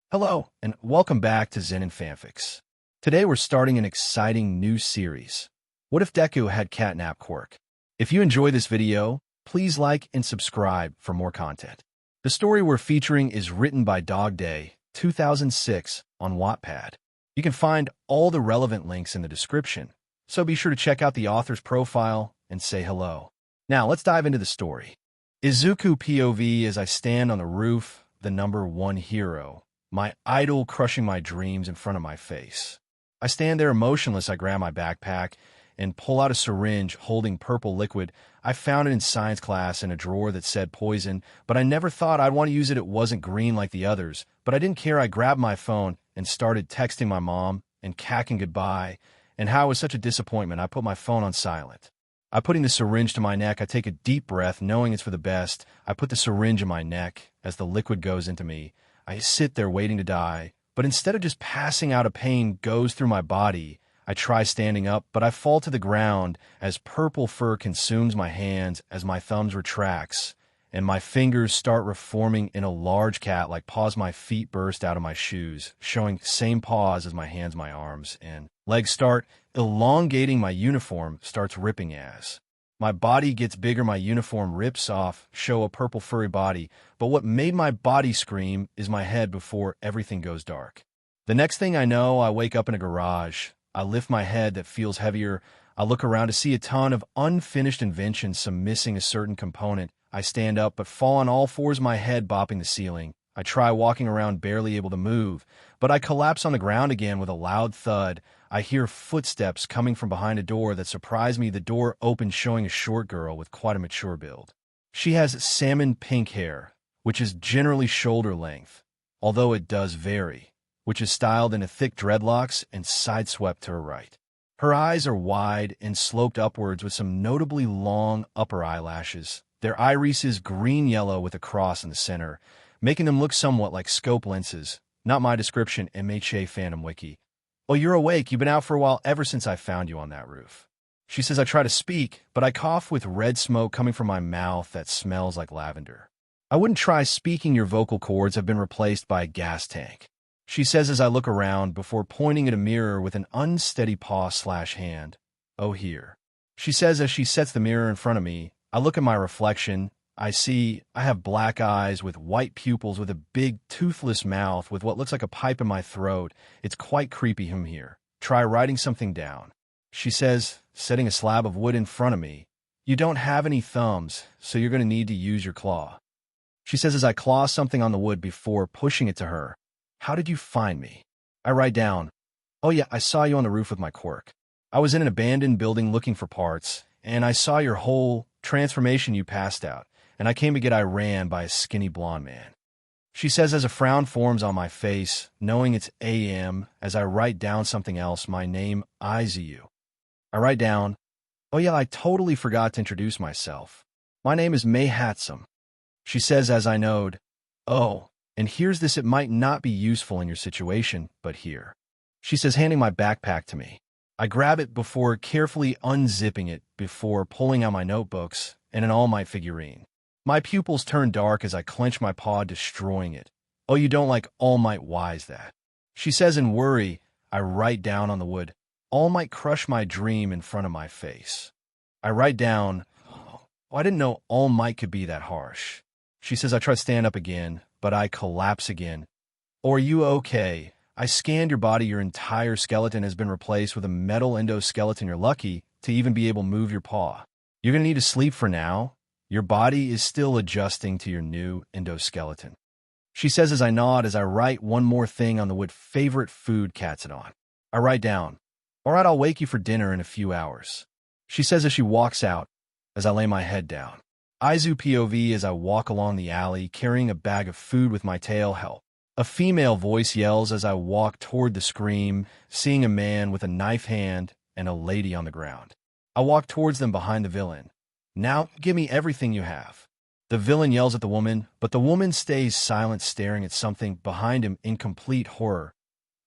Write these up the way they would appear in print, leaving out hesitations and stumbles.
Hello, and welcome back to Zenin Fanfics. Today we're starting an exciting new series. What if Deku had Catnap Quirk? If you enjoy this video, please like and subscribe for more content. The story we're featuring is written by Dog Day, 2006, on Wattpad. You can find all the relevant links in the description, so be sure to check out the author's profile and say hello. Now let's dive into the story. Izuku POV as I stand on the roof, the number one hero. My idol crushing my dreams in front of my face. I stand there emotionless. I grab my backpack and pull out a syringe holding purple liquid. I found it in science class in a drawer that said poison, but I never thought I'd want to use it. It wasn't green like the others, but I didn't care. I grabbed my phone and started texting my mom and cacking goodbye, and how it was such a disappointment. I put my phone on silent. I putting the syringe to my neck. I take a deep breath, knowing it's for the best. I put the syringe in my neck as the liquid goes into me. I sit there waiting to die, but instead of just passing out, a pain goes through my body. I try standing up, but I fall to the ground as purple fur consumes my hands as my thumbs retracts, and my fingers start reforming in a large cat-like paws. My feet burst out of my shoes, showing same paws as my hands, my arms, and legs start elongating. My uniform starts ripping as my body gets bigger. My uniform rips off, show a purple furry body, but what made my body scream is my head before everything goes dark. The next thing I know, I wake up in a garage. I lift my head that feels heavier. I look around to see a ton of unfinished inventions, some missing a certain component. I stand up but fall on all fours, my head bopping the ceiling. I try walking around, barely able to move, but I collapse on the ground again with a loud thud. I hear footsteps coming from behind a door that surprise me. The door opens, showing a short girl with quite a mature build. She has salmon pink hair, which is generally shoulder length, although it does vary, which is styled into thick dreadlocks and side-swept to her right. Her eyes are wide and sloped upwards with some notably long upper eyelashes. Their iris is green-yellow with a cross in the center, making them look somewhat like scope lenses. Not my description, MHA Phantom Wiki. Oh, you're awake. You've been out for a while, ever since I found you on that roof. She says I try to speak, but I cough with red smoke coming from my mouth that smells like lavender. I wouldn't try speaking. Your vocal cords have been replaced by a gas tank. She says as I look around before pointing at a mirror with an unsteady paw/hand. Oh, here. She says as she sets the mirror in front of me. I look at my reflection. I see I have black eyes with white pupils with a big toothless mouth with what looks like a pipe in my throat. It's quite creepy. Here. Try writing something down. She says, setting a slab of wood in front of me. You don't have any thumbs, so you're going to need to use your claw. She says as I claw something on the wood before pushing it to her. How did you find me? I write down. Oh yeah, I saw you on the roof with my quirk. I was in an abandoned building looking for parts, and I saw your whole transformation. You passed out, and I came to get I ran by a skinny blonde man. She says as a frown forms on my face, knowing it's AM, as I write down something else, my name, Izu. I write down, oh yeah, I totally forgot to introduce myself. My name is Mei Hatsume. She says as I nod, oh, and here's this. It might not be useful in your situation, but here. She says, handing my backpack to me. I grab it before carefully unzipping it before pulling out my notebooks and an All Might figurine. My pupils turn dark as I clench my paw, destroying it. Oh, you don't like All Might? Why's that? She says in worry. I write down on the wood, All Might crush my dream in front of my face. I write down, oh, I didn't know All Might could be that harsh. She says I try to stand up again, but I collapse again. Oh, are you okay? I scanned your body. Your entire skeleton has been replaced with a metal endoskeleton. You're lucky to even be able to move your paw. You're going to need to sleep for now. Your body is still adjusting to your new endoskeleton. She says as I nod, as I write one more thing on the wood, favorite food, Katsudan. I write down, all right, I'll wake you for dinner in a few hours. She says as she walks out, as I lay my head down. Izu POV as I walk along the alley, carrying a bag of food with my tail. Help. A female voice yells as I walk toward the scream, seeing a man with a knife hand and a lady on the ground. I walk towards them behind the villain. Now, give me everything you have. The villain yells at the woman, but the woman stays silent, staring at something behind him in complete horror.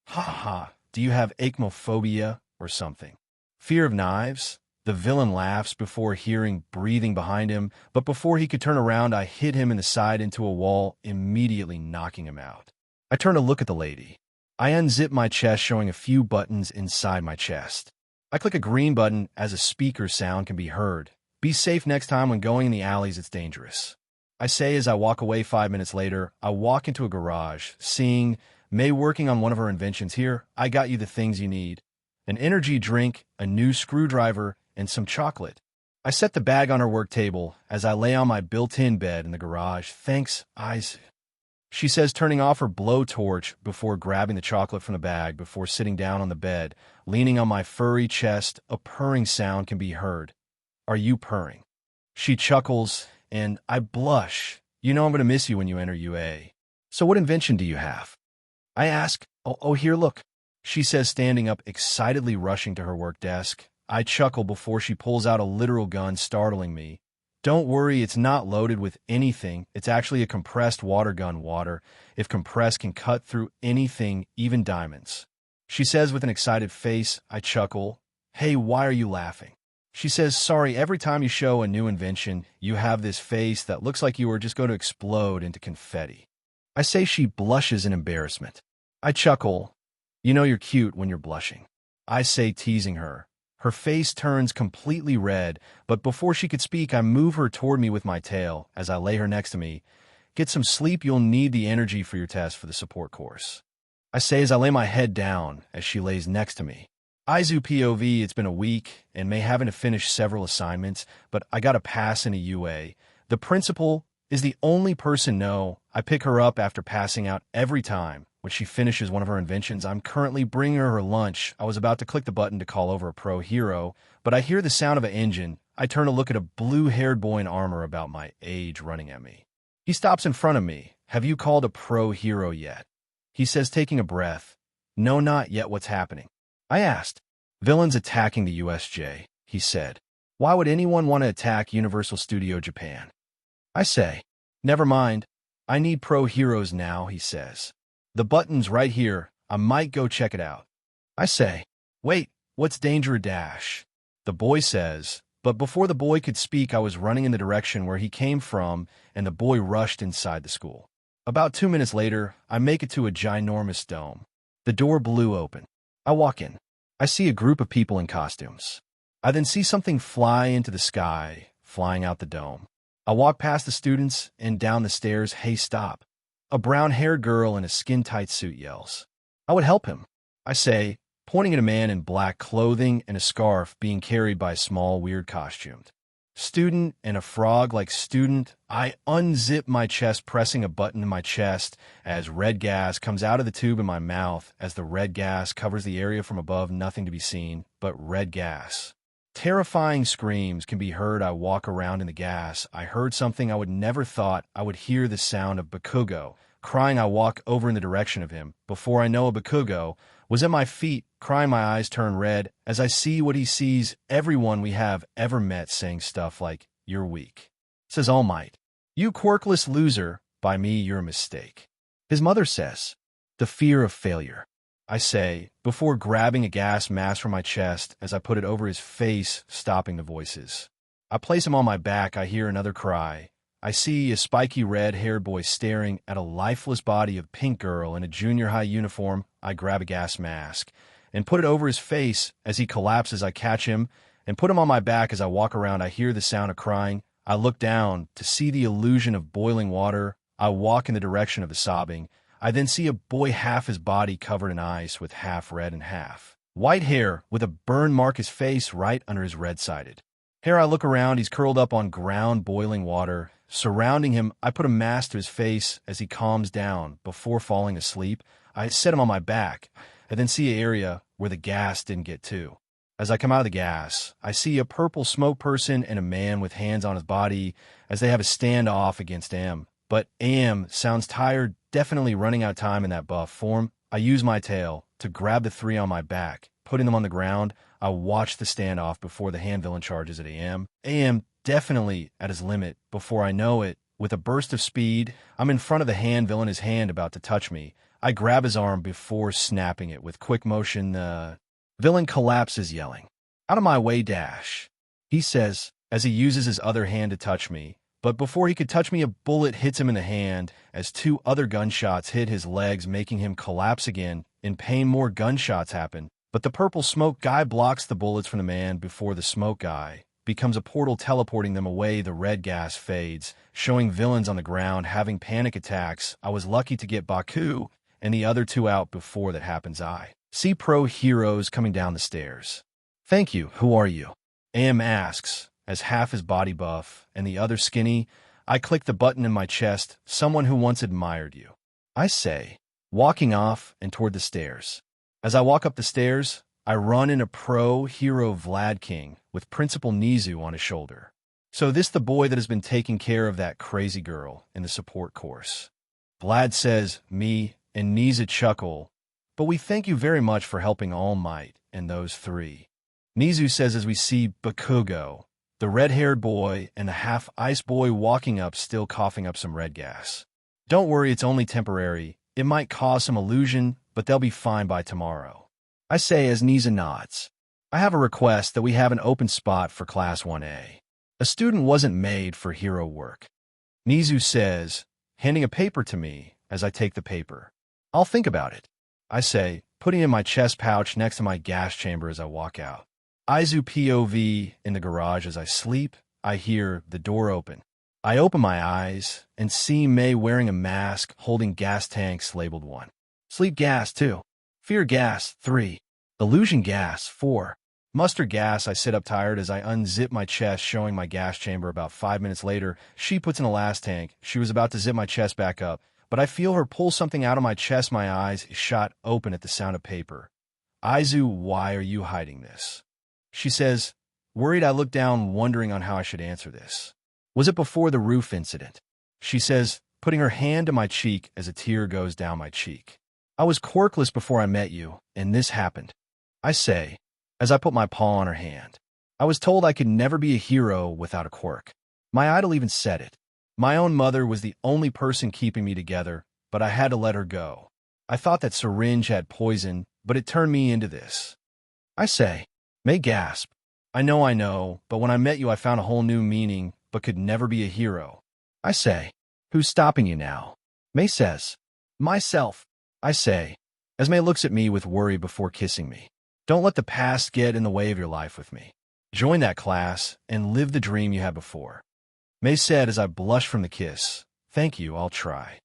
Ha ha, do you have acmophobia or something? Fear of knives? The villain laughs before hearing breathing behind him, but before he could turn around, I hit him in the side into a wall, immediately knocking him out. I turn to look at the lady. I unzip my chest, showing a few buttons inside my chest. I click a green button as a speaker sound can be heard. Be safe next time when going in the alleys, it's dangerous. I say as I walk away. 5 minutes later, I walk into a garage, seeing Mei working on one of her inventions. Here, I got you the things you need. An energy drink, a new screwdriver, and some chocolate. I set the bag on her work table as I lay on my built-in bed in the garage. Thanks, eyes, she says, turning off her blowtorch before grabbing the chocolate from the bag before sitting down on the bed, leaning on my furry chest. A purring sound can be heard. Are you purring? She chuckles, and I blush. You know I'm going to miss you when you enter UA. So what invention do you have? I ask. Oh, here, look. She says, standing up, excitedly rushing to her work desk. I chuckle before she pulls out a literal gun, startling me. Don't worry, it's not loaded with anything. It's actually a compressed water gun. Water, if compressed, can cut through anything, even diamonds. She says with an excited face. I chuckle. Hey, why are you laughing? She says, sorry, every time you show a new invention, you have this face that looks like you are just going to explode into confetti. I say. She blushes in embarrassment. I chuckle. You know you're cute when you're blushing. I say, teasing her. Her face turns completely red, but before she could speak, I move her toward me with my tail as I lay her next to me. Get some sleep, you'll need the energy for your test for the support course. I say as I lay my head down as she lays next to me. Aizu POV, it's been a week, and Mei having to finish several assignments, but I got a pass in a UA. The principal is the only person know. I pick her up after passing out every time. When she finishes one of her inventions, I'm currently bringing her lunch. I was about to click the button to call over a pro hero, but I hear the sound of an engine. I turn to look at a blue-haired boy in armor about my age running at me. He stops in front of me. Have you called a pro hero yet? He says, taking a breath. No, not yet. What's happening? I asked. Villains attacking the USJ, he said. Why would anyone want to attack Universal Studio Japan? I say. Never mind. I need pro heroes now, he says. The button's right here. I might go check it out. I say, wait, what's danger dash? The boy says, but before the boy could speak, I was running in the direction where he came from, and the boy rushed inside the school. About 2 minutes later, I make it to a ginormous dome. The door blew open. I walk in. I see a group of people in costumes. I then see something fly into the sky, flying out the dome. I walk past the students and down the stairs. Hey, stop. A brown-haired girl in a skin-tight suit yells. I would help him, I say, pointing at a man in black clothing and a scarf being carried by a small, weird costumed student and a frog-like student. I unzip my chest, pressing a button in my chest as red gas comes out of the tube in my mouth. As the red gas covers the area from above, nothing to be seen but red gas. Terrifying screams can be heard. I walk around in the gas. I heard something I would never thought I would hear, the sound of Bakugo crying. I walk over in the direction of him. Before I know it, Bakugo was at my feet, crying. My eyes turn red as I see what he sees. Everyone we have ever met saying stuff like, you're weak. Says All Might. You quirkless loser. By me, you're a mistake. His mother says, the fear of failure. I say, before grabbing a gas mask from my chest as I put it over his face, stopping the voices. I place him on my back. I hear another cry. I see a spiky red-haired boy staring at a lifeless body of pink girl in a junior high uniform. I grab a gas mask and put it over his face. As he collapses, I catch him and put him on my back. As I walk around, I hear the sound of crying. I look down to see the illusion of boiling water. I walk in the direction of the sobbing. I then see a boy, half his body covered in ice with half red and half white hair, with a burn mark his face right under his red-sided hair. I look around. He's curled up on ground, boiling water surrounding him. I put a mask to his face as he calms down before falling asleep. I set him on my back. I then see an area where the gas didn't get to. As I come out of the gas, I see a purple smoke person and a man with hands on his body as they have a standoff against AM. But AM sounds tired, definitely running out of time in that buff form. I use my tail to grab the three on my back, putting them on the ground. I watch the standoff before the hand villain charges at AM. AM definitely at his limit. Before I know it, with a burst of speed, I'm in front of the hand villain, his hand about to touch me. I grab his arm before snapping it with quick motion. The villain collapses, yelling, out of my way, dash, he says, as he uses his other hand to touch me. But before he could touch me, a bullet hits him in the hand as two other gunshots hit his legs, making him collapse again. In pain, more gunshots happen, but the purple smoke guy blocks the bullets from the man before the smoke guy becomes a portal, teleporting them away. The red gas fades, showing villains on the ground having panic attacks. I was lucky to get Bakugo and the other two out before that happens. I see pro heroes coming down the stairs. Thank you. Who are you? AM asks, as half his body buff and the other skinny. I click the button in my chest. Someone who once admired you, I say, walking off and toward the stairs. As I walk up the stairs, I run into pro hero Vlad King with Principal Nizu on his shoulder. So this the boy that has been taking care of that crazy girl in the support course? Vlad says, me and Nizu chuckle, but we thank you very much for helping All Might and those three. Nizu says as we see Bakugo, the red-haired boy and the half-ice boy walking up, still coughing up some red gas. Don't worry, it's only temporary. It might cause some illusion, but they'll be fine by tomorrow, I say as Nizu nods. I have a request that we have an open spot for Class 1A. A student wasn't made for hero work. Nizu says, handing a paper to me as I take the paper. I'll think about it, I say, putting it in my chest pouch next to my gas chamber as I walk out. Izu POV in the garage. As I sleep, I hear the door open. I open my eyes and see Mei wearing a mask, holding gas tanks labeled 1. Sleep gas 2. Fear gas 3. Illusion gas 4. Muster gas. I sit up tired as I unzip my chest, showing my gas chamber. About 5 minutes later, she puts in the last tank. She was about to zip my chest back up, but I feel her pull something out of my chest. My eyes shot open at the sound of paper. Izu, why are you hiding this? She says, worried. I look down, wondering on how I should answer this. Was it before the roof incident? She says, putting her hand to my cheek as a tear goes down my cheek. I was quirkless before I met you, and this happened, I say, as I put my paw on her hand. I was told I could never be a hero without a quirk. My idol even said it. My own mother was the only person keeping me together, but I had to let her go. I thought that syringe had poison, but it turned me into this, I say. Mei gasp. I know, but when I met you I found a whole new meaning, but could never be a hero, I say. Who's stopping you now? Mei says. Myself, I say, as Mei looks at me with worry before kissing me. Don't let the past get in the way of your life with me. Join that class and live the dream you had before, Mei said as I blush from the kiss. Thank you, I'll try,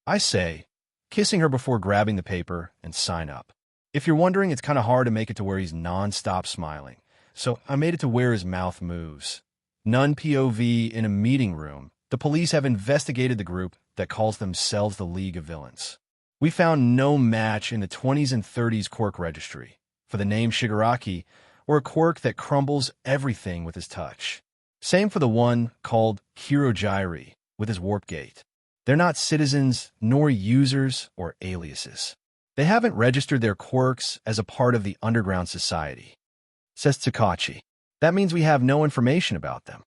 I say, kissing her before grabbing the paper and sign up. If you're wondering, it's kind of hard to make it to where he's non-stop smiling, so I made it to where his mouth moves. None POV in a meeting room. The police have investigated the group that calls themselves the League of Villains. We found no match in the 20s and 30s quirk registry for the name Shigaraki, or a quirk that crumbles everything with his touch. Same for the one called Hirojiri with his warp gate. They're not citizens, nor users or aliases. They haven't registered their quirks as a part of the underground society, says Takachi. That means we have no information about them.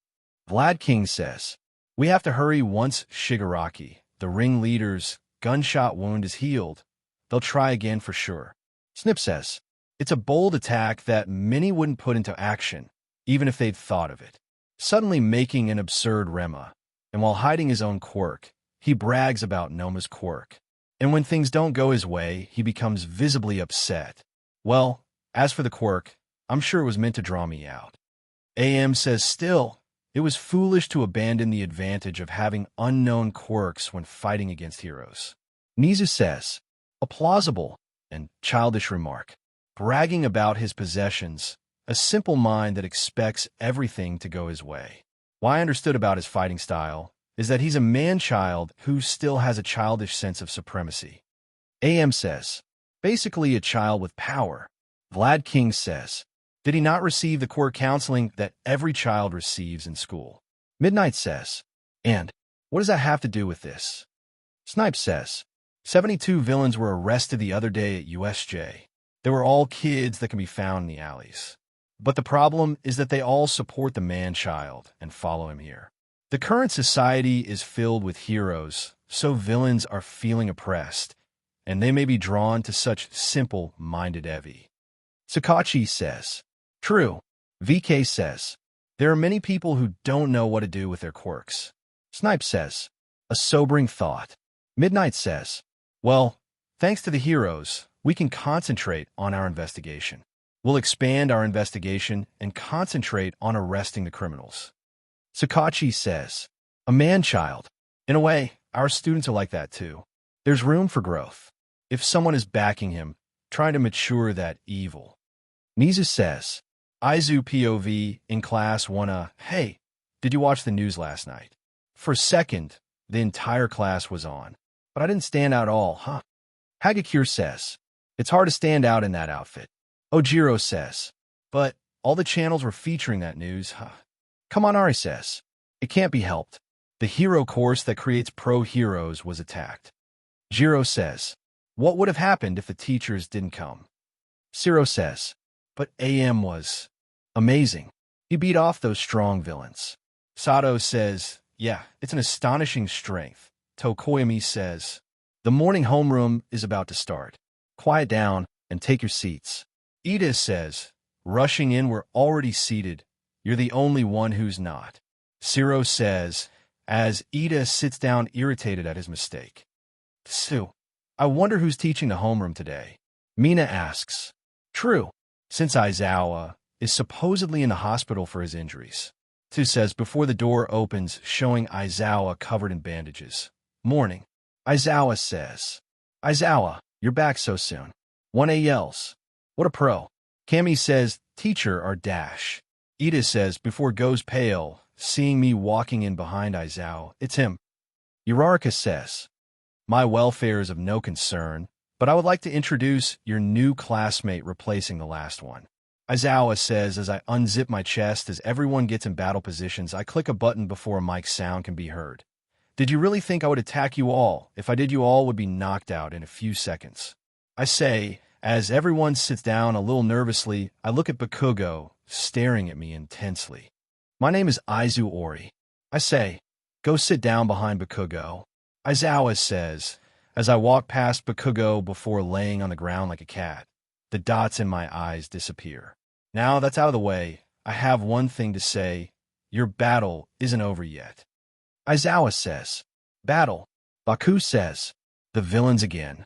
Vlad King says, we have to hurry. Once Shigaraki, the ringleader's gunshot wound, is healed, they'll try again for sure. Snip says, it's a bold attack that many wouldn't put into action, even if they'd thought of it. Suddenly making an absurd Rema, and while hiding his own quirk, he brags about Nomu's quirk. And when things don't go his way, he becomes visibly upset. Well, as for the quirk, I'm sure it was meant to draw me out. AM says, still, it was foolish to abandon the advantage of having unknown quirks when fighting against heroes. Nizu says, a plausible and childish remark, bragging about his possessions, a simple mind that expects everything to go his way. What I understood about his fighting style is that he's a man-child who still has a childish sense of supremacy. AM says, basically a child with power. Vlad King says, did he not receive the quirk counseling that every child receives in school? Midnight says, and what does that have to do with this? Snipe says, 72 villains were arrested the other day at USJ. They were all kids that can be found in the alleys. But the problem is that they all support the man-child and follow him here. The current society is filled with heroes, so villains are feeling oppressed, and they may be drawn to such simple-minded Evi. Sakachi says, true. VK says, there are many people who don't know what to do with their quirks. Snipe says, a sobering thought. Midnight says, well, thanks to the heroes, we can concentrate on our investigation. We'll expand our investigation and concentrate on arresting the criminals. Sakachi says, a man-child. In a way, our students are like that too. There's room for growth. If someone is backing him, trying to mature that evil. Nizu says, Aizu POV in class wanna, hey, did you watch the news last night? For a second, the entire class was on. But I didn't stand out at all, huh? Hagakure says, it's hard to stand out in that outfit. Ojiro says, but all the channels were featuring that news, huh? Kamanari says, it can't be helped. The hero course that creates pro-heroes was attacked. Jiro says, what would have happened if the teachers didn't come? Siro says, but AM was amazing. He beat off those strong villains. Sato says, yeah, it's an astonishing strength. Tokoyami says, the morning homeroom is about to start. Quiet down and take your seats. Ida says, rushing in, we're already seated. You're the only one who's not. Siro says, as Ida sits down irritated at his mistake. Tsu, I wonder who's teaching the homeroom today. Mina asks. True, since Aizawa is supposedly in the hospital for his injuries. Tsu says before the door opens, showing Aizawa covered in bandages. Morning. Aizawa says, Aizawa, you're back so soon. 1A yells, what a pro. Kami says, teacher or dash. Ida says before goes pale, seeing me walking in behind Aizawa, it's him. Uraraka says, my welfare is of no concern, but I would like to introduce your new classmate replacing the last one. Aizawa says as I unzip my chest as everyone gets in battle positions, I click a button before a mic's sound can be heard. Did you really think I would attack you all? If I did, you all would be knocked out in a few seconds. I say, as everyone sits down a little nervously, I look at Bakugo, staring at me intensely. My name is Aizu Ori. I say, go sit down behind Bakugo. Aizawa says, as I walk past Bakugo before laying on the ground like a cat. The dots in my eyes disappear. Now that's out of the way, I have one thing to say. Your battle isn't over yet. Aizawa says, battle. Baku says, the villains again.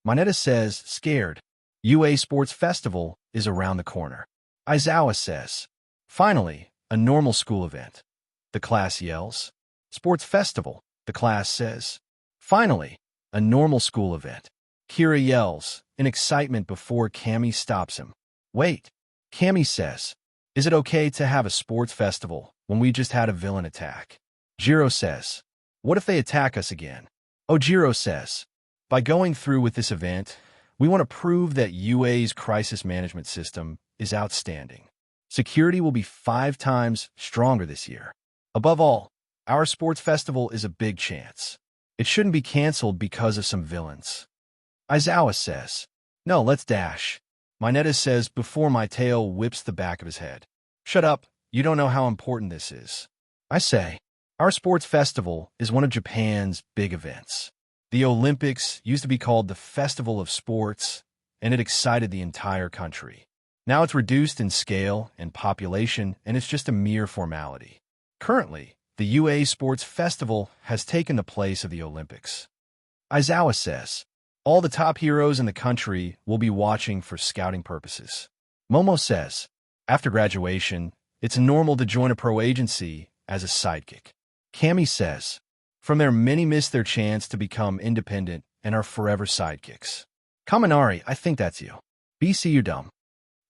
Moneta says, scared. UA Sports Festival is around the corner. Aizawa says, finally, a normal school event. The class yells, Sports Festival. The class says, finally, a normal school event. Kira yells, in excitement before Kami stops him. Wait, Kami says, is it okay to have a sports festival when we just had a villain attack? Jiro says, what if they attack us again? Ojiro says, by going through with this event, we want to prove that UA's crisis management system is outstanding. Security will be 5 times stronger this year. Above all, our sports festival is a big chance. It shouldn't be canceled because of some villains. Aizawa says, no, let's dash. Moneta says before my tail whips the back of his head. Shut up, you don't know how important this is. I say, our sports festival is one of Japan's big events. The Olympics used to be called the Festival of Sports, and it excited the entire country. Now it's reduced in scale and population, and it's just a mere formality. Currently, the UA Sports Festival has taken the place of the Olympics. Aizawa says, all the top heroes in the country will be watching for scouting purposes. Momo says, after graduation, it's normal to join a pro agency as a sidekick. Kami says, from there many miss their chance to become independent and are forever sidekicks. Kaminari, I think that's you. BC, you're dumb.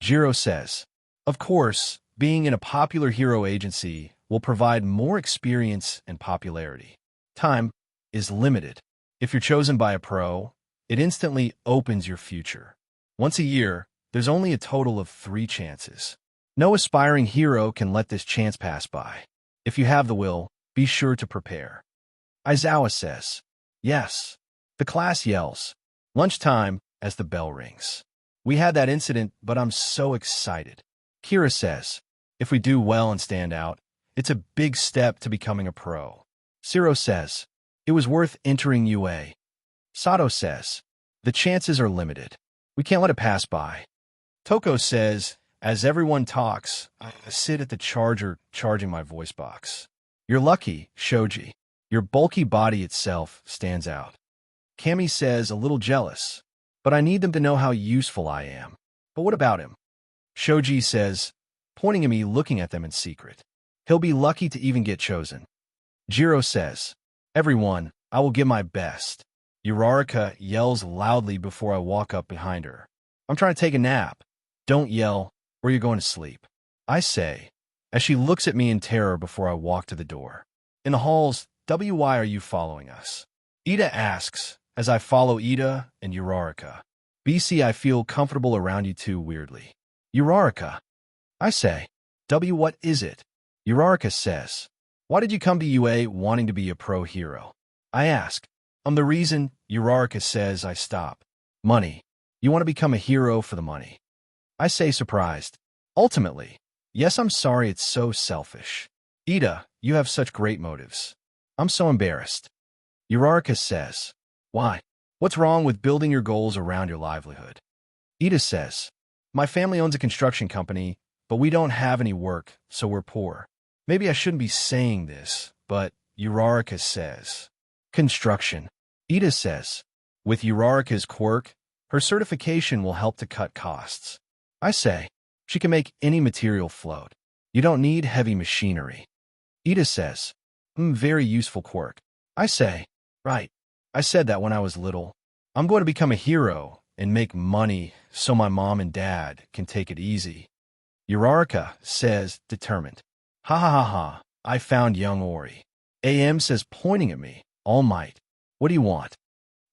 Jiro says, of course, being in a popular hero agency will provide more experience and popularity. Time is limited. If you're chosen by a pro, it instantly opens your future. Once a year, there's only a total of 3 chances. No aspiring hero can let this chance pass by. If you have the will, be sure to prepare. Aizawa says, yes. The class yells, lunchtime, as the bell rings. We had that incident, but I'm so excited. Kira says, if we do well and stand out, it's a big step to becoming a pro. Siro says, it was worth entering UA. Sato says, the chances are limited. We can't let it pass by. Toko says, as everyone talks, I sit at the charger charging my voice box. You're lucky, Shoji. Your bulky body itself stands out. Cammy says, a little jealous. But I need them to know how useful I am. But what about him? Shoji says, pointing at me, looking at them in secret. He'll be lucky to even get chosen. Jiro says, everyone, I will give my best. Uraraka yells loudly before I walk up behind her. I'm trying to take a nap. Don't yell, or you're going to sleep. I say, as she looks at me in terror before I walk to the door. In the halls, why are you following us? Ida asks, as I follow Ida and Uraraka. BC, I feel comfortable around you two weirdly. Uraraka. I say, what is it? Uraraka says, why did you come to UA wanting to be a pro hero? I ask, the reason. Uraraka says. I stop. Money. You want to become a hero for the money. I say, surprised. Ultimately. Yes, I'm sorry, it's so selfish. Ida, you have such great motives. I'm so embarrassed. Uraraka says, why? What's wrong with building your goals around your livelihood? Ida says, my family owns a construction company, but we don't have any work, so we're poor. Maybe I shouldn't be saying this, but Uraraka says, construction. Ida says, with Uraraka's quirk, her certification will help to cut costs. I say, she can make any material float. You don't need heavy machinery. Ida says, very useful quirk. I say, right. I said that when I was little. I'm going to become a hero and make money so my mom and dad can take it easy. Uraraka says, determined. Ha ha ha ha, I found young Ori. AM says, pointing at me, all might. What do you want?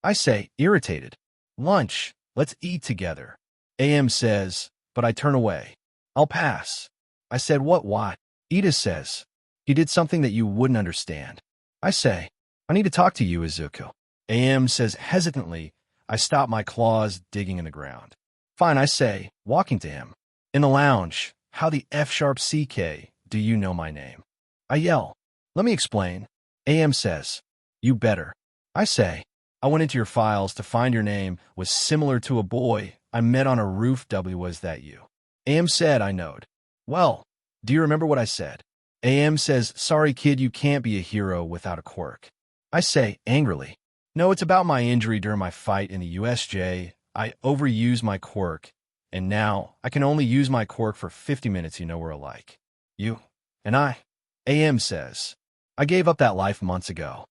I say, irritated. Lunch, let's eat together. AM says, but I turn away. I'll pass. I said, why? Ida says, he did something that you wouldn't understand. I say, I need to talk to you, Izuku. AM says hesitantly. I stop my claws digging in the ground. Fine, I say, walking to him. In the lounge, how the F-sharp CK do you know my name? I yell, let me explain. AM says, you better. I say, I went into your files to find your name was similar to a boy I met on a roof. Was that you? AM said, I knowed. Well, do you remember what I said? AM says, sorry kid, you can't be a hero without a quirk. I say, angrily, no, it's about my injury during my fight in the USJ. I overused my quirk, and now I can only use my quirk for 50 minutes. You know we're alike. You and I. AM says, I gave up that life months ago.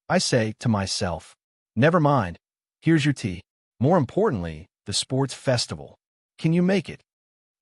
I say to myself, never mind. Here's your tea. More importantly, the sports festival. Can you make it?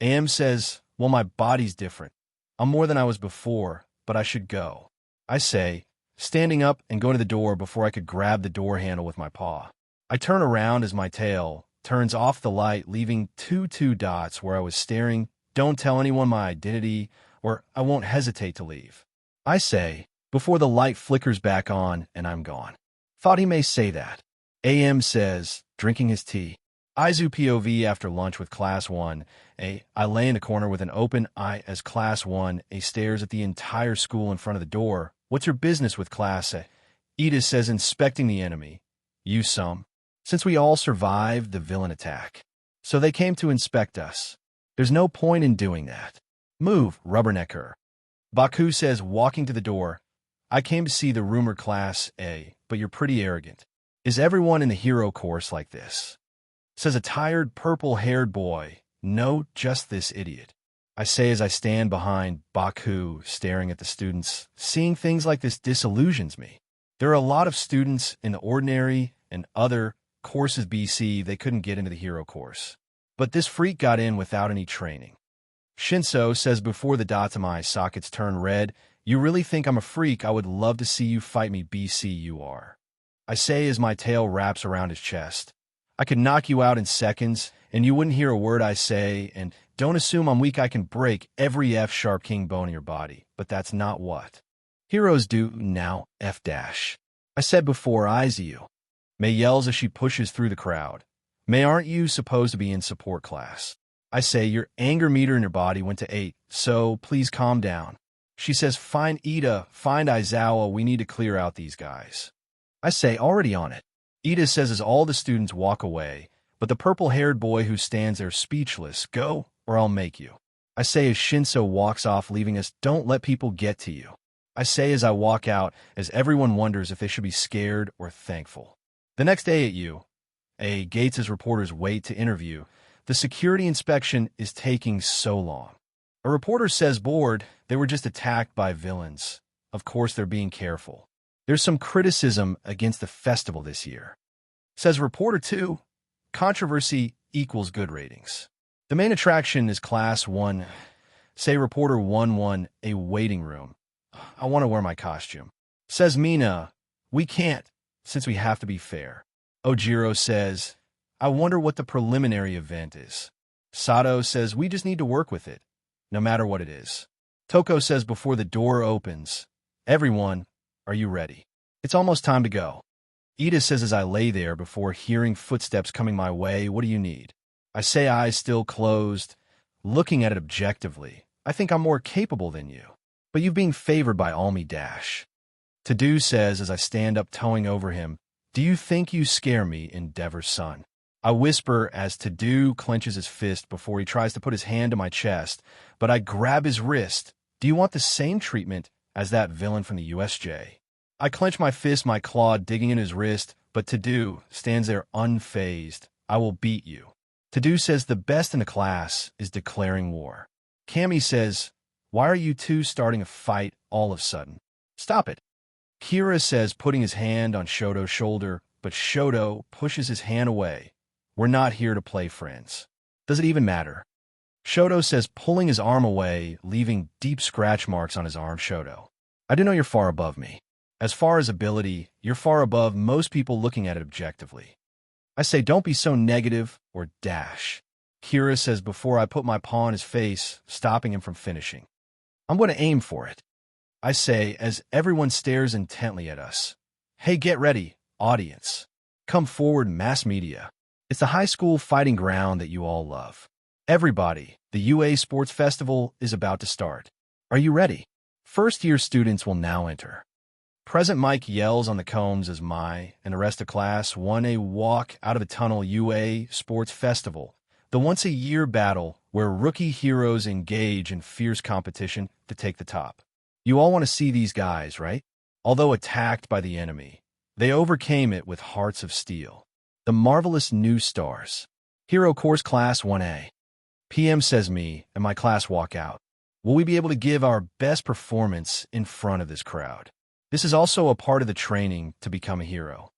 AM says, well, my body's different. I'm more than I was before, but I should go. I say, standing up and going to the door before I could grab the door handle with my paw. I turn around as my tail turns off the light, leaving two dots where I was staring. Don't tell anyone my identity, or I won't hesitate to leave. I say, before the light flickers back on and I'm gone. Thought he may say that. AM says, drinking his tea. Izu POV after lunch with Class 1A. I lay in the corner with an open eye as Class 1A stares at the entire school in front of the door. What's your business with Class A? Ida says, inspecting the enemy. You some. Since we all survived the villain attack. So they came to inspect us. There's no point in doing that. Move, rubberneck her. Baku says, walking to the door. I came to see the rumored Class A, but you're pretty arrogant. Is everyone in the hero course like this? Says a tired, purple-haired boy. No, just this idiot. I say as I stand behind Baku, staring at the students. Seeing things like this disillusions me. There are a lot of students in the ordinary and other courses BC they couldn't get into the hero course. But this freak got in without any training. Shinso says before the dots of my sockets turn red, you really think I'm a freak? I would love to see you fight me, BC you are. I say as my tail wraps around his chest. I could knock you out in seconds, and you wouldn't hear a word I say, and don't assume I'm weak. I can break every F-sharp king bone in your body, but that's not what heroes do now, F-dash. I said before, eyes you. Mei yells as she pushes through the crowd. Mei, aren't you supposed to be in support class? I say, your anger meter in your body went to 8, so please calm down. She says, find Ida, find Aizawa, we need to clear out these guys. I say, already on it. Ida says as all the students walk away, but the purple-haired boy who stands there speechless, go, or I'll make you. I say as Shinso walks off leaving us, don't let people get to you. I say as I walk out, as everyone wonders if they should be scared or thankful. The next day at UA, Gates' reporters wait to interview. The security inspection is taking so long. A reporter says bored, they were just attacked by villains. Of course they're being careful. There's some criticism against the festival this year. Says reporter 2, controversy equals good ratings. The main attraction is class 1. Say reporter 1-1, a waiting room. I want to wear my costume. Says Mina, we can't, since we have to be fair. Ojiro says, I wonder what the preliminary event is. Sato says, we just need to work with it, no matter what it is. Toko says before the door opens, everyone, are you ready? It's almost time to go. Ida says as I lay there before hearing footsteps coming my way, what do you need? I say, eyes still closed, looking at it objectively. I think I'm more capable than you, but you've been favored by Almi Dash. To-Do says as I stand up towing over him, do you think you scare me, Endeavor's son? I whisper as To-Do clenches his fist before he tries to put his hand to my chest, but I grab his wrist. Do you want the same treatment as that villain from the USJ? I clench my fist, my claw digging in his wrist, but To-Do stands there unfazed. I will beat you. To-Do says the best in the class is declaring war. Cammy says, why are you two starting a fight all of a sudden? Stop it. Kira says, putting his hand on Shoto's shoulder, but Shoto pushes his hand away. We're not here to play friends. Does it even matter? Shoto says, pulling his arm away, leaving deep scratch marks on his arm. Shoto, I do know you're far above me. As far as ability, you're far above most people looking at it objectively. I say, don't be so negative, or dash. Kira says before I put my paw in his face, stopping him from finishing. I'm going to aim for it. I say as everyone stares intently at us. Hey, get ready, audience. Come forward, mass media. It's the high school fighting ground that you all love. Everybody, the UA Sports Festival is about to start. Are you ready? First-year students will now enter. Present Mike yells on the combs as Mai and the rest of class 1A walk out of the tunnel. UA Sports Festival, the once-a-year battle where rookie heroes engage in fierce competition to take the top. You all want to see these guys, right? Although attacked by the enemy, they overcame it with hearts of steel. The marvelous new stars. Hero Course Class 1A. PM says me and my class walk out. Will we be able to give our best performance in front of this crowd? This is also a part of the training to become a hero.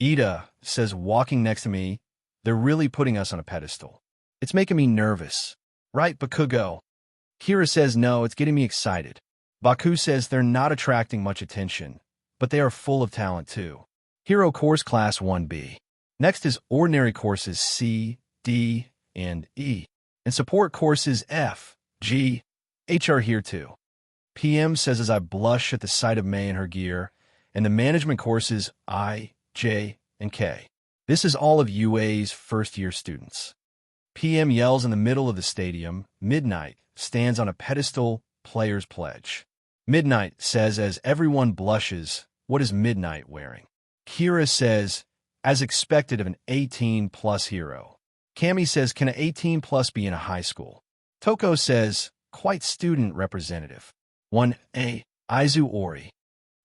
Ida says, walking next to me, they're really putting us on a pedestal. It's making me nervous. Right, Bakugo? Kira says, no, it's getting me excited. Baku says they're not attracting much attention, but they are full of talent too. Hero Course Class 1B. Next is Ordinary Courses C, D, and E, and Support Courses F, G, H are here too. PM says as I blush at the sight of Mei and her gear, and the Management Courses I, J, and K. This is all of UA's first-year students. PM yells in the middle of the stadium. Midnight stands on a pedestal. Players pledge. Midnight says as everyone blushes, what is Midnight wearing? Kira says, as expected of an 18-plus hero. Cammy says, can an 18-plus be in a high school? Toko says, quite student representative. 1A, Aizu Ori.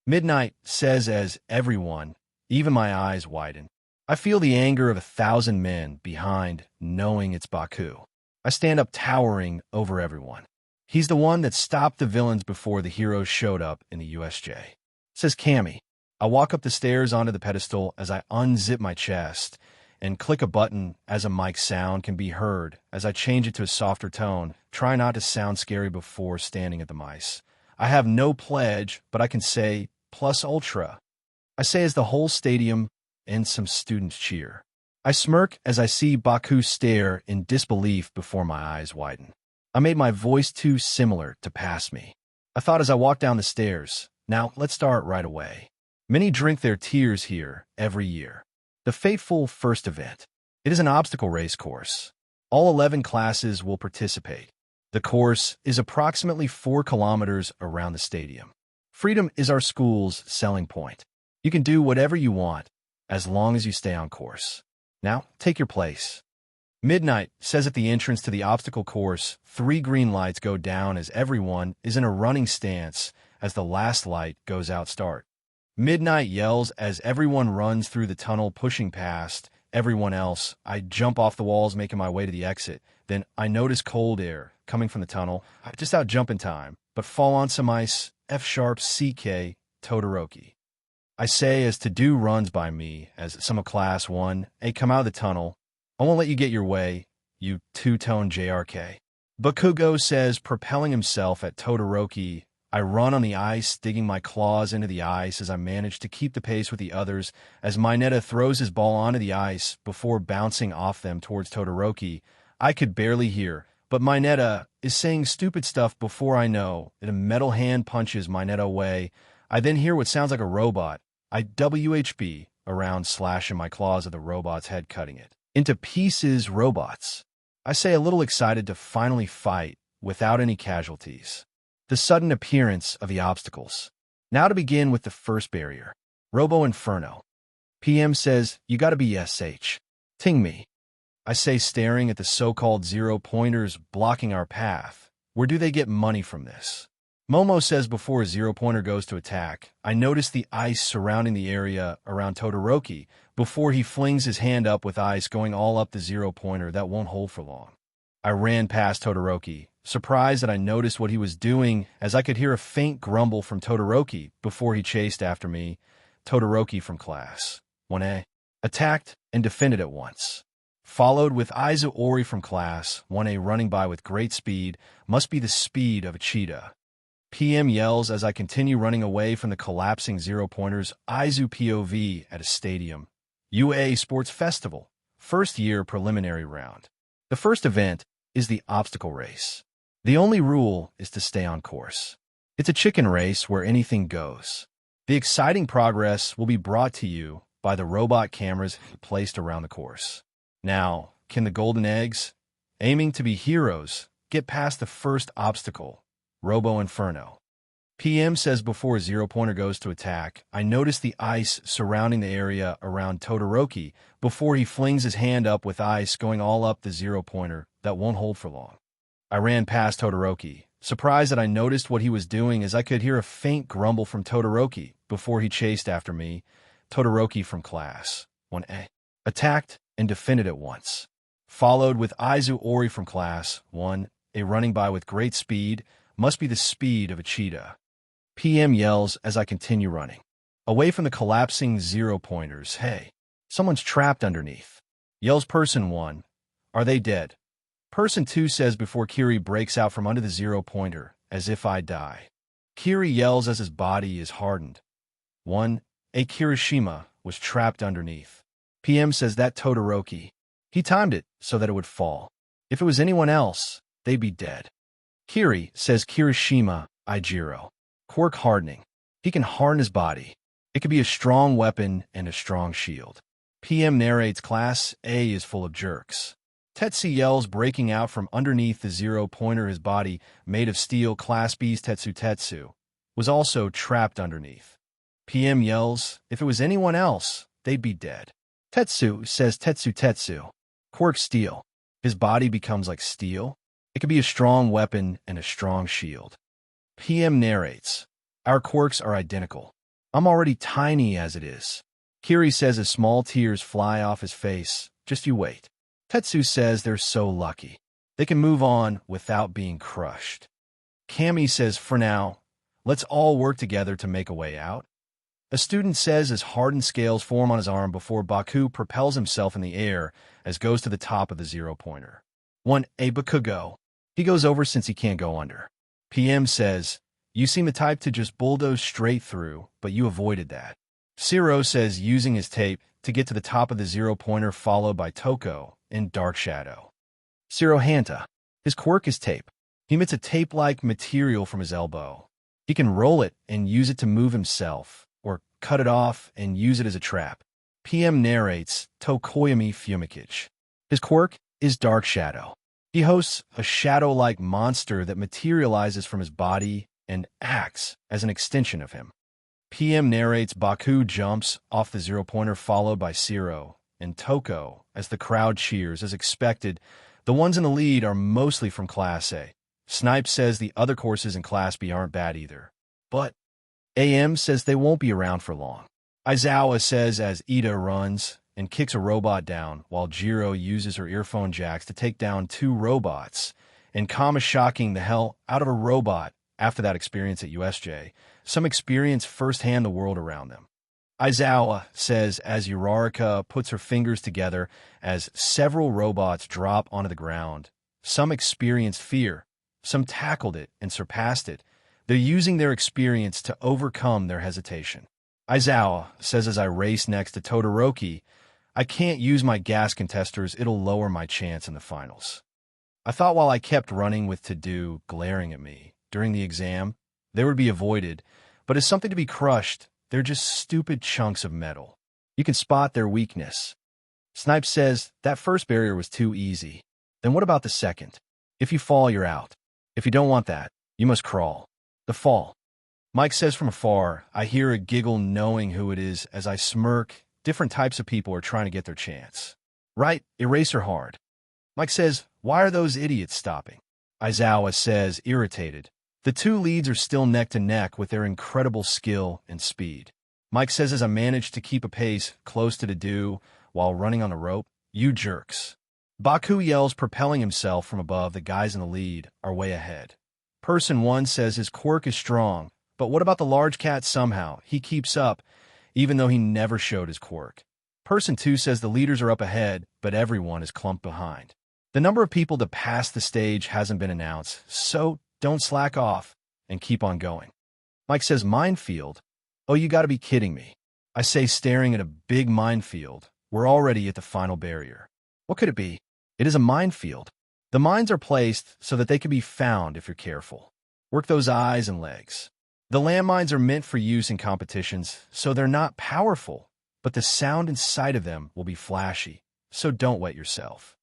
Midnight says as everyone, even my eyes widen. I feel the anger of 1,000 men behind, knowing it's Baku. I stand up towering over everyone. He's the one that stopped the villains before the heroes showed up in the USJ. Says Cammy. I walk up the stairs onto the pedestal as I unzip my chest and click a button as a mic sound can be heard as I change it to a softer tone. Try not to sound scary before standing at the mice. I have no pledge, but I can say plus ultra. I say as the whole stadium and some students cheer. I smirk as I see Baku stare in disbelief before my eyes widen. I made my voice too similar to pass me. I thought as I walked down the stairs, now let's start right away. Many drink their tears here every year. The fateful first event. It is an obstacle race course. All 11 classes will participate. The course is approximately 4 kilometers around the stadium. Freedom is our school's selling point. You can do whatever you want, as long as you stay on course. Now, take your place. Midnight says at the entrance to the obstacle course, 3 green lights go down as everyone is in a running stance as the last light goes out. Start. Midnight yells as everyone runs through the tunnel, pushing past everyone else. I jump off the walls, making my way to the exit. Then I notice cold air coming from the tunnel. I just out jump in time, but fall on some ice. F-sharp CK Todoroki. I say as to-do runs by me as some of Class 1. Hey, come out of the tunnel. I won't let you get your way, you two-tone JRK. Bakugo says, propelling himself at Todoroki. I run on the ice, digging my claws into the ice as I manage to keep the pace with the others as Mineta throws his ball onto the ice before bouncing off them towards Todoroki. I could barely hear, but Mineta is saying stupid stuff before I know that a metal hand punches Mineta away. I then hear what sounds like a robot. I WHB around, slashing my claws at the robot's head, cutting it into pieces. Robots. I say, a little excited to finally fight without any casualties. The sudden appearance of the obstacles. Now to begin with the first barrier. Robo Inferno. PM says, you gotta be SH. Ting me. I say, staring at the so-called zero-pointers blocking our path. Where do they get money from this? Momo says, before a zero-pointer goes to attack, I notice the ice surrounding the area around Todoroki before he flings his hand up with ice going all up the zero-pointer that won't hold for long. I ran past Todoroki, surprised that I noticed what he was doing as I could hear a faint grumble from Todoroki before he chased after me. Todoroki from Class 1A attacked and defended at once, followed with Aizu Ori from Class 1A running by with great speed. Must be the speed of a cheetah. PM yells as I continue running away from the collapsing zero-pointers. Aizu POV at a stadium. UA Sports Festival. First year preliminary round. The first event is the obstacle race. The only rule is to stay on course. It's a chicken race where anything goes. The exciting progress will be brought to you by the robot cameras placed around the course. Now, can the golden eggs, aiming to be heroes, get past the first obstacle? Robo Inferno. PM says, before a zero-pointer goes to attack, I notice the ice surrounding the area around Todoroki before he flings his hand up with ice going all up the zero-pointer that won't hold for long. I ran past Todoroki, surprised that I noticed what he was doing as I could hear a faint grumble from Todoroki before he chased after me. Todoroki from Class 1A attacked and defended at once, followed with Aizu Ori from Class 1A running by with great speed. Must be the speed of a cheetah. PM yells as I continue running away from the collapsing zero-pointers. Hey, someone's trapped underneath. Yells Person 1. Are they dead? Person 2 says before Kiri breaks out from under the zero-pointer, as if I die. Kiri yells as his body is hardened. 1. A Kirishima was trapped underneath. PM says that Todoroki. He timed it so that it would fall. If it was anyone else, they'd be dead. Kiri says Kirishima, Ijiro. Quirk hardening. He can harden his body. It could be a strong weapon and a strong shield. PM narrates Class A is full of jerks. Tetsu yells breaking out from underneath the zero-pointer. His body, made of steel. Class B's Tetsu was also trapped underneath. PM yells, if it was anyone else, they'd be dead. Tetsu says Tetsu. Quirk steel. His body becomes like steel. It could be a strong weapon and a strong shield. PM narrates, our quirks are identical. I'm already tiny as it is. Kiri says as small tears fly off his face, just you wait. Tetsu says they're so lucky. They can move on without being crushed. Kami says, for now, let's all work together to make a way out. A student says as hardened scales form on his arm before Baku propels himself in the air as goes to the top of the zero-pointer. 1. A Bakugo. He goes over since he can't go under. PM says, you seem the type to just bulldoze straight through, but you avoided that. Zero says using his tape to get to the top of the zero-pointer, followed by Toko in Dark Shadow. Zero Hanta. His quirk is tape. He emits a tape-like material from his elbow. He can roll it and use it to move himself, or cut it off and use it as a trap. PM narrates Tokoyami Fumikage. His quirk is Dark Shadow. He hosts a shadow-like monster that materializes from his body and acts as an extension of him. PM narrates Baku jumps off the zero-pointer, followed by Zero and Toko as the crowd cheers. As expected, the ones in the lead are mostly from Class A. Snipe says the other courses in Class B aren't bad either. But AM says they won't be around for long. Aizawa says as Ida runs and kicks a robot down, while Jiro uses her earphone jacks to take down 2 robots, and Kama shocking the hell out of a robot after that experience at USJ. Some experience firsthand the world around them. Aizawa says as Uraraka puts her fingers together as several robots drop onto the ground. Some experienced fear, some tackled it and surpassed it. They're using their experience to overcome their hesitation. Aizawa says as I race next to Todoroki, I can't use my gas contesters, it'll lower my chance in the finals. I thought while I kept running with To-Do glaring at me during the exam, they would be avoided, but as something to be crushed, they're just stupid chunks of metal. You can spot their weakness. Snipe says, that first barrier was too easy. Then what about the second? If you fall, you're out. If you don't want that, you must crawl. The fall. Mike says from afar, I hear a giggle knowing who it is as I smirk. Different types of people are trying to get their chance. Right, eraser hard. Mike says, why are those idiots stopping? Aizawa says, irritated. The 2 leads are still neck to neck with their incredible skill and speed. Mike says as I manage to keep a pace close to To-Do while running on a rope, you jerks. Baku yells, propelling himself from above. The guys in the lead are way ahead. Person 1 says his quirk is strong, but what about the large cat? Somehow he keeps up, even though he never showed his quirk. Person 2 says the leaders are up ahead, but everyone is clumped behind. The number of people to pass the stage hasn't been announced, so don't slack off and keep on going. Mike says, minefield? Oh, you gotta be kidding me. I say, staring at a big minefield. We're already at the final barrier. What could it be? It is a minefield. The mines are placed so that they can be found if you're careful. Work those eyes and legs. The landmines are meant for use in competitions, so they're not powerful, but the sound and sight of them will be flashy, so don't wet yourself.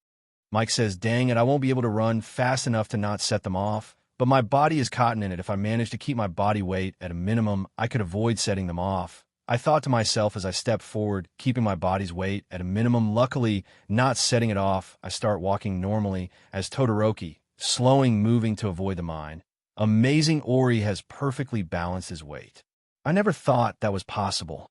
Mike says, dang it, I won't be able to run fast enough to not set them off, but my body is caught in it. If I manage to keep my body weight at a minimum, I could avoid setting them off. I thought to myself as I stepped forward, keeping my body's weight at a minimum, luckily not setting it off. I start walking normally as Todoroki, slowing, moving to avoid the mine. Amazing, Ori has perfectly balanced his weight. I never thought that was possible.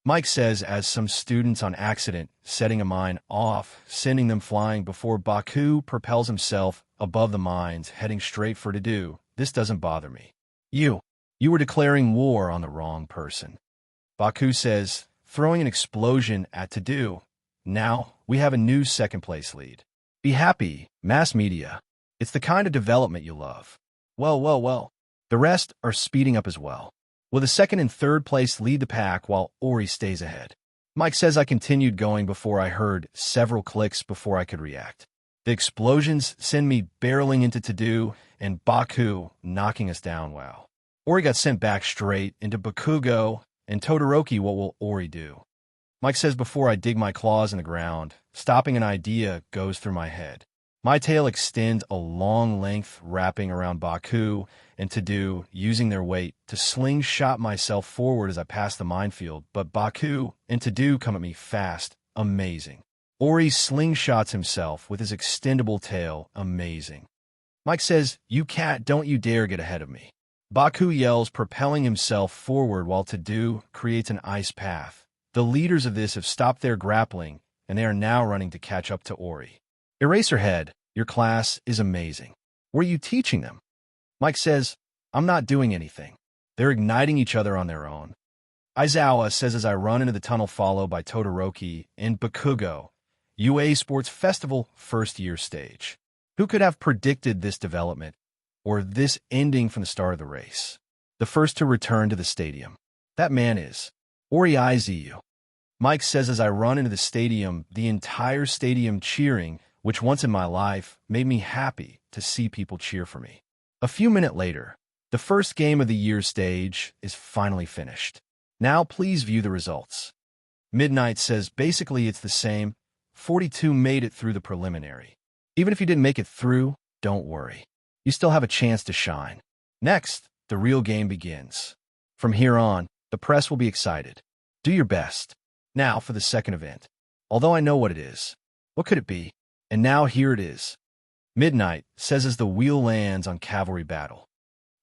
Mike says as some students on accident setting a mine off, sending them flying before Baku propels himself above the mines, heading straight for To-Do. This doesn't bother me. You were declaring war on the wrong person. Baku says, throwing an explosion at To-Do. Now we have a new second-place lead. Be happy, mass media. It's the kind of development you love. Well. The rest are speeding up as well. Will the second and third place lead the pack while Ori stays ahead? Mike says I continued going before I heard several clicks before I could react. The explosions send me barreling into To-Do and Baku knocking us down. Wow. Ori got sent back straight into Bakugo and Todoroki. What will Ori do? Mike says before I dig my claws in the ground, stopping an idea goes through my head. My tail extends a long length wrapping around Baku and To-Do, using their weight to slingshot myself forward as I pass the minefield, but Baku and To-Do come at me fast. Amazing. Ori slingshots himself with his extendable tail. Amazing. Mike says, you cat, don't you dare get ahead of me. Baku yells, propelling himself forward while To-Do creates an ice path. The leaders of this have stopped their grappling, and they are now running to catch up to Ori. Eraserhead, your class is amazing. Were you teaching them? Mike says, I'm not doing anything. They're igniting each other on their own. Aizawa says as I run into the tunnel followed by Todoroki and Bakugo. UA Sports Festival first year stage. Who could have predicted this development or this ending from the start of the race? The first to return to the stadium. That man is Ori Izu. Mike says as I run into the stadium, the entire stadium cheering, which once in my life made me happy to see people cheer for me. A few minutes later, the first game of the year stage is finally finished. Now please view the results. Midnight says basically it's the same. 42 made it through the preliminary. Even if you didn't make it through, don't worry. You still have a chance to shine. Next, the real game begins. From here on, the press will be excited. Do your best. Now for the second event. Although I know what it is. What could it be? And now here it is. Midnight says as the wheel lands on Cavalry battle.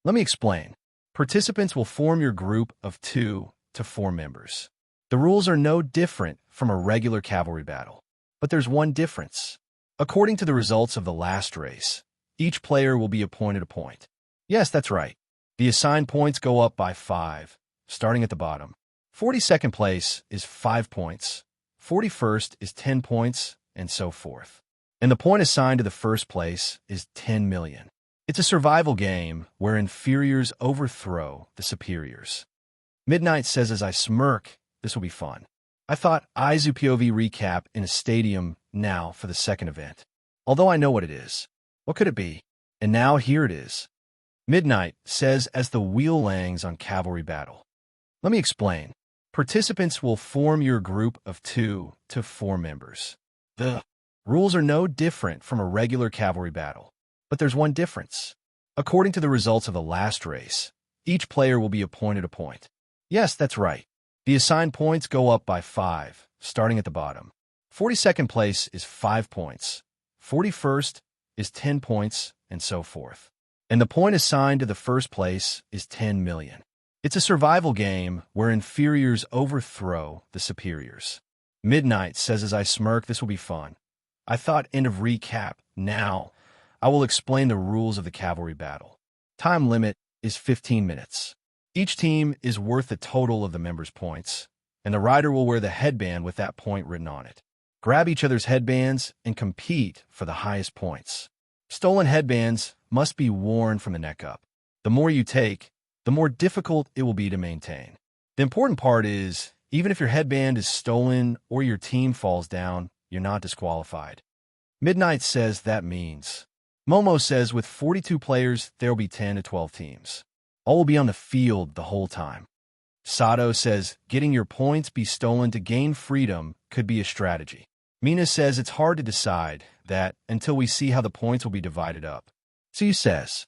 Let me explain. Participants will form your group of 2 to 4 members. The rules are no different from a regular cavalry battle, but there's one difference. According to the results of the last race, each player will be appointed a point. Yes, that's right. The assigned points go up by 5, starting at the bottom. 42nd place is 5 points, 41st is 10 points, and so forth. And the point assigned to the first place is 10 million. It's a survival game where inferiors overthrow the superiors. Midnight says as I smirk, this will be fun. I thought Izu POV recap in a stadium now for the second event. Although I know what it is. What could it be? And now here it is. Midnight says as the wheel langs on cavalry battle. Let me explain. Participants will form your group of 2 to 4 members. The rules are no different from a regular cavalry battle, but there's one difference. According to the results of the last race, each player will be appointed a point. Yes, that's right. The assigned points go up by 5, starting at the bottom. 42nd place is 5 points, 41st is 10 points, and so forth. And the point assigned to the first place is 10 million. It's a survival game where inferiors overthrow the superiors. Midnight says as I smirk, this will be fun. I thought end of recap. Now, I will explain the rules of the cavalry battle. Time limit is 15 minutes. Each team is worth a total of the members' points, and the rider will wear the headband with that point written on it. Grab each other's headbands and compete for the highest points. Stolen headbands must be worn from the neck up. The more you take, the more difficult it will be to maintain. The important part is, even if your headband is stolen or your team falls down, you're not disqualified. Midnight says that means. Momo says with 42 players, there will be 10 to 12 teams. All will be on the field the whole time. Sato says getting your points be stolen to gain freedom could be a strategy. Mina says it's hard to decide that until we see how the points will be divided up. Tsu says,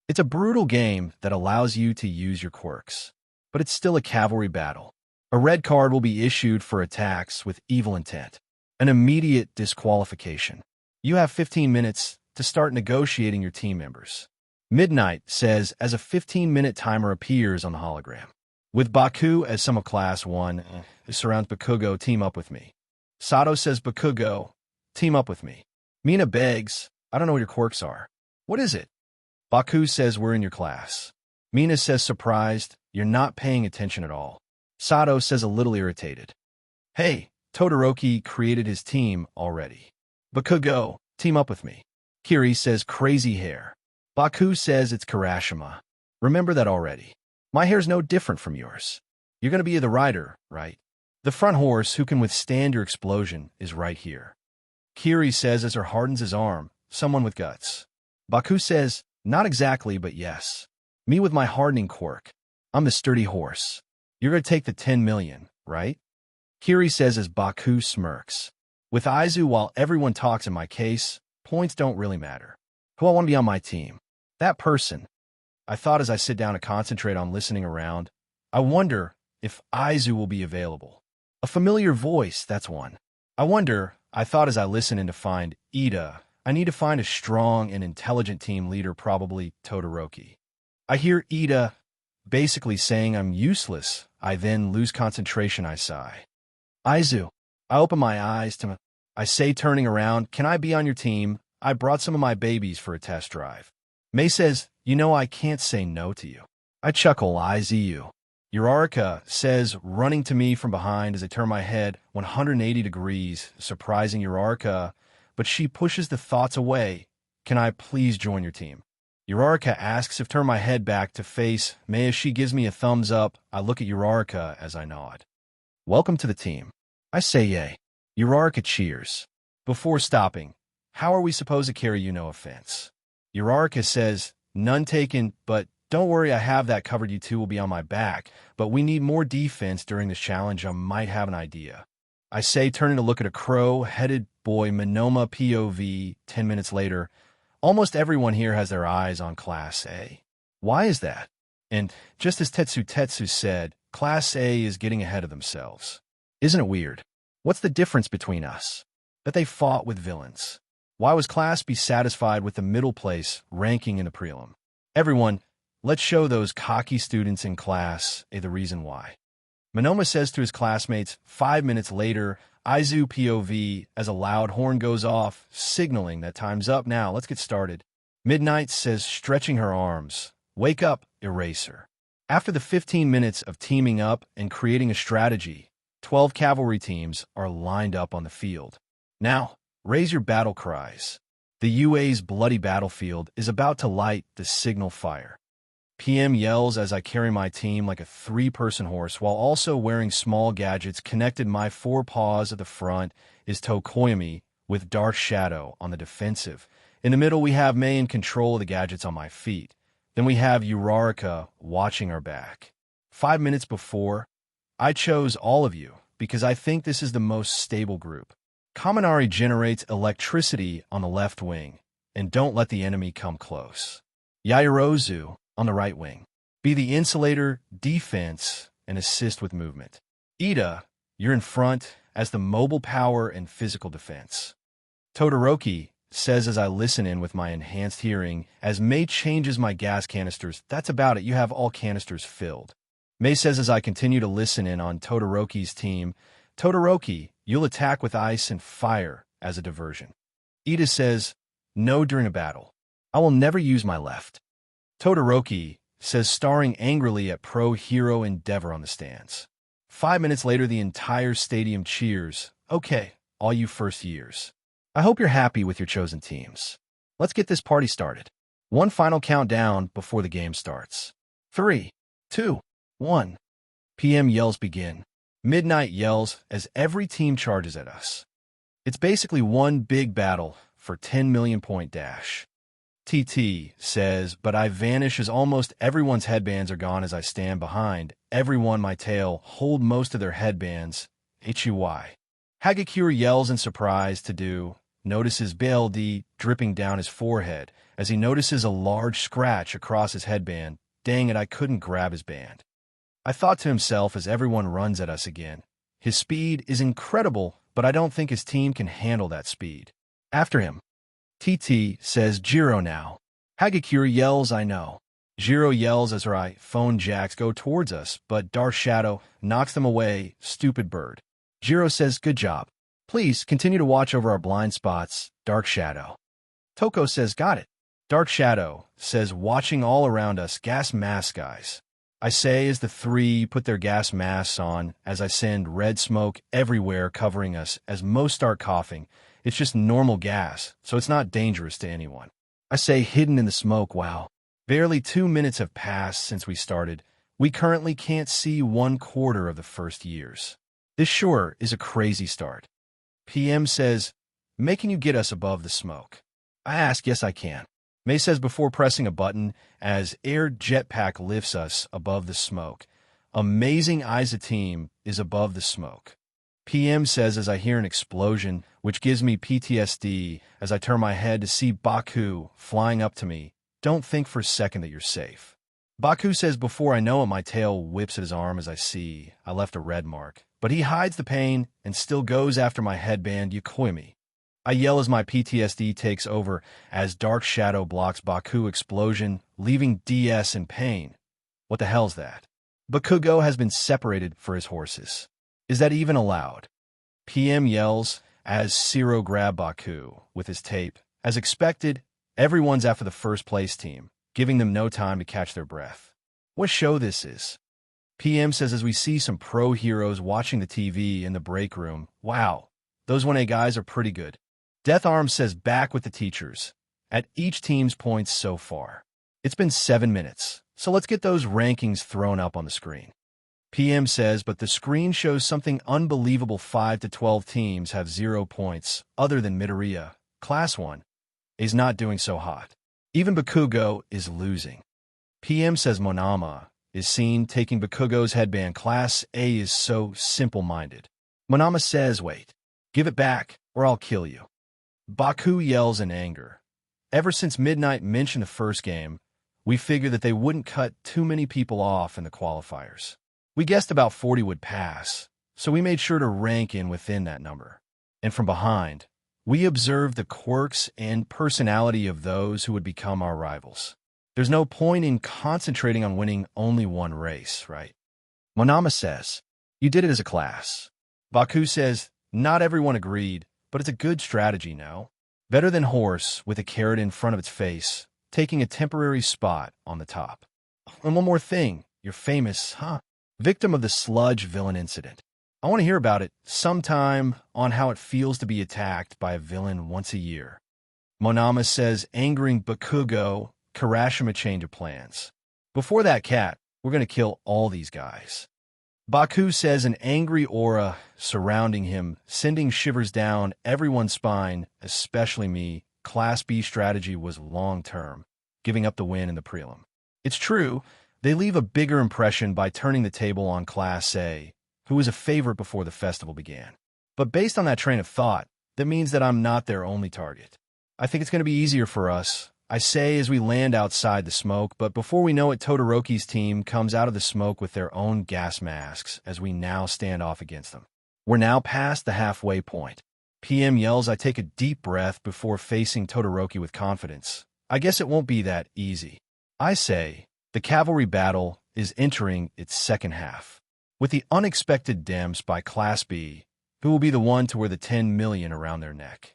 it's a brutal game that allows you to use your quirks, but it's still a cavalry battle. A red card will be issued for attacks with evil intent. An immediate disqualification. You have 15 minutes to start negotiating your team members. Midnight says as a 15-minute timer appears on the hologram. With Baku as some of Class 1, it surrounds Bakugo, team up with me. Sato says Bakugo, team up with me. Mina begs, I don't know what your quirks are. What is it? Baku says we're in your class. Mina says surprised, you're not paying attention at all. Sato says a little irritated. Hey, Todoroki created his team already. Bakugo, team up with me. Kiri says crazy hair. Baku says it's Karashima. Remember that already. My hair's no different from yours. You're going to be the rider, right? The front horse who can withstand your explosion is right here. Kiri says as her hardens his arm, someone with guts. Baku says, not exactly, but yes. Me with my hardening quirk. I'm the sturdy horse. You're going to take the 10 million, right? Kiri says as Baku smirks. With Izu, while everyone talks in my case, points don't really matter. Who I want to be on my team? That person. I thought as I sit down to concentrate on listening around, I wonder if Izu will be available. A familiar voice, that's one. I thought as I listen in to find Ida, I need to find a strong and intelligent team leader, probably Todoroki. I hear Ida basically saying I'm useless. I then lose concentration, I sigh. Izu. I open my eyes to I say, turning around, can I be on your team? I brought some of my babies for a test drive. Mei says, you know I can't say no to you. I chuckle, IZU. Uraraka says, running to me from behind as I turn my head 180 degrees, surprising Uraraka, but she pushes the thoughts away. Can I please join your team? Uraraka asks if turn my head back to face Mei. As she gives me a thumbs up, I look at Uraraka as I nod. Welcome to the team. I say yay. Uraraka cheers. Before stopping, how are we supposed to carry you, no offense? Uraraka says, none taken, but don't worry, I have that covered. You two will be on my back, but we need more defense during this challenge. I might have an idea. I say, turning to look at a crow-headed boy, Monoma POV. 10 minutes later, almost everyone here has their eyes on Class A. Why is that? And just as Tetsu said, Class A is getting ahead of themselves. Isn't it weird? What's the difference between us? That they fought with villains. Why was Class B satisfied with the middle place ranking in the prelim? Everyone, Let's show those cocky students in class the reason why. Monoma says to his classmates. 5 minutes later, Aizu POV as a loud horn goes off, signaling that time's up now, let's get started. Midnight says, stretching her arms, wake up, eraser. After the 15 minutes of teaming up and creating a strategy, 12 cavalry teams are lined up on the field. Now, raise your battle cries. The UA's bloody battlefield is about to light the signal fire. PM yells as I carry my team like a 3-person horse while also wearing small gadgets connected. My 4 paws at the front is Tokoyami with Dark Shadow on the defensive. In the middle we have Mei in control of the gadgets on my feet. Then we have Uraraka watching our back. 5 minutes before, I chose all of you because I think this is the most stable group. Kaminari generates electricity on the left wing, and don't let the enemy come close. Yaoyorozu on the right wing. Be the insulator, defense, and assist with movement. Ida, you're in front as the mobile power and physical defense. Todoroki says as I listen in with my enhanced hearing, as Mei changes my gas canisters, that's about it, you have all canisters filled. Mei says as I continue to listen in on Todoroki's team, Todoroki, you'll attack with ice and fire as a diversion. Ida says, no during a battle. I will never use my left. Todoroki says, staring angrily at pro-hero Endeavor on the stands. 5 minutes later, the entire stadium cheers. Okay, all you first years. I hope you're happy with your chosen teams. Let's get this party started. One final countdown before the game starts. 3, 2, 1. PM yells begin. Midnight yells as every team charges at us. It's basically one big battle for 10 million point dash. TT says, but I vanish as almost everyone's headbands are gone as I stand behind. Everyone my tail hold most of their headbands. HUY. Hagakure yells in surprise to do. Notices BLD dripping down his forehead as he notices a large scratch across his headband. Dang it, I couldn't grab his band. I thought to himself as everyone runs at us again. His speed is incredible, but I don't think his team can handle that speed. After him. TT says, Jiro now. Hagakure yells, I know. Jiro yells as her iPhone jacks go towards us, but Dark Shadow knocks them away. Stupid bird. Jiro says, good job. Please continue to watch over our blind spots, Dark Shadow. Toko says, got it. Dark Shadow says, watching all around us, gas mask guys. I say as the 3 put their gas masks on as I send red smoke everywhere covering us as most start coughing. It's just normal gas, so it's not dangerous to anyone. I say hidden in the smoke, wow. Barely 2 minutes have passed since we started. We currently can't see 1/4 of the first years. This sure is a crazy start. PM says, May, can you get us above the smoke? I ask, yes I can. Mei says before pressing a button as air jetpack lifts us above the smoke. Amazing Aizu team is above the smoke. PM says as I hear an explosion, which gives me PTSD as I turn my head to see Baku flying up to me. Don't think for a second that you're safe. Baku says before I know it, my tail whips at his arm as I left a red mark. But he hides the pain and still goes after my headband, Yokoimi. I yell as my PTSD takes over as Dark Shadow blocks Baku explosion, leaving DS in pain. What the hell's that? Bakugo has been separated for his horses. Is that even allowed? PM yells as Zero grab Baku with his tape. As expected, everyone's after the first place team, giving them no time to catch their breath. What show this is? PM says as we see some pro heroes watching the TV in the break room. Wow, those 1A guys are pretty good. Death Arm says back with the teachers, at each team's points so far. It's been 7 minutes, so let's get those rankings thrown up on the screen. PM says, but the screen shows something unbelievable. 5 to 12 teams have 0 points, other than Midoriya. Class 1 is not doing so hot. Even Bakugo is losing. PM says Monama is seen taking Bakugo's headband. Class A is so simple-minded. Monama says, wait, give it back, or I'll kill you. Baku yells in anger. Ever since Midnight mentioned the first game, we figured that they wouldn't cut too many people off in the qualifiers. We guessed about 40 would pass, so we made sure to rank in within that number. And from behind, we observed the quirks and personality of those who would become our rivals. There's no point in concentrating on winning only one race, right? Monama says, you did it as a class. Baku says, not everyone agreed, but it's a good strategy now. Better than horse with a carrot in front of its face, taking a temporary spot on the top. And one more thing, you're famous, huh? Victim of the sludge villain incident. I want to hear about it sometime on how it feels to be attacked by a villain once a year. Monama says, angering Bakugo, Karashima change of plans. Before that cat, we're going to kill all these guys. Baku says an angry aura surrounding him, sending shivers down everyone's spine, especially me. Class B strategy was long-term, giving up the win in the prelim. It's true, they leave a bigger impression by turning the table on Class A, who was a favorite before the festival began. But based on that train of thought, that means that I'm not their only target. I think it's going to be easier for us, I say as we land outside the smoke, but before we know it, Todoroki's team comes out of the smoke with their own gas masks as we now stand off against them. We're now past the halfway point. PM yells. I take a deep breath before facing Todoroki with confidence. I guess it won't be that easy. I say, the cavalry battle is entering its second half. With the unexpected dems by Class B, who will be the one to wear the 10 million around their neck.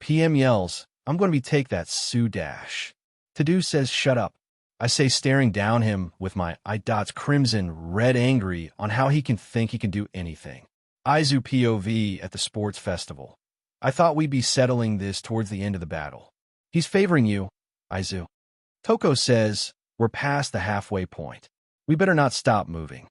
PM yells, I'm going to be take that Sue dash. Tadu says, shut up. I say, staring down him with my eye dots crimson, red angry on how he can think he can do anything. Aizu POV at the sports festival. I thought we'd be settling this towards the end of the battle. He's favoring you, Aizu. Toko says, we're past the halfway point. We better not stop moving.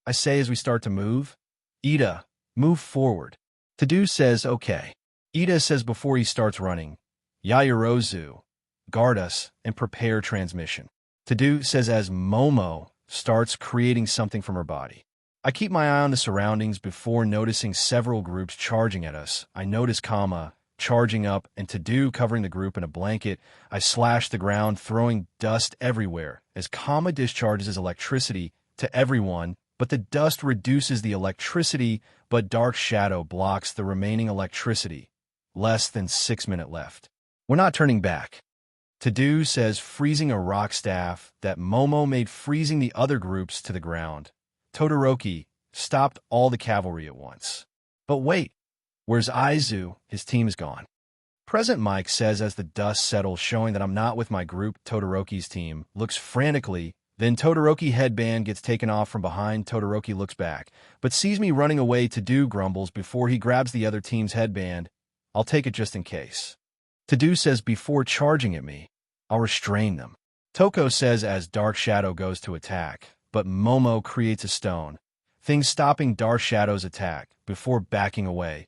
I say as we start to move, Ida, move forward. Tadu says, okay. Ida says before he starts running, Yaoyorozu, guard us and prepare transmission. Tadu says as Momo starts creating something from her body. I keep my eye on the surroundings before noticing several groups charging at us. I notice Kama charging up and Tadu covering the group in a blanket. I slash the ground, throwing dust everywhere as Kama discharges his electricity to everyone, but the dust reduces the electricity, but Dark Shadow blocks the remaining electricity. Less than 6 minutes left. We're not turning back. Tadu says freezing a rock staff that Momo made, freezing the other groups to the ground. Todoroki stopped all the cavalry at once. But wait, where's Aizu? His team is gone. Present Mike says as the dust settles, showing that I'm not with my group. Todoroki's team looks frantically. Then Todoroki headband gets taken off from behind. Todoroki looks back, but sees me running away. Tadu grumbles before he grabs the other team's headband. I'll take it just in case. Tadu says before charging at me, I'll restrain them. Toko says as Dark Shadow goes to attack, but Momo creates a stone, things stopping Dark Shadow's attack before backing away.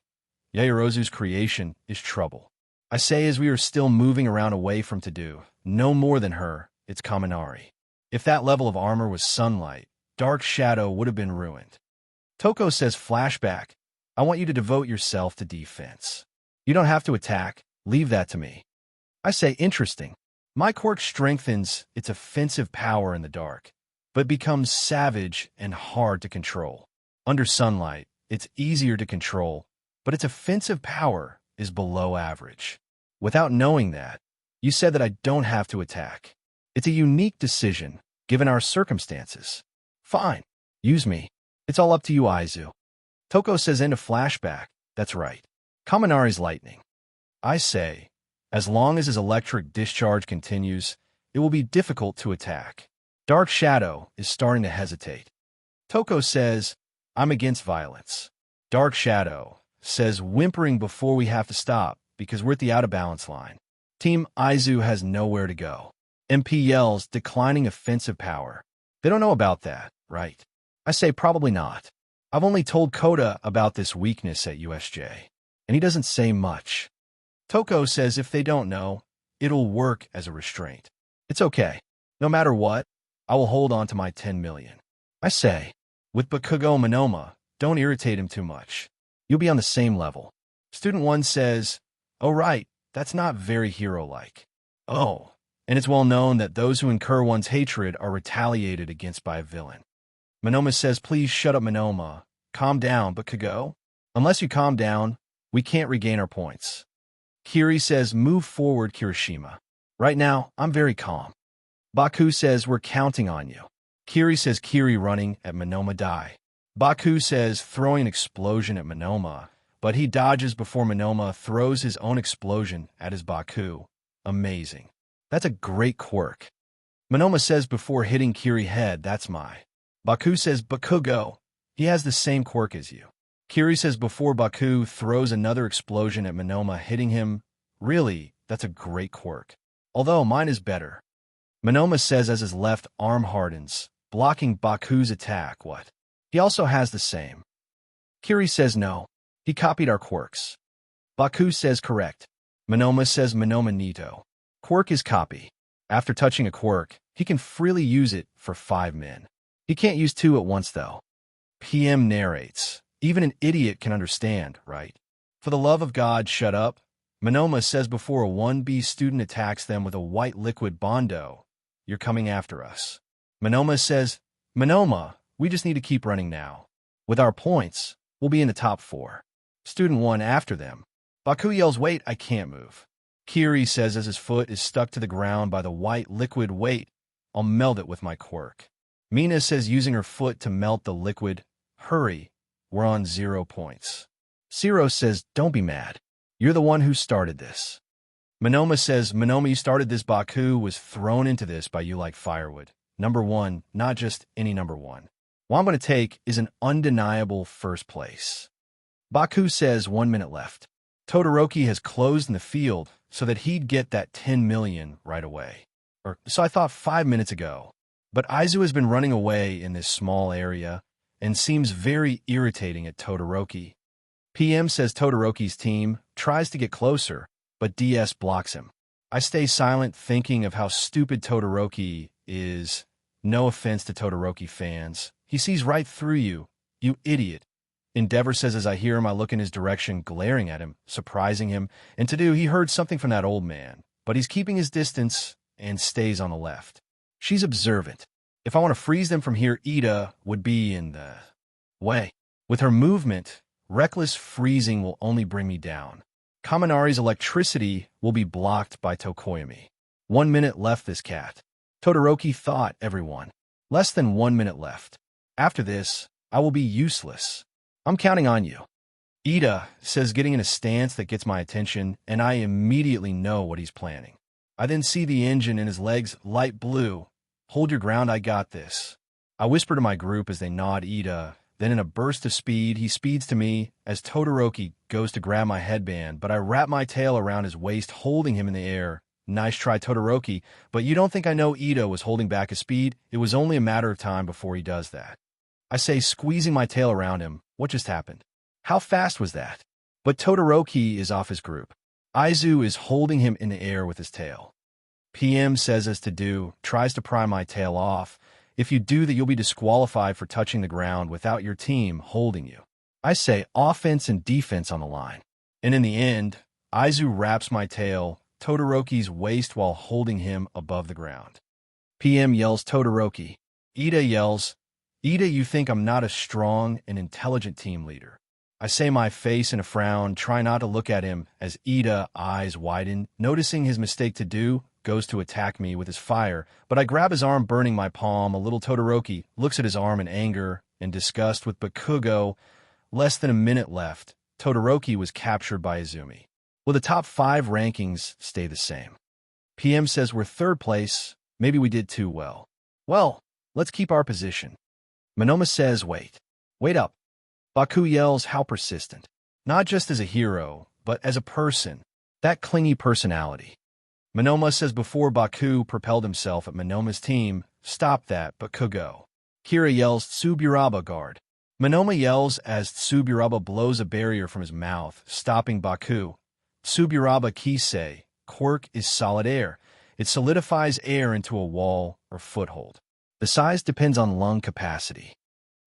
Yaoyorozu's creation is trouble. I say as we are still moving around away from Tadu, no more than her, it's Kaminari. If that level of armor was sunlight, Dark Shadow would have been ruined. Toko says flashback, I want you to devote yourself to defense. You don't have to attack, leave that to me. I say interesting. My quirk strengthens its offensive power in the dark, but becomes savage and hard to control. Under sunlight, it's easier to control, but its offensive power is below average. Without knowing that, you said that I don't have to attack. It's a unique decision, given our circumstances. Fine, use me. It's all up to you, Aizu. Toko says end of flashback, that's right. Kaminari's lightning. I say, as long as his electric discharge continues, it will be difficult to attack. Dark Shadow is starting to hesitate. Toko says, I'm against violence. Dark Shadow says, whimpering before we have to stop because we're at the out-of-balance line. Team Aizu has nowhere to go. MP yells, declining offensive power. They don't know about that, right? I say probably not. I've only told Koda about this weakness at USJ, and he doesn't say much. Toko says if they don't know, it'll work as a restraint. It's okay. No matter what, I will hold on to my 10 million. I say, with Bakugo Monoma, don't irritate him too much. You'll be on the same level. Student 1 says, oh right, that's not very hero-like. Oh, and it's well known that those who incur one's hatred are retaliated against by a villain. Monoma says, please shut up, Monoma. Calm down, Bakugo. Unless you calm down, we can't regain our points. Kiri says, move forward, Kirishima. Right now, I'm very calm. Baku says, we're counting on you. Kiri says, Kiri running at Monoma die. Baku says, throwing an explosion at Monoma, but he dodges before Monoma throws his own explosion at his Baku. Amazing. That's a great quirk. Monoma says before hitting Kiri head, that's my. Baku says, Bakugo. He has the same quirk as you. Kiri says before Baku throws another explosion at Monoma, hitting him. Really, that's a great quirk. Although mine is better. Monoma says as his left arm hardens, blocking Baku's attack. What? He also has the same. Kiri says no. He copied our quirks. Baku says correct. Monoma says Monoma Nito. Quirk is copy. After touching a quirk, he can freely use it for 5 men. He can't use 2 at once though. PM narrates. Even an idiot can understand, right? For the love of God, shut up. Monoma says before a 1B student attacks them with a white liquid bondo. You're coming after us. Monoma says, Monoma, we just need to keep running now. With our points, we'll be in the top 4. Student 1 after them. Baku yells, wait, I can't move. Kiri says as his foot is stuck to the ground by the white liquid, wait, I'll melt it with my quirk. Mina says using her foot to melt the liquid, hurry, we're on 0 points. Zero says, don't be mad. You're the one who started this. Monoma says, Monoma, you started this. Baku was thrown into this by you like firewood. Number 1, not just any number 1. What I'm going to take is an undeniable first place. Baku says 1 minute left. Todoroki has closed in the field so that he'd get that 10 million right away. Or so I thought 5 minutes ago. But Aizu has been running away in this small area and seems very irritating at Todoroki. PM says Todoroki's team tries to get closer, but DS blocks him. I stay silent thinking of how stupid Todoroki is. No offense to Todoroki fans. He sees right through you, you idiot. Endeavor says as I hear him, I look in his direction, glaring at him, surprising him, and to do, he heard something from that old man, but he's keeping his distance and stays on the left. She's observant. If I want to freeze them from here, Ida would be in the way. With her movement, reckless freezing will only bring me down. Kaminari's electricity will be blocked by Tokoyami. 1 minute left this cat. Todoroki thought, everyone. Less than 1 minute left. After this, I will be useless. I'm counting on you. Ida says, getting in a stance that gets my attention, and I immediately know what he's planning. I then see the engine in his legs, light blue. Hold your ground, I got this. I whisper to my group as they nod Ida. Then in a burst of speed, he speeds to me as Todoroki goes to grab my headband, but I wrap my tail around his waist, holding him in the air. Nice try, Todoroki, but you don't think I know Ida was holding back his speed? It was only a matter of time before he does that. I say, squeezing my tail around him, what just happened? How fast was that? But Todoroki is off his group. Aizu is holding him in the air with his tail. PM says as to do, tries to pry my tail off. If you do that, you'll be disqualified for touching the ground without your team holding you. I say offense and defense on the line. And in the end, Aizu wraps my tail, Todoroki's waist while holding him above the ground. PM yells Todoroki. Ida yells, Ida, you think I'm not a strong and intelligent team leader. I say my face in a frown, try not to look at him as Ida, eyes widen, noticing his mistake to do, goes to attack me with his fire, but I grab his arm, burning my palm. A little Todoroki looks at his arm in anger and disgust with Bakugo. Less than a minute left. Todoroki was captured by Izumi. Will the top 5 rankings stay the same? PM says we're 3rd place. Maybe we did too well. Well, let's keep our position. Monoma says, wait. Wait up. Baku yells, how persistent. Not just as a hero, but as a person. That clingy personality. Monoma says before Baku propelled himself at Monoma's team, stop that, Bakugo. Kira yells, Tsuburaba guard. Monoma yells as Tsuburaba blows a barrier from his mouth, stopping Baku. Tsuburaba Kisei, quirk is solid air. It solidifies air into a wall or foothold. The size depends on lung capacity.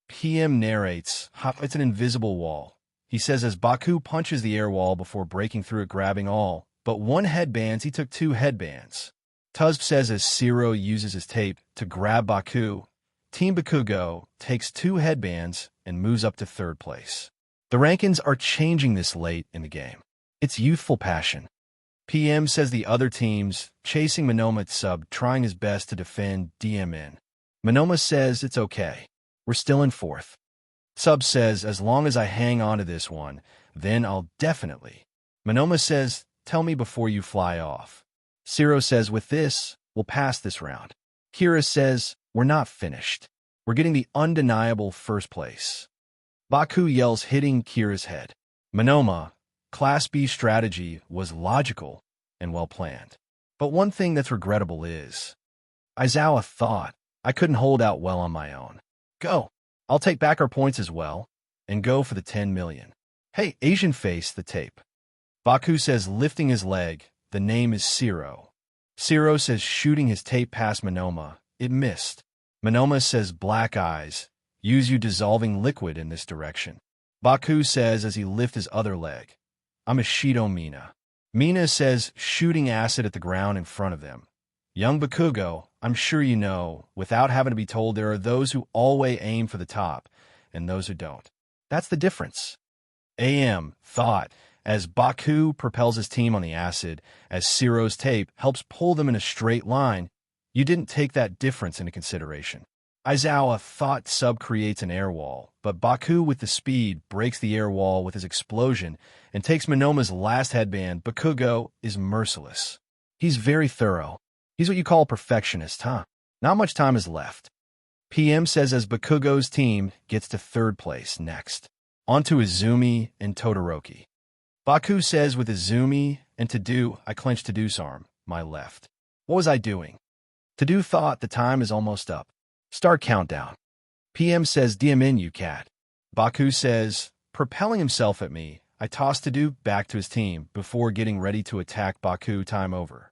PM narrates, it's an invisible wall. He says as Baku punches the air wall before breaking through it, grabbing all. But 1 headbands, he took 2 headbands. Tuzb says as Zero uses his tape to grab Baku. Team Bakugo takes 2 headbands and moves up to 3rd place. The rankings are changing this late in the game. It's youthful passion. PM says the other team's chasing Monoma at sub, trying his best to defend DMN. Monoma says it's okay. We're still in fourth. Sub says, as long as I hang on to this one, then I'll definitely. Monoma says, tell me before you fly off. Zero says, with this, we'll pass this round. Kira says, we're not finished. We're getting the undeniable first place. Baku yells, hitting Kira's head. Monoma, Class B strategy was logical and well planned. But one thing that's regrettable is, Aizawa thought I couldn't hold out well on my own. Go. I'll take back our points as well, and go for the 10 million. Hey, Asian face, the tape. Baku says, lifting his leg, the name is Zero. Zero says, shooting his tape past Monoma, it missed. Monoma says, black eyes, use you dissolving liquid in this direction. Baku says as he lifts his other leg, I'm a Shido Mina. Mina says, shooting acid at the ground in front of them. Young Bakugo, I'm sure you know, without having to be told, there are those who always aim for the top, and those who don't. That's the difference. AM thought, as Baku propels his team on the acid, as Zero's tape helps pull them in a straight line, you didn't take that difference into consideration. Aizawa thought Sub creates an air wall, but Baku with the speed breaks the air wall with his explosion and takes Monoma's last headband. Bakugo is merciless. He's very thorough. He's what you call a perfectionist, huh? Not much time is left. PM says as Bakugo's team gets to third place next. On to Izumi and Todoroki. Baku says with Izumi and Tadu, I clench Tadu's arm, my left. What was I doing? Tadu thought the time is almost up. Start countdown. PM says, DM you cat. Baku says, propelling himself at me, I toss Tadu back to his team before getting ready to attack Baku. Time over.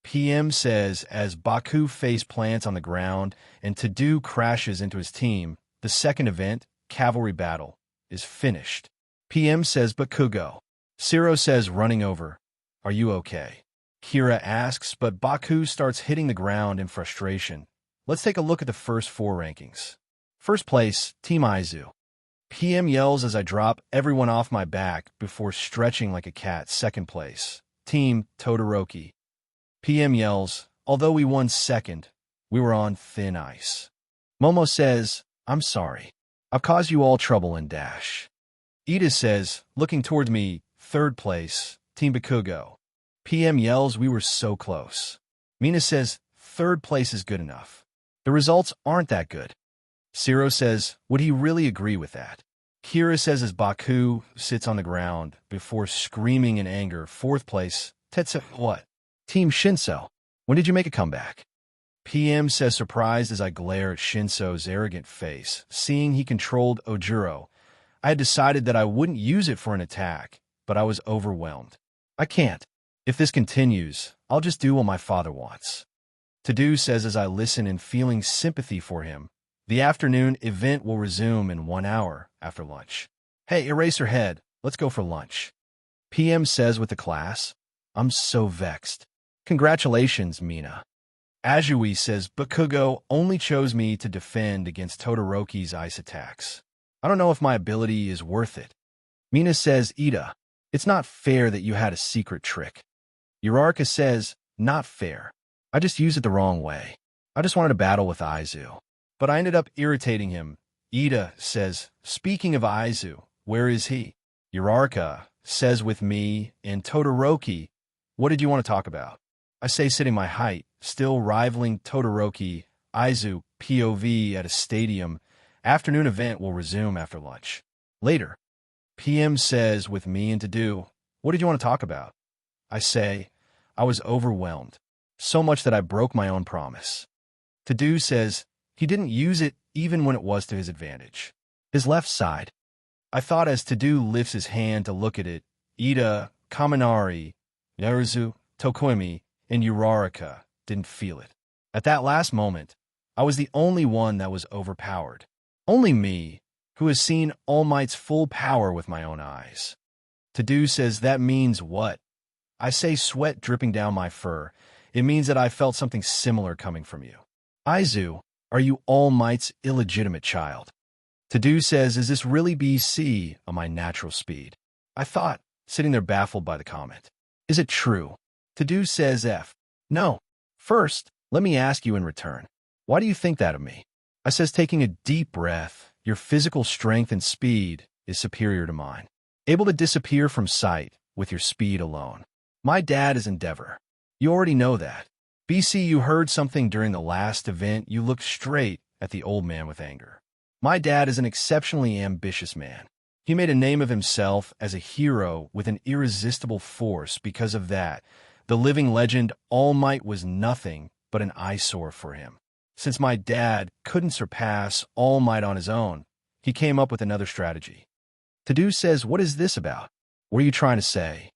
PM says as Baku face plants on the ground and Tadu crashes into his team, the second event, Cavalry Battle, is finished. PM says Bakugo. Zero says running over. Are you okay? Kira asks, but Baku starts hitting the ground in frustration. Let's take a look at the first four rankings. First place, Team Aizu. PM yells as I drop everyone off my back before stretching like a cat. Second place, Team Todoroki. PM yells, although we won second, we were on thin ice. Momo says, I'm sorry. I've caused you all trouble and dash. Ida says, looking towards me, third place, Team Bakugo. PM yells, we were so close. Mina says, third place is good enough. The results aren't that good. Zero says, would he really agree with that? Kira says as Baku sits on the ground before screaming in anger, fourth place, Tetsu, what? Team Shinso, when did you make a comeback? PM says surprised as I glare at Shinso's arrogant face, seeing he controlled Ojuro. I had decided that I wouldn't use it for an attack, but I was overwhelmed. I can't. If this continues, I'll just do what my father wants. Tadu says as I listen and feeling sympathy for him, the afternoon event will resume in 1 hour after lunch. Hey, Eraserhead, let's go for lunch. PM says with the class, I'm so vexed. Congratulations, Mina. Azui says Bakugo only chose me to defend against Todoroki's ice attacks. I don't know if my ability is worth it. Mina says, Ida, it's not fair that you had a secret trick. Uraraka says, not fair. I just used it the wrong way. I just wanted to battle with Aizu. But I ended up irritating him. Ida says, speaking of Aizu, where is he? Uraraka says with me and Todoroki, what did you want to talk about? I say sitting my height, still rivaling Todoroki, Aizu, POV at a stadium. Afternoon event will resume after lunch. Later. PM says with me and Tadu, what did you want to talk about? I say, I was overwhelmed. So much that I broke my own promise. Tadu says, he didn't use it even when it was to his advantage. His left side. I thought as Tadu lifts his hand to look at it, Ida, Kaminari, Yaruzu, Tokoimi, and Uraraka didn't feel it. At that last moment, I was the only one that was overpowered. Only me, who has seen All Might's full power with my own eyes. Tadu says, that means what? I say, sweat dripping down my fur. It means that I felt something similar coming from you. Aizu, are you All Might's illegitimate child? Tadu says, is this really BC on my natural speed? I thought, sitting there baffled by the comment. Is it true? To-do says F. No. First, let me ask you in return. Why do you think that of me? I says, taking a deep breath. Your physical strength and speed is superior to mine. Able to disappear from sight with your speed alone. My dad is Endeavor. You already know that. BC, you heard something during the last event. You looked straight at the old man with anger. My dad is an exceptionally ambitious man. He made a name of himself as a hero with an irresistible force. Because of that, the living legend All Might was nothing but an eyesore for him. Since my dad couldn't surpass All Might on his own, he came up with another strategy. To-do says, what is this about? What are you trying to say?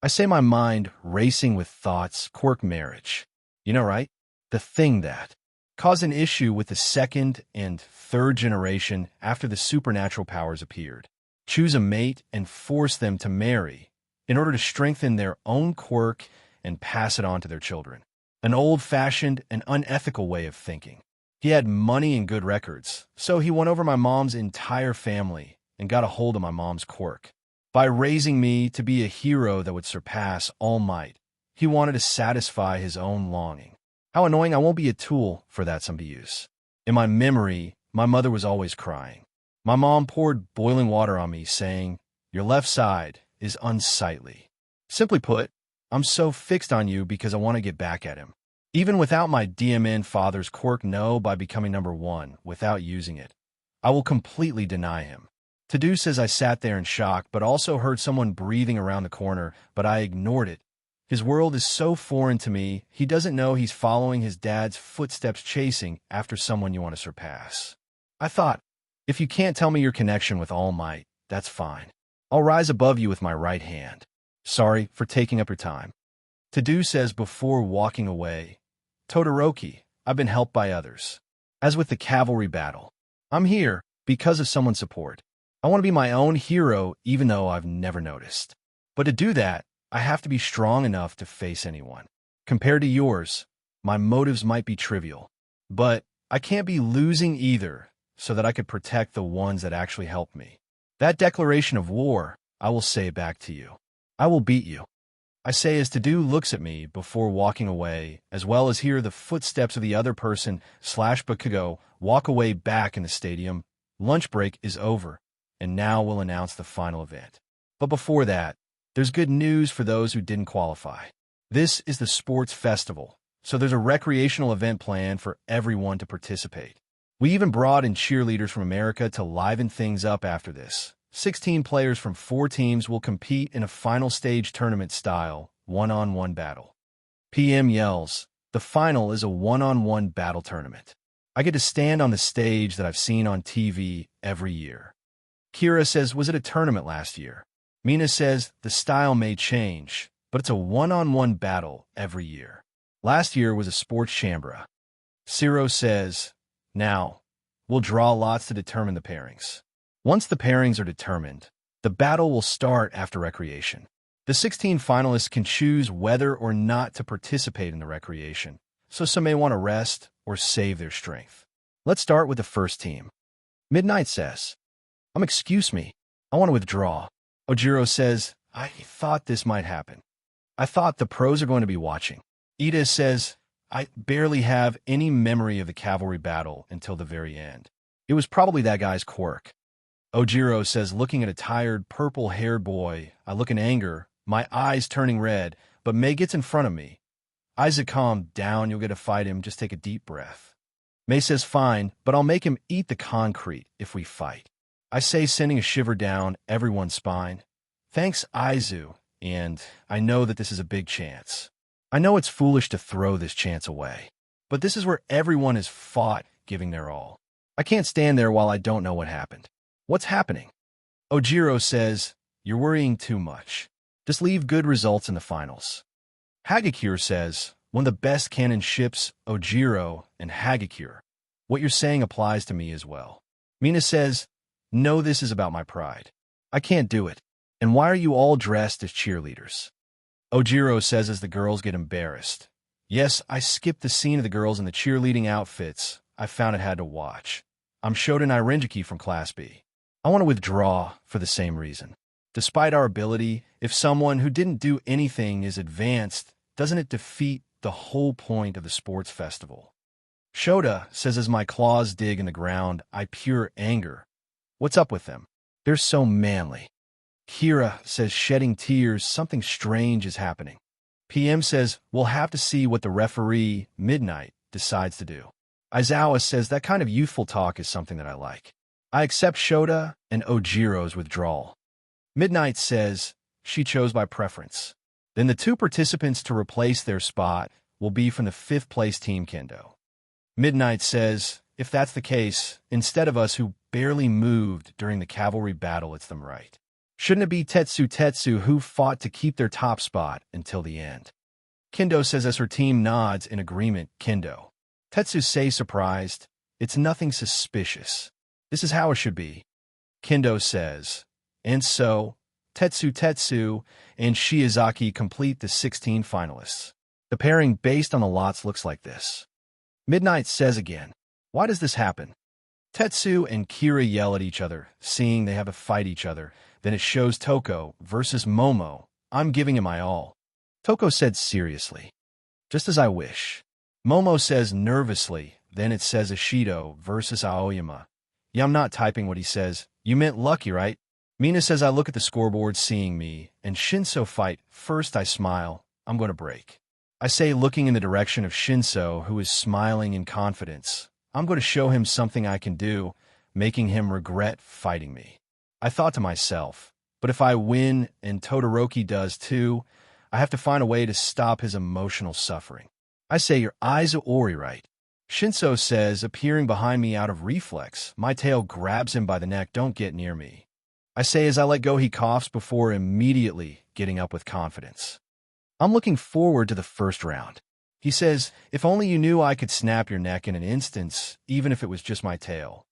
I say, my mind racing with thoughts. Quirk marriage. You know, right? The thing that caused an issue with the second and third generation after the supernatural powers appeared. Choose a mate and force them to marry in order to strengthen their own quirk and pass it on to their children. An old-fashioned and unethical way of thinking. He had money and good records, so he won over my mom's entire family and got a hold of my mom's quirk. By raising me to be a hero that would surpass All Might, he wanted to satisfy his own longing. How annoying. I won't be a tool for that some to use. In my memory, my mother was always crying. My mom poured boiling water on me, saying, your left side is unsightly. Simply put, I'm so fixed on you because I want to get back at him. Even without my DMN father's quirk, no, by becoming number 1 without using it, I will completely deny him. To-do says, I sat there in shock, but also heard someone breathing around the corner, but I ignored it. His world is so foreign to me, he doesn't know he's following his dad's footsteps, chasing after someone you want to surpass. I thought, if you can't tell me your connection with All Might, that's fine. I'll rise above you with my right hand. Sorry for taking up your time. To-do says, before walking away, Todoroki, I've been helped by others. As with the Cavalry battle, I'm here because of someone's support. I want to be my own hero even though I've never noticed. But to do that, I have to be strong enough to face anyone. Compared to yours, my motives might be trivial. But I can't be losing either so that I could protect the ones that actually helped me. That declaration of war, I will say back to you. I will beat you. I say as To-do looks at me before walking away, as well as hear the footsteps of the other person / Bakugo walk away back in the stadium. Lunch break is over, and now we'll announce the final event. But before that, there's good news for those who didn't qualify. This is the sports festival, so there's a recreational event planned for everyone to participate. We even brought in cheerleaders from America to liven things up after this. 16 players from 4 teams will compete in a final stage tournament-style, one-on-one battle. PM yells, the final is a one-on-one battle tournament. I get to stand on the stage that I've seen on TV every year. Kira says, was it a tournament last year? Mina says, the style may change, but it's a one-on-one battle every year. Last year was a sports chambra. Zero says, now, we'll draw lots to determine the pairings. Once the pairings are determined, the battle will start after recreation. The 16 finalists can choose whether or not to participate in the recreation, so some may want to rest or save their strength. Let's start with the first team. Midnight says, excuse me, I want to withdraw. Ojiro says, I thought this might happen. I thought the pros are going to be watching. Ida says, I barely have any memory of the Cavalry battle until the very end. It was probably that guy's quirk. Ojiro says, looking at a tired, purple-haired boy, I look in anger, my eyes turning red, but Mei gets in front of me. Isaac, calm down, you'll get to fight him, just take a deep breath. Mei says, fine, but I'll make him eat the concrete if we fight. I say, sending a shiver down everyone's spine. Thanks, Aizu, and I know that this is a big chance. I know it's foolish to throw this chance away, but this is where everyone has fought, giving their all. I can't stand there while I don't know what happened. What's happening? Ojiro says, you're worrying too much. Just leave good results in the finals. Hagakure says, one of the best canon ships, Ojiro and Hagakure. What you're saying applies to me as well. Mina says, no, this is about my pride. I can't do it. And why are you all dressed as cheerleaders? Ojiro says as the girls get embarrassed. Yes, I skipped the scene of the girls in the cheerleading outfits. I found it had to watch. I'm Shodan Irinjiki from Class B. I want to withdraw for the same reason. Despite our ability, if someone who didn't do anything is advanced, Doesn't it defeat the whole point of the sports festival? Shota says as my claws dig in the ground, I pure anger. What's up with them? They're so manly. Kira says shedding tears, something strange is happening. PM says we'll have to see what the referee, Midnight, decides to do. Aizawa says that kind of youthful talk is something that I like. I accept Shota and Ojiro's withdrawal. Midnight says she chose by preference. Then the two participants to replace their spot will be from the 5th place Team Kendo. Midnight says, if that's the case, instead of us who barely moved during the cavalry battle, it's them right. Shouldn't it be Tetsu who fought to keep their top spot until the end? Kendo says as her team nods in agreement, Kendo. Tetsu says surprised, it's nothing suspicious. This is how it should be. Kendo says, and so, Tetsu and Shiozaki complete the 16 finalists. The pairing based on the lots looks like this. Midnight says again, why does this happen? Tetsu and Kira yell at each other, seeing they have to fight each other. Then it shows Toko versus Momo. I'm giving it my all. Toko said seriously. Just as I wish. Momo says nervously. Then it says Ishido versus Aoyama. Yeah, I'm not typing what he says. You meant lucky, right? Mina says I look at the scoreboard seeing me, and Shinso fight. First I smile. I'm going to break. I say looking in the direction of Shinso, who is smiling in confidence. I'm going to show him something I can do, making him regret fighting me. I thought to myself, but if I win and Todoroki does too, I have to find a way to stop his emotional suffering. I say your eyes are Ori right. Shinso says, appearing behind me out of reflex, my tail grabs him by the neck, don't get near me. I say as I let go he coughs before immediately getting up with confidence. I'm looking forward to the first round. He says, if only you knew I could snap your neck in an instant, even if it was just my tail.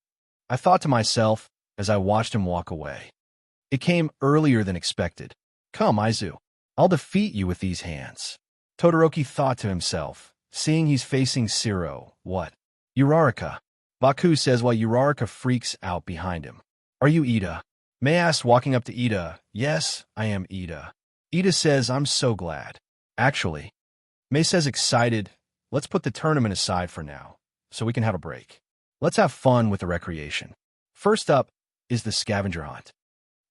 I thought to myself as I watched him walk away. It came earlier than expected. Come, Aizu. I'll defeat you with these hands. Todoroki thought to himself, seeing he's facing Siro. What? Uraraka. Baku says while Uraraka freaks out behind him. Are you Ida? Mei asks walking up to Ida. Yes, I am Ida. Ida says, I'm so glad. Actually. Mei says excited, let's put the tournament aside for now, so we can have a break. Let's have fun with the recreation. First up is the scavenger hunt.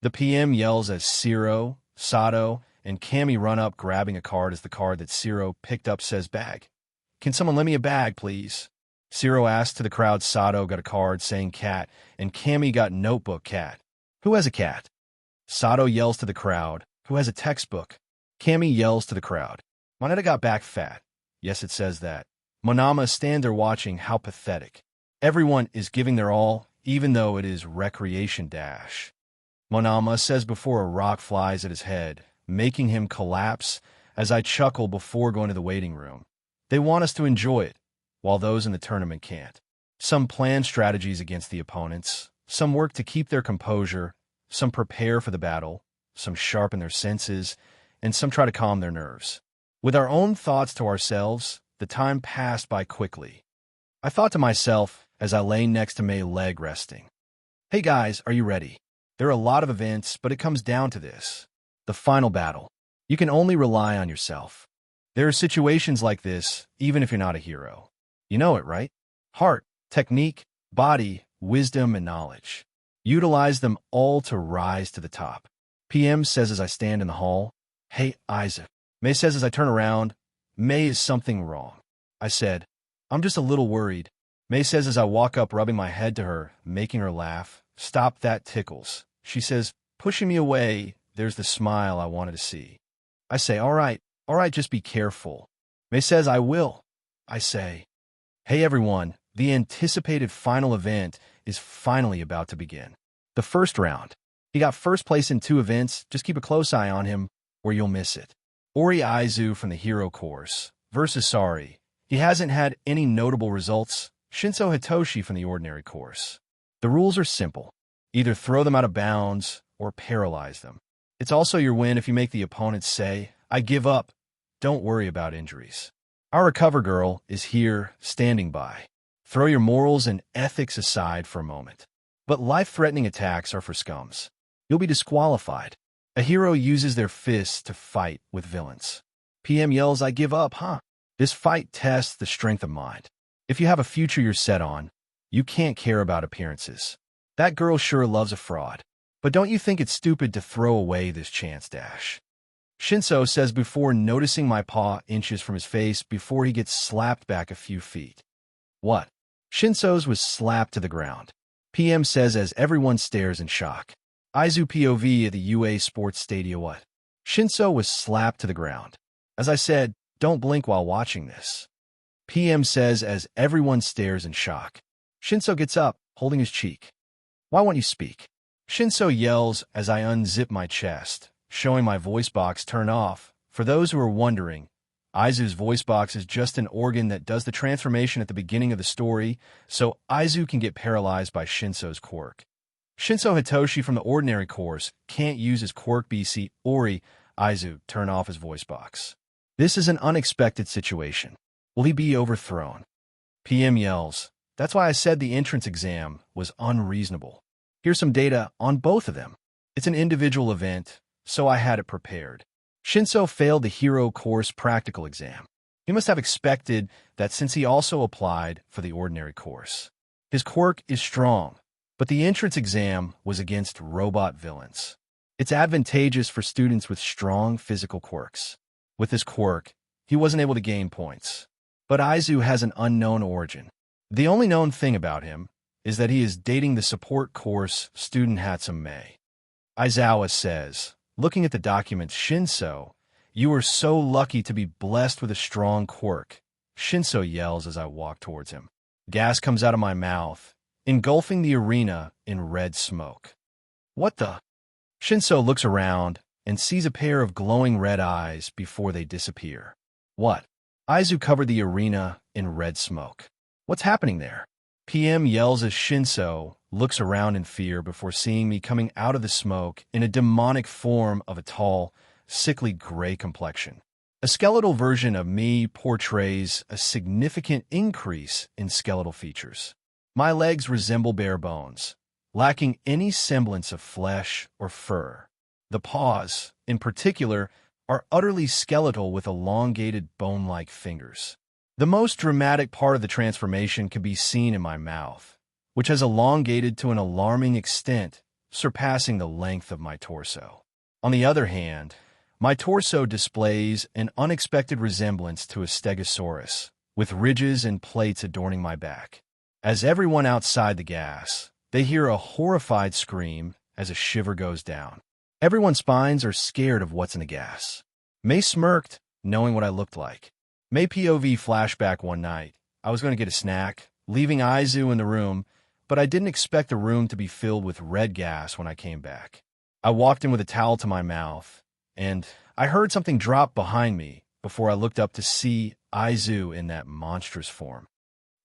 The PM yells as Siro, Sato, and Kami run up grabbing a card as the card that Siro picked up says bag. Can someone lend me a bag, please? Siro asks to the crowd. Sato got a card saying cat, and Kami got notebook cat. Who has a cat? Sato yells to the crowd. Who has a textbook? Kami yells to the crowd. Moneta got back fat. Yes, it says that. Monama stand there watching. How pathetic. Everyone is giving their all, even though it is recreation dash. Monama says before a rock flies at his head, making him collapse as I chuckle before going to the waiting room. They want us to enjoy it, while those in the tournament can't. Some plan strategies against the opponents. Some work to keep their composure, some prepare for the battle, some sharpen their senses, and some try to calm their nerves. With our own thoughts to ourselves, the time passed by quickly. I thought to myself as I lay next to Mei leg resting. Hey guys, are you ready? There are a lot of events, but it comes down to this. The final battle. You can only rely on yourself. There are situations like this, even if you're not a hero. You know it, right? Heart, technique, body, wisdom, and knowledge. Utilize them all to rise to the top. PM says as I stand in the hall, hey, Isaac. Mei says as I turn around, Mei, is something wrong? I said, I'm just a little worried. Mei says as I walk up, rubbing my head to her, making her laugh, stop, that tickles. She says, pushing me away, there's the smile I wanted to see. I say, all right, just be careful. Mei says, I will. I say, hey everyone, the anticipated final event is finally about to begin. The first round. He got first place in 2 events, just keep a close eye on him, or you'll miss it. Ori Aizu from the Hero course, versus Sari. He hasn't had any notable results. Shinso Hitoshi from the Ordinary course. The rules are simple. Either throw them out of bounds, or paralyze them. It's also your win if you make the opponent say, I give up. Don't worry about injuries. Our Recover Girl is here, standing by. Throw your morals and ethics aside for a moment. But life-threatening attacks are for scums. You'll be disqualified. A hero uses their fists to fight with villains. PM yells, I give up, huh? This fight tests the strength of mind. If you have a future you're set on, you can't care about appearances. That girl sure loves a fraud. But don't you think it's stupid to throw away this chance dash? Shinso says before noticing my paw inches from his face before he gets slapped back a few feet. What? Shinso's was slapped to the ground. PM says as everyone stares in shock. Aizu POV at the UA Sports Stadia. What? Shinso was slapped to the ground. As I said, don't blink while watching this. PM says as everyone stares in shock. Shinso gets up, holding his cheek. Why won't you speak? Shinso yells as I unzip my chest, showing my voice box turn off. For those who are wondering, Aizu's voice box is just an organ that does the transformation at the beginning of the story, so Aizu can get paralyzed by Shinso's quirk. Shinso Hitoshi from the Ordinary course can't use his quirk BC Ori. Aizu turn off his voice box. This is an unexpected situation. Will he be overthrown? PM yells. That's why I said the entrance exam was unreasonable. Here's some data on both of them. It's an individual event, so I had it prepared. Shinso failed the Hero Course practical exam. He must have expected that since he also applied for the Ordinary course. His quirk is strong, but the entrance exam was against robot villains. It's advantageous for students with strong physical quirks. With his quirk, he wasn't able to gain points. But Aizu has an unknown origin. The only known thing about him is that he is dating the support course student Hatsume. Aizawa says, looking at the documents, Shinso, you are so lucky to be blessed with a strong quirk. Shinso yells as I walk towards him. Gas comes out of my mouth, engulfing the arena in red smoke. What the? Shinso looks around and sees a pair of glowing red eyes before they disappear. What? Aizu covered the arena in red smoke. What's happening there? PM yells as Shinso looks around in fear before seeing me coming out of the smoke in a demonic form of a tall, sickly gray complexion. A skeletal version of me portrays a significant increase in skeletal features. My legs resemble bare bones, lacking any semblance of flesh or fur. The paws, in particular, are utterly skeletal with elongated bone-like fingers. The most dramatic part of the transformation can be seen in my mouth, which has elongated to an alarming extent, surpassing the length of my torso. On the other hand, my torso displays an unexpected resemblance to a stegosaurus, with ridges and plates adorning my back. As everyone outside the gas, they hear a horrified scream as a shiver goes down. Everyone's spines are scared of what's in the gas. Mei smirked, knowing what I looked like. Mei POV flashback one night. I was going to get a snack, leaving Aizu in the room, but I didn't expect the room to be filled with red gas when I came back. I walked in with a towel to my mouth, and I heard something drop behind me before I looked up to see Aizu in that monstrous form.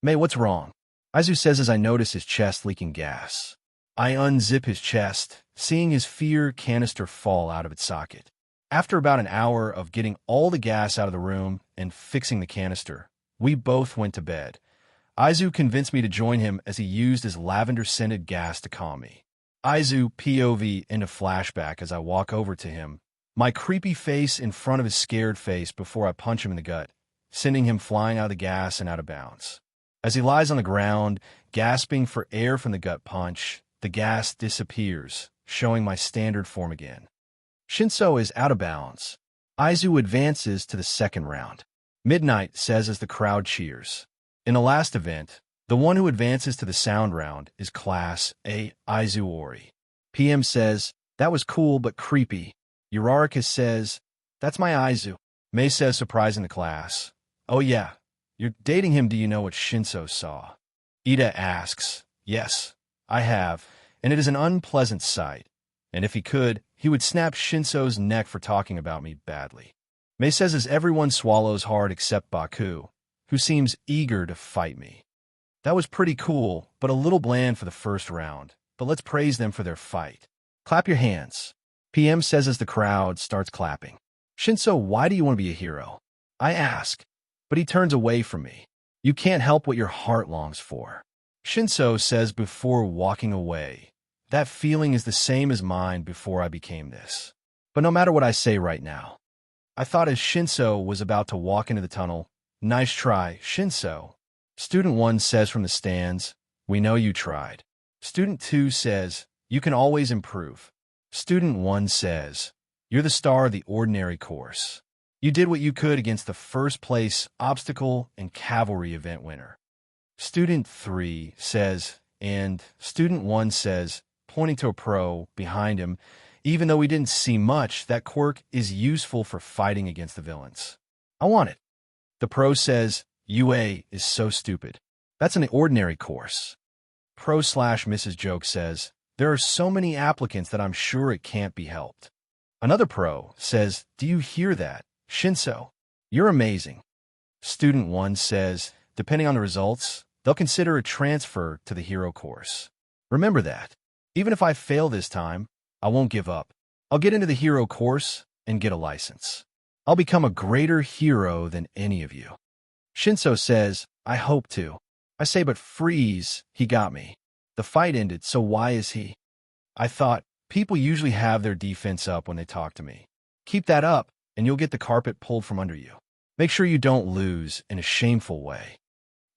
Mei, what's wrong? Aizu says as I notice his chest leaking gas. I unzip his chest, seeing his fear canister fall out of its socket. After about an hour of getting all the gas out of the room and fixing the canister, we both went to bed. Aizu convinced me to join him as he used his lavender-scented gas to calm me. Aizu POV into flashback as I walk over to him, my creepy face in front of his scared face before I punch him in the gut, sending him flying out of the gas and out of bounds. As he lies on the ground, gasping for air from the gut punch, the gas disappears, showing my standard form again. Shinso is out of bounds. Aizu advances to the second round. Midnight says as the crowd cheers. In the last event, the one who advances to the sound round is Class A Aizu Ori. PM says, that was cool but creepy. Uraraka says, that's my Aizu. Mei says, surprising the class. Oh yeah, you're dating him. Do you know what Shinso saw? Ida asks, yes, I have, and it is an unpleasant sight. And if he could, he would snap Shinso's neck for talking about me badly. Mei says as everyone swallows hard except Baku, who seems eager to fight me. That was pretty cool, but a little bland for the first round, but let's praise them for their fight. Clap your hands. PM says as the crowd starts clapping. Shinso, why do you want to be a hero? I ask, but he turns away from me. You can't help what your heart longs for. Shinso says before walking away, that feeling is the same as mine before I became this. But no matter what I say right now, I thought as Shinso was about to walk into the tunnel. Nice try, Shinso. Student 1 says from the stands, we know you tried. Student 2 says, you can always improve. Student 1 says, you're the star of the ordinary course. You did what you could against the first place obstacle and cavalry event winner. Student 3 says, and Student 1 says, pointing to a pro behind him, even though we didn't see much, that quirk is useful for fighting against the villains. I want it. The pro says, UA is so stupid. That's an ordinary course. Pro/Mrs. Joke says, there are so many applicants that I'm sure it can't be helped. Another pro says, do you hear that, Shinso? You're amazing. Student 1 says, depending on the results, they'll consider a transfer to the hero course. Remember that. Even if I fail this time, I won't give up. I'll get into the hero course and get a license. I'll become a greater hero than any of you. Shinso says, I hope to. I say, but freeze, he got me. The fight ended, so why is he? I thought, people usually have their defense up when they talk to me. Keep that up, and you'll get the carpet pulled from under you. Make sure you don't lose in a shameful way.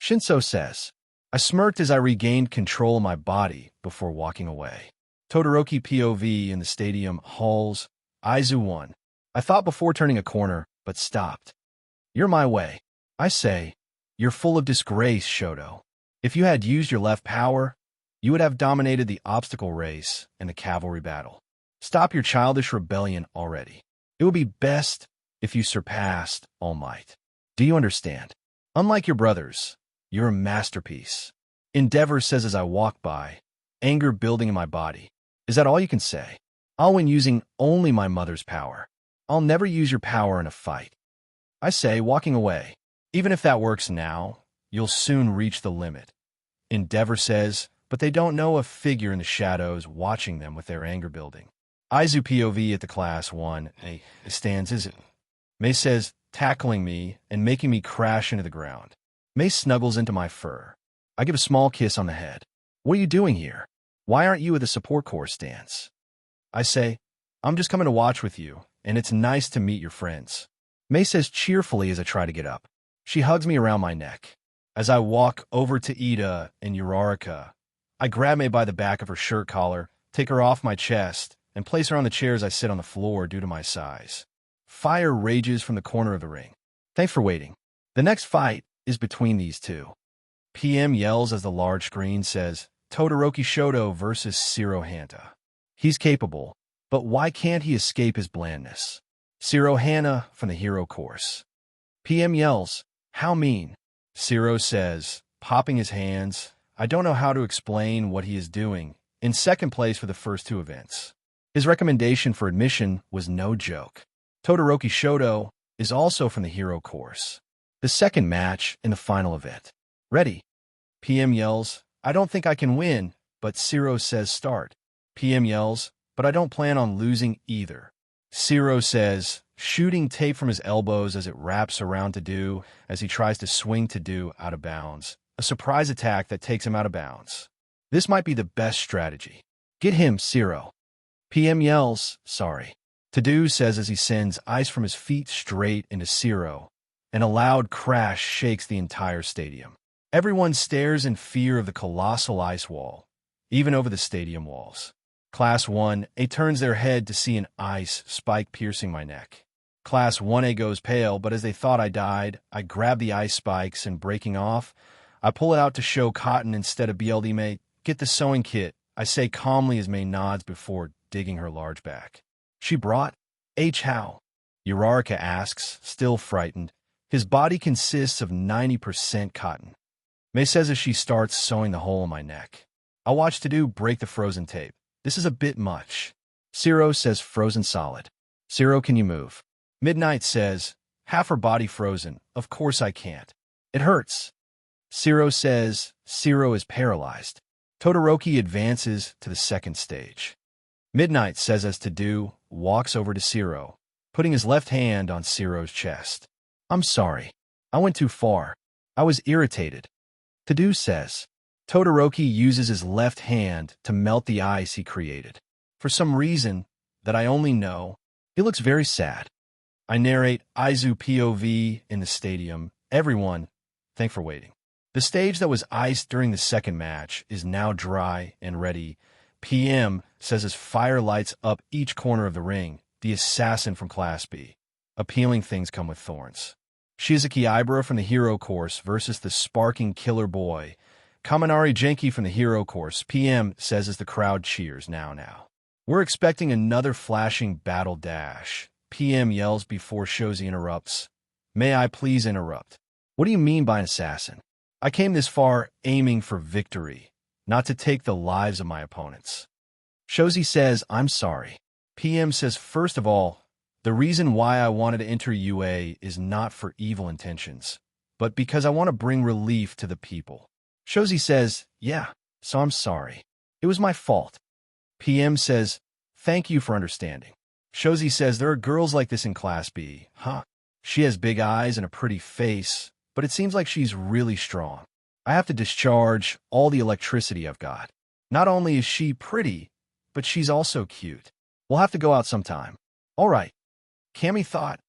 Shinso says, I smirked as I regained control of my body before walking away. Todoroki POV in the stadium halls. Aizu 1. I thought before turning a corner, but stopped. You're my way. I say, you're full of disgrace, Shoto. If you had used your left power, you would have dominated the obstacle race and the cavalry battle. Stop your childish rebellion already. It would be best if you surpassed All Might. Do you understand? Unlike your brothers, you're a masterpiece. Endeavor says as I walk by, anger building in my body. Is that all you can say? I'll win using only my mother's power. I'll never use your power in a fight. I say, walking away. Even if that works now, you'll soon reach the limit. Endeavor says, but they don't know a figure in the shadows watching them with their anger building. Aizu POV at the class 1. Stands, is it? Mei says, tackling me and making me crash into the ground. Mei snuggles into my fur. I give a small kiss on the head. What are you doing here? Why aren't you at the support corps stance? I say, I'm just coming to watch with you, and it's nice to meet your friends. Mei says cheerfully as I try to get up. She hugs me around my neck. As I walk over to Ida and Uraraka, I grab Mei by the back of her shirt collar, take her off my chest, and place her on the chair as I sit on the floor due to my size. Fire rages from the corner of the ring. Thanks for waiting. The next fight is between these two. PM yells as the large screen says, Todoroki Shoto versus Shirohana. He's capable, but why can't he escape his blandness? Shirohana from the hero course. PM yells, how mean? Shiro says, popping his hands, I don't know how to explain what he is doing. In second place for the first two events. His recommendation for admission was no joke. Todoroki Shoto is also from the hero course. The second match in the final event. Ready. PM yells, I don't think I can win, but Shiro says start. PM yells, but I don't plan on losing either. Shiro says, shooting tape from his elbows as it wraps around Deku as he tries to swing Deku out of bounds. A surprise attack that takes him out of bounds. This might be the best strategy. Get him, Shiro. PM yells, sorry. Deku says as he sends ice from his feet straight into Shiro, and a loud crash shakes the entire stadium. Everyone stares in fear of the colossal ice wall, even over the stadium walls. Class 1A turns their head to see an ice spike piercing my neck. Class 1A goes pale, but as they thought I died, I grab the ice spikes and breaking off, I pull it out to show Cotton instead of BLD Mei. Get the sewing kit, I say calmly as Mei nods before digging her large back. She brought? How? Uraraka asks, still frightened. His body consists of 90% cotton. Mei says as she starts sewing the hole in my neck. I watch Deku break the frozen tape. This is a bit much. Shiro says frozen solid. Shiro, can you move? Midnight says, half her body frozen. Of course I can't. It hurts. Shiro says, Shiro is paralyzed. Todoroki advances to the second stage. Midnight says as Deku walks over to Shiro, putting his left hand on Shiro's chest. I'm sorry. I went too far. I was irritated. Deku says. Todoroki uses his left hand to melt the ice he created. For some reason that I only know, he looks very sad. I narrate Izu POV in the stadium. Everyone, thank for waiting. The stage that was iced during the second match is now dry and ready. PM says as fire lights up each corner of the ring, the assassin from Class B. Appealing things come with thorns. Shizuki Ibara from the Hero Course versus the sparking Killer Boy. Kaminari Genki from the Hero Course, PM says as the crowd cheers, now. We're expecting another flashing battle dash. PM yells before Shozi interrupts. May I please interrupt? What do you mean by an assassin? I came this far aiming for victory, not to take the lives of my opponents. Shozi says, I'm sorry. PM says, first of all, the reason why I wanted to enter UA is not for evil intentions, but because I want to bring relief to the people. Shozi says, yeah, so I'm sorry. It was my fault. PM says, thank you for understanding. Shozi says, there are girls like this in Class B, huh? She has big eyes and a pretty face, but it seems like she's really strong. I have to discharge all the electricity I've got. Not only is she pretty, but she's also cute. We'll have to go out sometime. All right. Cammy thought.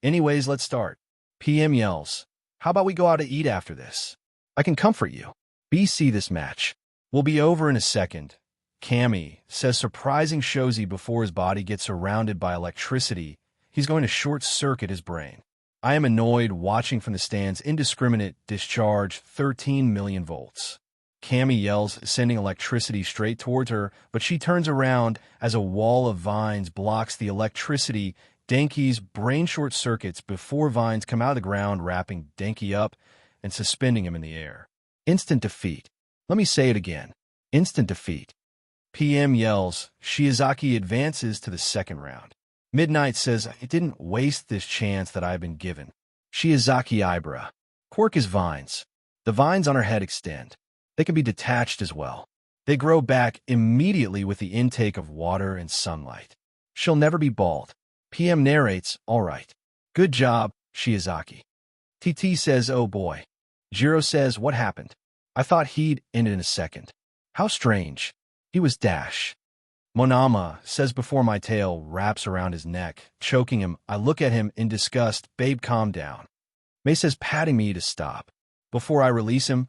Anyways, let's start. PM yells, how about we go out to eat after this? I can comfort you. BC this match. We'll be over in a second. Cammy says, surprising Shozi before his body gets surrounded by electricity. He's going to short-circuit his brain. I am annoyed watching from the stands indiscriminate discharge 13 million volts. Cammy yells, sending electricity straight towards her, but she turns around as a wall of vines blocks the electricity. Denki's brain short-circuits before vines come out of the ground, wrapping Denki up and suspending him in the air. Instant defeat. Let me say it again. Instant defeat. PM yells. Shiozaki advances to the second round. Midnight says, I didn't waste this chance that I've been given. Shiozaki Ibara. Quirk is vines. The vines on her head extend. They can be detached as well. They grow back immediately with the intake of water and sunlight. She'll never be bald. PM narrates, all right. Good job, Shiozaki. TT says, oh boy. Jiro says, what happened? I thought he'd end in a second. How strange. He was dash. Monama says before my tail wraps around his neck, choking him. I look at him in disgust. Babe, calm down. Mei says, patting me to stop. Before I release him,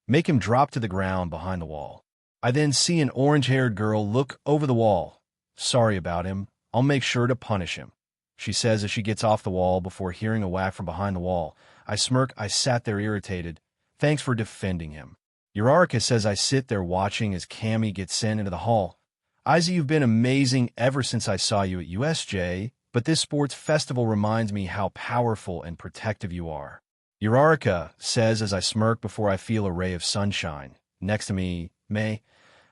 make him drop to the ground behind the wall. I then see an orange-haired girl look over the wall. Sorry about him. I'll make sure to punish him, she says as she gets off the wall before hearing a whack from behind the wall. I smirk. I sat there irritated. Thanks for defending him. Uraraka says I sit there watching as Cammy gets sent into the hall. Izzy, you've been amazing ever since I saw you at USJ, but this sports festival reminds me how powerful and protective you are. Uraraka says as I smirk before I feel a ray of sunshine. Next to me, Mei.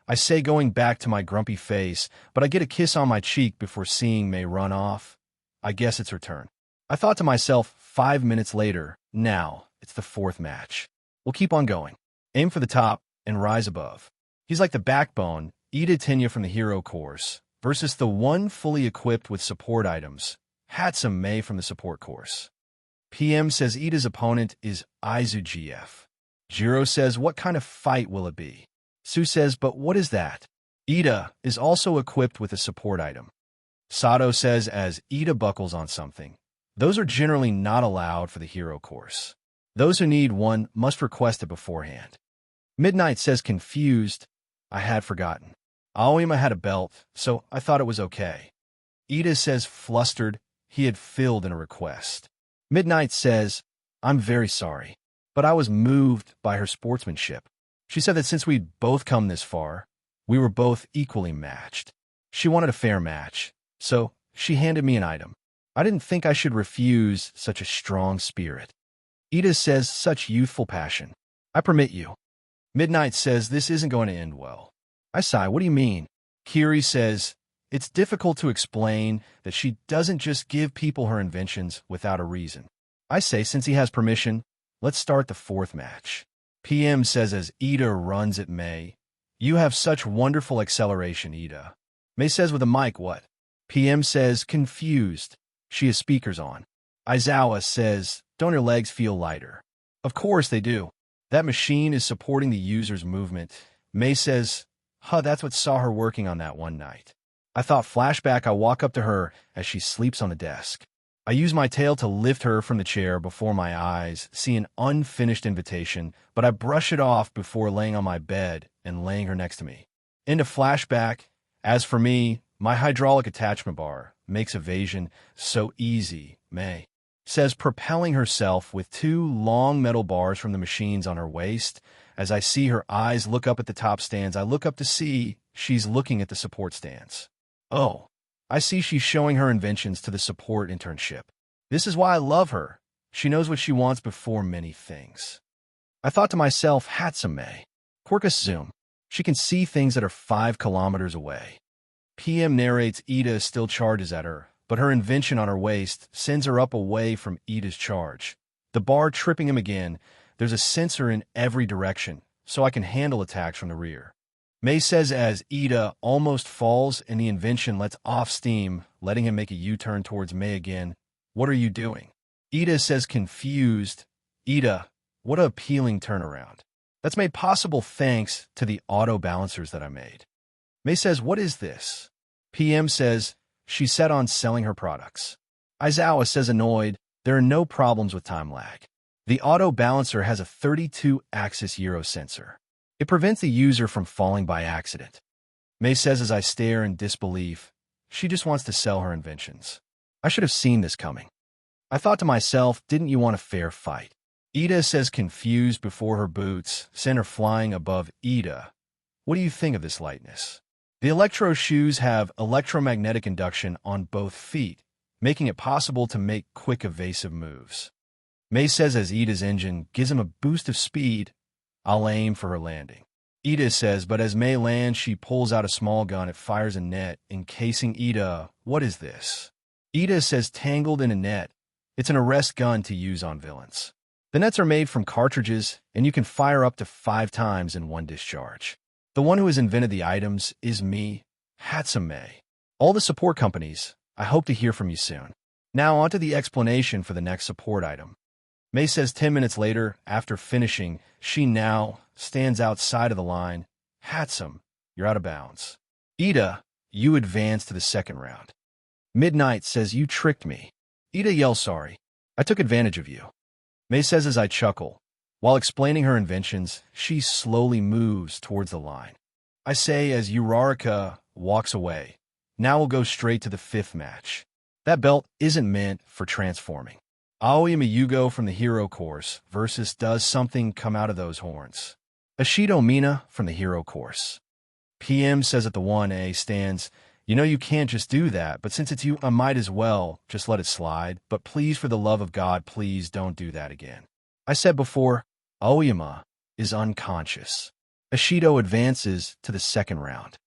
I say going back to my grumpy face, but I get a kiss on my cheek before seeing Mei run off. I guess it's her turn. I thought to myself 5 minutes later, now it's the fourth match. We'll keep on going. Aim for the top and rise above. He's like the backbone, Ida Tenya from the Hero Course, versus the one fully equipped with support items, Hatsume Mei from the support course. PM says Ida's opponent is Izu GF. Jiro says, what kind of fight will it be? Sue says, but what is that? Ida is also equipped with a support item. Sato says as Ida buckles on something. Those are generally not allowed for the Hero Course. Those who need one must request it beforehand. Midnight says confused, I had forgotten. Aoyama had a belt, so I thought it was okay. Ida says flustered, he had filled in a request. Midnight says, I'm very sorry, but I was moved by her sportsmanship. She said that since we'd both come this far, we were both equally matched. She wanted a fair match, so she handed me an item. I didn't think I should refuse such a strong spirit. Ida says, such youthful passion. I permit you. Midnight says, this isn't going to end well. I sigh, what do you mean? Kiri says, it's difficult to explain that she doesn't just give people her inventions without a reason. I say, since he has permission, let's start the fourth match. PM says as Ida runs at Mei, you have such wonderful acceleration, Ida. Mei says with a mic, what? PM says, confused. She has speakers on. Aizawa says, don't your legs feel lighter? Of course they do. That machine is supporting the user's movement. Mei says, that's what saw her working on that one night. I thought flashback. I walk up to her as she sleeps on the desk. I use my tail to lift her from the chair before my eyes see an unfinished invitation, but I brush it off before laying on my bed and laying her next to me. Into flashback. As for me, my hydraulic attachment bar makes evasion so easy, Mei says, propelling herself with 2 long metal bars from the machines on her waist. As I see her eyes look up at the top stands, I look up to see she's looking at the support stands. Oh, I see she's showing her inventions to the support internship. This is why I love her. She knows what she wants before many things. I thought to myself, Hatsume. Quirk zoom. She can see things that are 5 kilometers away. PM narrates Ida still charges at her, but her invention on her waist sends her up away from Ida's charge. The bar tripping him again. There's a sensor in every direction, so I can handle attacks from the rear. Mei says as Ida almost falls and the invention lets off steam, letting him make a U-turn towards Mei again. What are you doing? Ida says confused. Ida, what a appealing turnaround. That's made possible thanks to the auto balancers that I made. Mei says, what is this? PM says, she's set on selling her products. Aizawa says annoyed, there are no problems with time lag. The auto balancer has a 32-axis gyro sensor. It prevents the user from falling by accident. Mei says as I stare in disbelief, she just wants to sell her inventions. I should have seen this coming. I thought to myself, didn't you want a fair fight? Ida says confused before her boots send her flying above Ida. What do you think of this lightness? The Electro shoes have electromagnetic induction on both feet, making it possible to make quick evasive moves. Mei says as Ida's engine gives him a boost of speed, I'll aim for her landing. Ida says, but as Mei lands, she pulls out a small gun. It fires a net, encasing Ida. What is this? Ida says tangled in a net. It's an arrest gun to use on villains. The nets are made from cartridges, and you can fire up to 5 times in one discharge. The one who has invented the items is Mei Hatsume. All the support companies, I hope to hear from you soon. Now on to the explanation for the next support item. Mei says 10 minutes later, after finishing, she now stands outside of the line. Hatsume, you're out of bounds. Ida, you advance to the second round. Midnight says you tricked me. Ida yells sorry. I took advantage of you. Mei says as I chuckle. While explaining her inventions, she slowly moves towards the line. I say as Uraraka walks away. Now we'll go straight to the 5th match. That belt isn't meant for transforming. Aoyama Yugo from the Hero Course versus Does Something Come Out of Those Horns? Ashido Mina from the Hero Course. PM says at the 1A stands, you know you can't just do that, but since it's you, I might as well just let it slide. But please, for the love of God, please don't do that again. I said before, Aoyama is unconscious. Ashido advances to the 2nd round.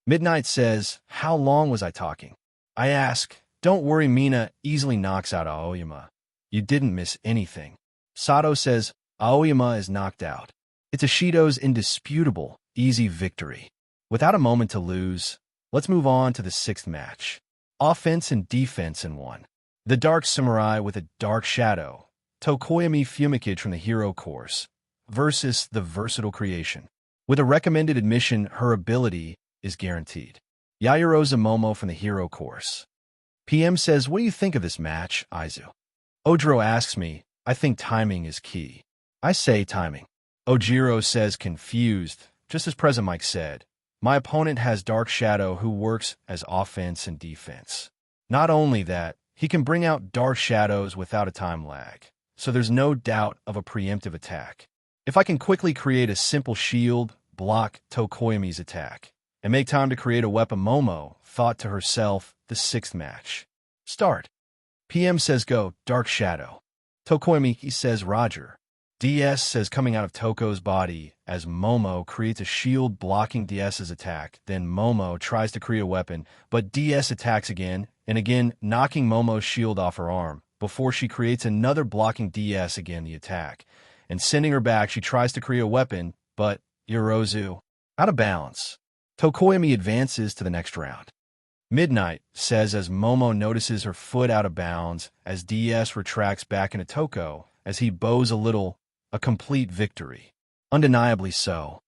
Midnight says, how long was I talking? I ask, don't worry, Mina easily knocks out Aoyama. You didn't miss anything. Sato says, Aoyama is knocked out. It's Ashido's indisputable, easy victory. Without a moment to lose, let's move on to the 6th match. Offense and defense in one. The Dark Samurai with a dark shadow, Tokoyami Fumikage from the Hero Course, versus the Versatile Creation. With a recommended admission, her ability is guaranteed. Yaoyorozu Momo from the Hero Course. PM says, what do you think of this match, Aizu? Ojiro asks me, I think timing is key. I say timing. Ojiro says confused, just as Present Mike said. My opponent has Dark Shadow who works as offense and defense. Not only that, he can bring out Dark Shadows without a time lag, so there's no doubt of a preemptive attack. If I can quickly create a simple shield, block Tokoyami's attack, and make time to create a weapon, Momo thought to herself, the 6th match. Start. PM says go, Dark Shadow. Tokoyami, he says Roger. DS says coming out of Toko's body as Momo creates a shield blocking DS's attack. Then Momo tries to create a weapon, but DS attacks again and again, knocking Momo's shield off her arm. Before she creates another blocking DS again the attack, and sending her back, she tries to create a weapon, but Yorozu out of balance. Tokoyami advances to the next round. Midnight says as Momo notices her foot out of bounds as DS retracts back into Toko as he bows a little, a complete victory. Undeniably so.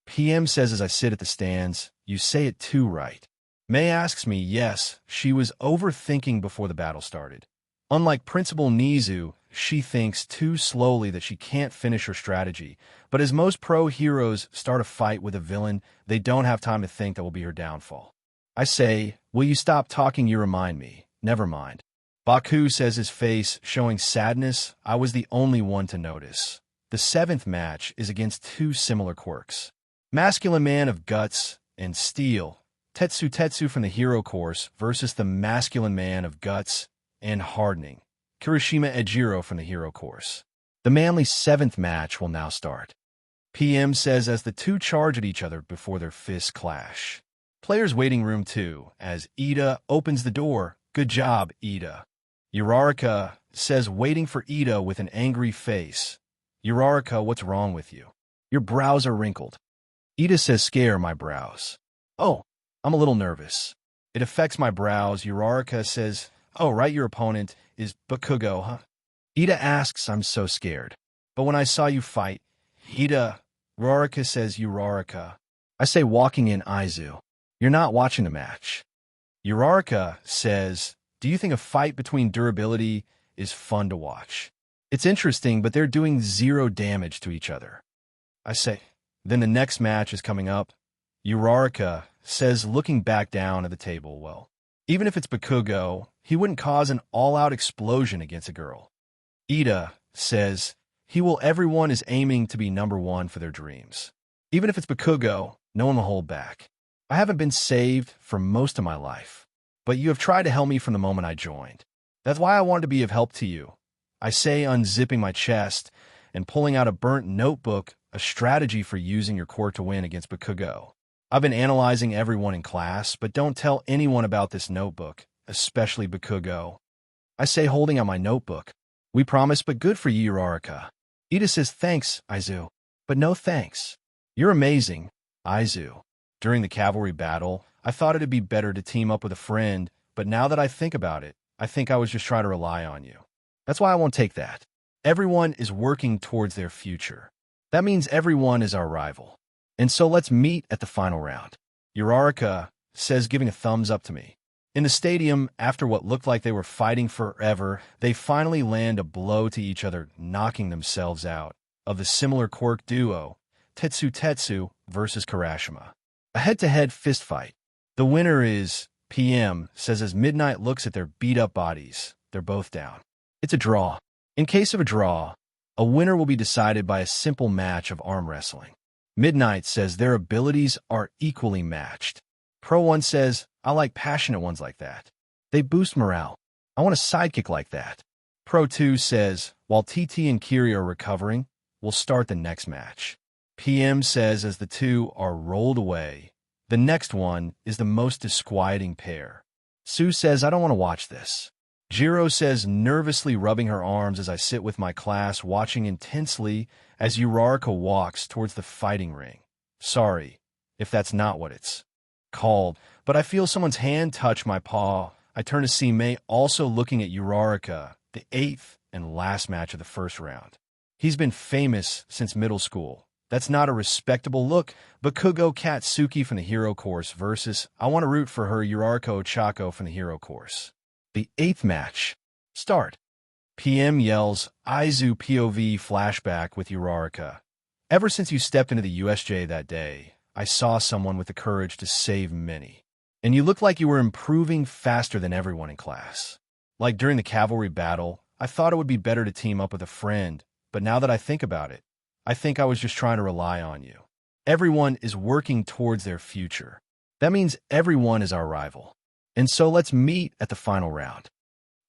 PM says as I sit at the stands, you say it too right. Mei asks me, yes, she was overthinking before the battle started. Unlike Principal Nizu, she thinks too slowly that she can't finish her strategy, but as most pro heroes start a fight with a villain, they don't have time to think that will be her downfall. I say, will you stop talking? You remind me. Never mind. Baku says, his face showing sadness. I was the only one to notice. The 7th match is against two similar quirks. Masculine man of guts and steel, Tetsu from the hero course versus the masculine man of guts and hardening, Kirishima Ejiro from the hero course. The manly 7th match will now start. PM says as the two charge at each other before their fists clash. Players waiting room 2 as Ida opens the door. Good job, Ida. Uraraka says, waiting for Ida with an angry face. Uraraka, what's wrong with you? Your brows are wrinkled. Ida says, scare my brows. Oh, I'm a little nervous. It affects my brows. Uraraka says, oh, right, your opponent is Bakugo, huh? Ida asks, I'm so scared. But when I saw you fight, Ida, Uraraka says, Uraraka. I say, walking in Aizu. You're not watching the match. Uraraka says, do you think a fight between durability is fun to watch? It's interesting, but they're doing 0 damage to each other. I say, then the next match is coming up. Uraraka says, looking back down at the table, well, even if it's Bakugo, he wouldn't cause an all-out explosion against a girl. Ida says, everyone is aiming to be number 1 for their dreams. Even if it's Bakugo, no one will hold back. I haven't been saved for most of my life, but you have tried to help me from the moment I joined. That's why I wanted to be of help to you. I say, unzipping my chest and pulling out a burnt notebook, a strategy for using your quirk to win against Bakugo. I've been analyzing everyone in class, but don't tell anyone about this notebook, especially Bakugo. I say, holding out my notebook. We promise, but good for you, Uraraka. Ida says, thanks, Aizu. But no thanks. You're amazing, Aizu. During the cavalry battle, I thought it'd be better to team up with a friend, but now that I think about it, I think I was just trying to rely on you. That's why I won't take that. Everyone is working towards their future. That means everyone is our rival. And so let's meet at the final round. Uraraka says, giving a thumbs up to me. In the stadium, after what looked like they were fighting forever, they finally land a blow to each other, knocking themselves out. Of the similar quirk duo, Tetsu versus Kirishima. A head-to-head fist fight. The winner is, PM says as Midnight looks at their beat-up bodies. They're both down. It's a draw. In case of a draw, a winner will be decided by a simple match of arm wrestling. Midnight says their abilities are equally matched. Pro 1 says, I like passionate ones like that. They boost morale. I want a sidekick like that. Pro 2 says, while TT and Kiri are recovering, we'll start the next match. PM says as the two are rolled away, the next one is the most disquieting pair. Sue says, I don't want to watch this. Jiro says, nervously rubbing her arms as I sit with my class watching intensely as Uraraka walks towards the fighting ring. Sorry, if that's not what it's called, but I feel someone's hand touch my paw. I turn to see Mei also looking at Uraraka, the 8th and last match of the first round. He's been famous since middle school. That's not a respectable look. Bakugo Katsuki from the hero course versus, I want to root for her, Uraraka Ochako from the hero course. The 8th match. Start. PM yells, Aizu POV flashback with Uraraka. Ever since you stepped into the USJ that day, I saw someone with the courage to save many. And you looked like you were improving faster than everyone in class. Like during the cavalry battle, I thought it would be better to team up with a friend, but now that I think about it, I think I was just trying to rely on you. Everyone is working towards their future. That means everyone is our rival. And so let's meet at the final round.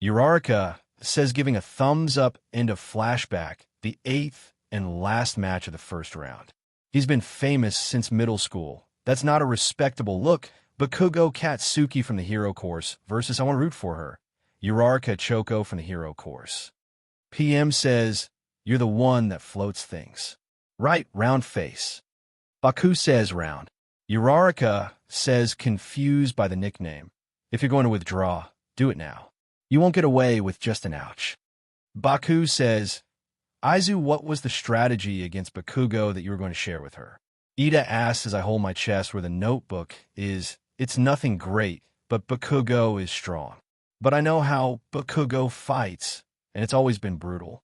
Uraraka says, giving a thumbs up and a flashback, the 8th and last match of the first round. He's been famous since middle school. That's not a respectable look. Bakugo Katsuki from the hero course versus, I want to root for her, Uraraka Ochako from the hero course. PM says, you're the one that floats things. Right, round face. Baku says round. Uraraka says, confused by the nickname. If you're going to withdraw, do it now. You won't get away with just an ouch. Baku says, Aizu, what was the strategy against Bakugo that you were going to share with her? Ida asks as I hold my chest where the notebook is, it's nothing great, but Bakugo is strong. But I know how Bakugo fights, and it's always been brutal.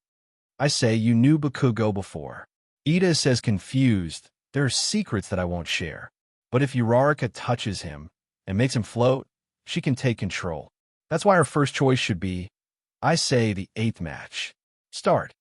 I say, you knew Bakugo before. Ida says confused, there are secrets that I won't share. But if Uraraka touches him and makes him float, she can take control. That's why her first choice should be, I say, the 8th match. Start.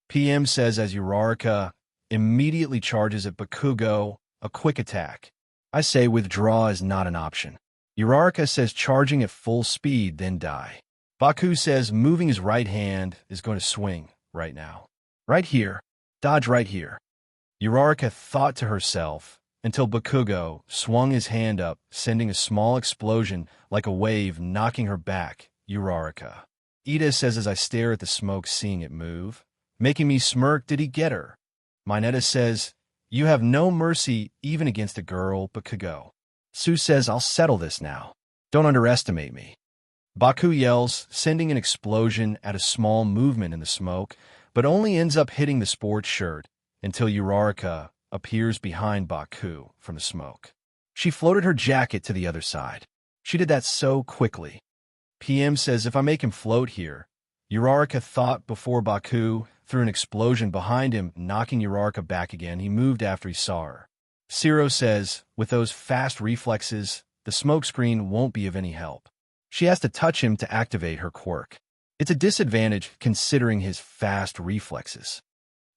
PM says as Uraraka immediately charges at Bakugo, a quick attack. I say withdraw is not an option. Uraraka says charging at full speed, then die. Baku says moving his right hand is going to swing right now. Right here. Dodge right here. Uraraka thought to herself until Bakugo swung his hand up, sending a small explosion like a wave knocking her back. Uraraka. Ida says as I stare at the smoke seeing it move, making me smirk, did he get her? Mineta says, you have no mercy even against a girl, Bakugo. Sue says, I'll settle this now. Don't underestimate me. Baku yells, sending an explosion at a small movement in the smoke, but only ends up hitting the sports shirt until Uraraka appears behind Baku from the smoke. She floated her jacket to the other side. She did that so quickly. PM says if I make him float here, Uraraka thought before Baku threw an explosion behind him, knocking Uraraka back again. He moved after he saw her. Zero says, with those fast reflexes, the smokescreen won't be of any help. She has to touch him to activate her quirk. It's a disadvantage considering his fast reflexes.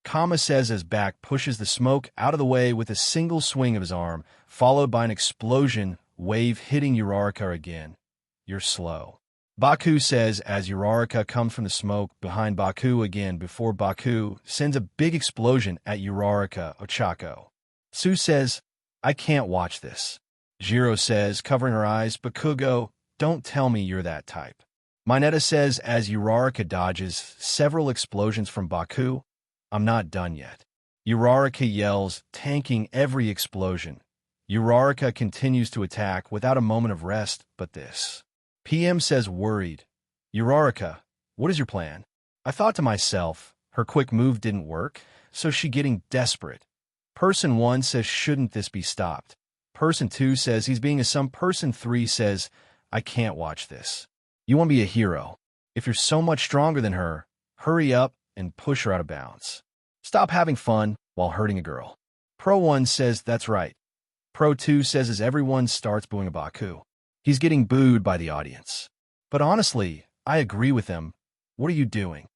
Kama says as Back pushes the smoke out of the way with a single swing of his arm, followed by an explosion wave hitting Uraraka again. You're slow. Baku says as Uraraka comes from the smoke behind Baku again before Baku sends a big explosion at Uraraka Ochako. Sue says, I can't watch this. Jiro says, covering her eyes, Bakugo, don't tell me you're that type. Mineta says as Uraraka dodges several explosions from Baku, I'm not done yet. Uraraka yells, tanking every explosion. Uraraka continues to attack without a moment of rest, but this. PM says worried, Uraraka, what is your plan? I thought to myself, her quick move didn't work, so she getting desperate. Person 1 says shouldn't this be stopped? Person 2 says he's being a some. Person 3 says, I can't watch this. You want to be a hero. If you're so much stronger than her, hurry up and push her out of bounds. Stop having fun while hurting a girl. Pro 1 says that's right. Pro 2 says as everyone starts booing Baku. He's getting booed by the audience. But honestly, I agree with him. What are you doing?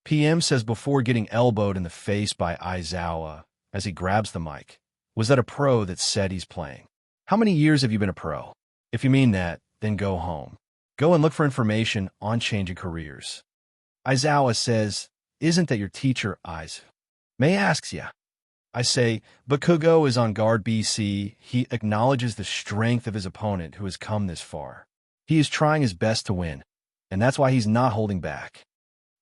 PM says before getting elbowed in the face by Aizawa as he grabs the mic. Was that a pro that said he's playing? How many years have you been a pro? If you mean that, then go home. Go and look for information on changing careers. Aizawa says, isn't that your teacher, Aizu? Mei asks ya. I say, Bakugo is on guard BC. He acknowledges the strength of his opponent who has come this far. He is trying his best to win, and that's why he's not holding back.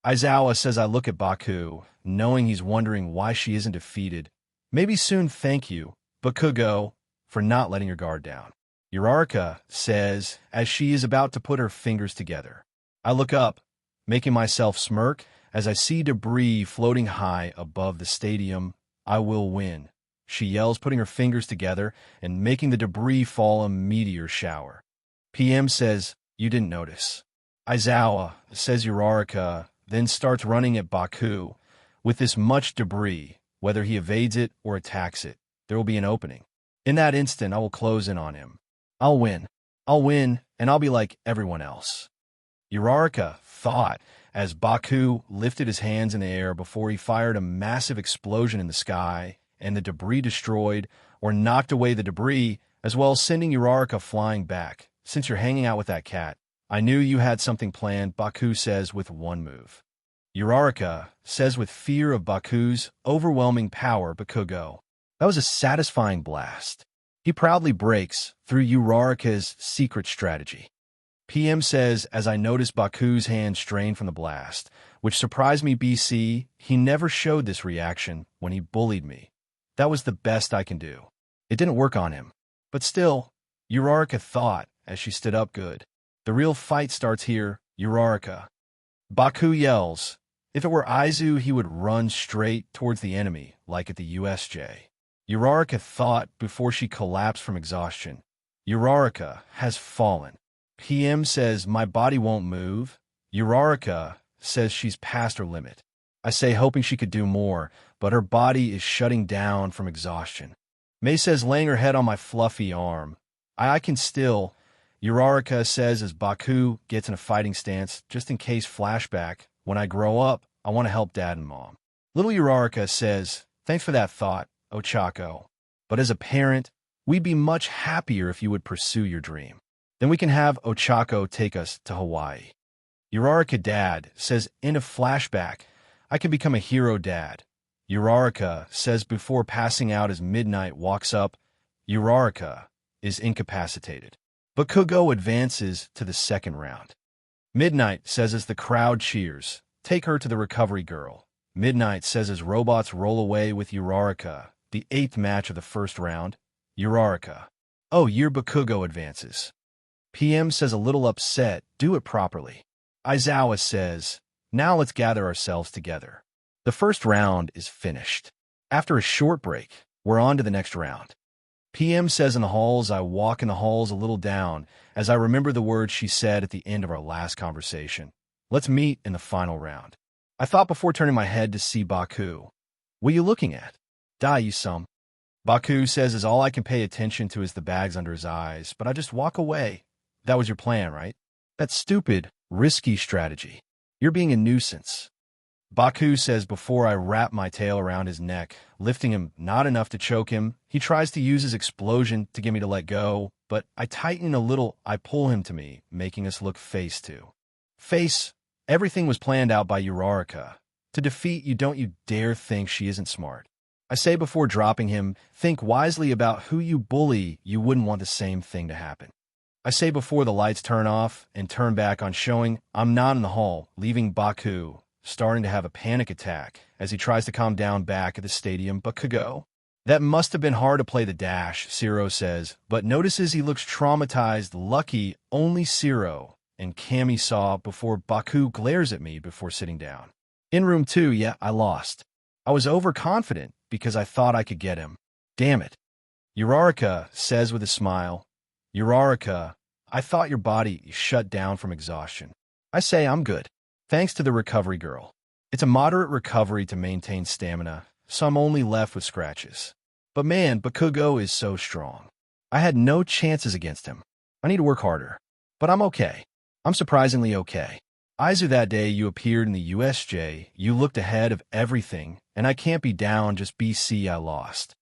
Aizawa says I look at Baku, knowing he's wondering why she isn't defeated. Maybe soon thank you, Bakugo, for not letting your guard down. Uraraka says as she is about to put her fingers together. I look up, making myself smirk as I see debris floating high above the stadium. I will win, she yells, putting her fingers together and making the debris fall a meteor shower. PM says, you didn't notice. Aizawa says Uraraka, then starts running at Baku. With this much debris, whether he evades it or attacks it, there will be an opening. In that instant, I will close in on him. I'll win. I'll win, and I'll be like everyone else. Uraraka thought as Baku lifted his hands in the air before he fired a massive explosion in the sky, and the debris destroyed or knocked away the debris, as well as sending Uraraka flying back. Since you're hanging out with that cat, I knew you had something planned, Baku says with one move. Uraraka says with fear of Baku's overwhelming power, Bakugo. That was a satisfying blast. He proudly breaks through Uraraka's secret strategy. PM says as I notice Baku's hand strain from the blast, which surprised me BC, he never showed this reaction when he bullied me. That was the best I can do. It didn't work on him. But still, Uraraka thought as she stood up good. The real fight starts here, Uraraka. Baku yells. If it were Aizu, he would run straight towards the enemy, like at the USJ. Uraraka thought before she collapsed from exhaustion. Uraraka has fallen. PM says, my body won't move. Uraraka says she's past her limit. I say, hoping she could do more, but her body is shutting down from exhaustion. Mei says, laying her head on my fluffy arm. I can still. Uraraka says as Baku gets in a fighting stance, just in case flashback, when I grow up, I want to help Dad and Mom. Little Uraraka says, thanks for that thought, Ochako. But as a parent, we'd be much happier if you would pursue your dream. Then we can have Ochako take us to Hawaii. Uraraka Dad says, in a flashback, I can become a hero dad. Uraraka says before passing out as Midnight walks up, Uraraka is incapacitated. Bakugo advances to the second round. Midnight says as the crowd cheers, take her to the recovery girl. Midnight says as robots roll away with Uraraka, the 8th match of the first round. Uraraka. Oh, your Bakugo advances. PM says a little upset, do it properly. Aizawa says, now let's gather ourselves together. The first round is finished. After a short break, we're on to the next round. PM says in the halls, I walk in the halls a little down as I remember the words she said at the end of our last conversation. Let's meet in the final round. I thought before turning my head to see Baku. What are you looking at? Die, you some. Baku says as all I can pay attention to is the bags under his eyes, but I just walk away. That was your plan, right? That stupid, risky strategy. You're being a nuisance. Baku says before I wrap my tail around his neck, lifting him not enough to choke him. He tries to use his explosion to get me to let go, but I tighten a little. I pull him to me, making us look face to face. Everything was planned out by Uraraka. To defeat you, don't you dare think she isn't smart. I say before dropping him, think wisely about who you bully. You wouldn't want the same thing to happen. I say before the lights turn off and turn back on, showing I'm not in the hall, leaving Baku starting to have a panic attack as he tries to calm down back at the stadium. Bakugo. That must have been hard to play the dash, Siro says, but notices he looks traumatized. Lucky only Siro and Kami saw before Baku glares at me before sitting down. In room 2, yeah, I lost. I was overconfident because I thought I could get him. Damn it. Uraraka says with a smile. Uraraka, I thought your body shut down from exhaustion. I say I'm good. Thanks to the recovery girl. It's a moderate recovery to maintain stamina, so I'm only left with scratches. But man, Bakugo is so strong. I had no chances against him. I need to work harder. But I'm okay. I'm surprisingly okay. Aizu, that day you appeared in the USJ, you looked ahead of everything, and I can't be down just BC I lost.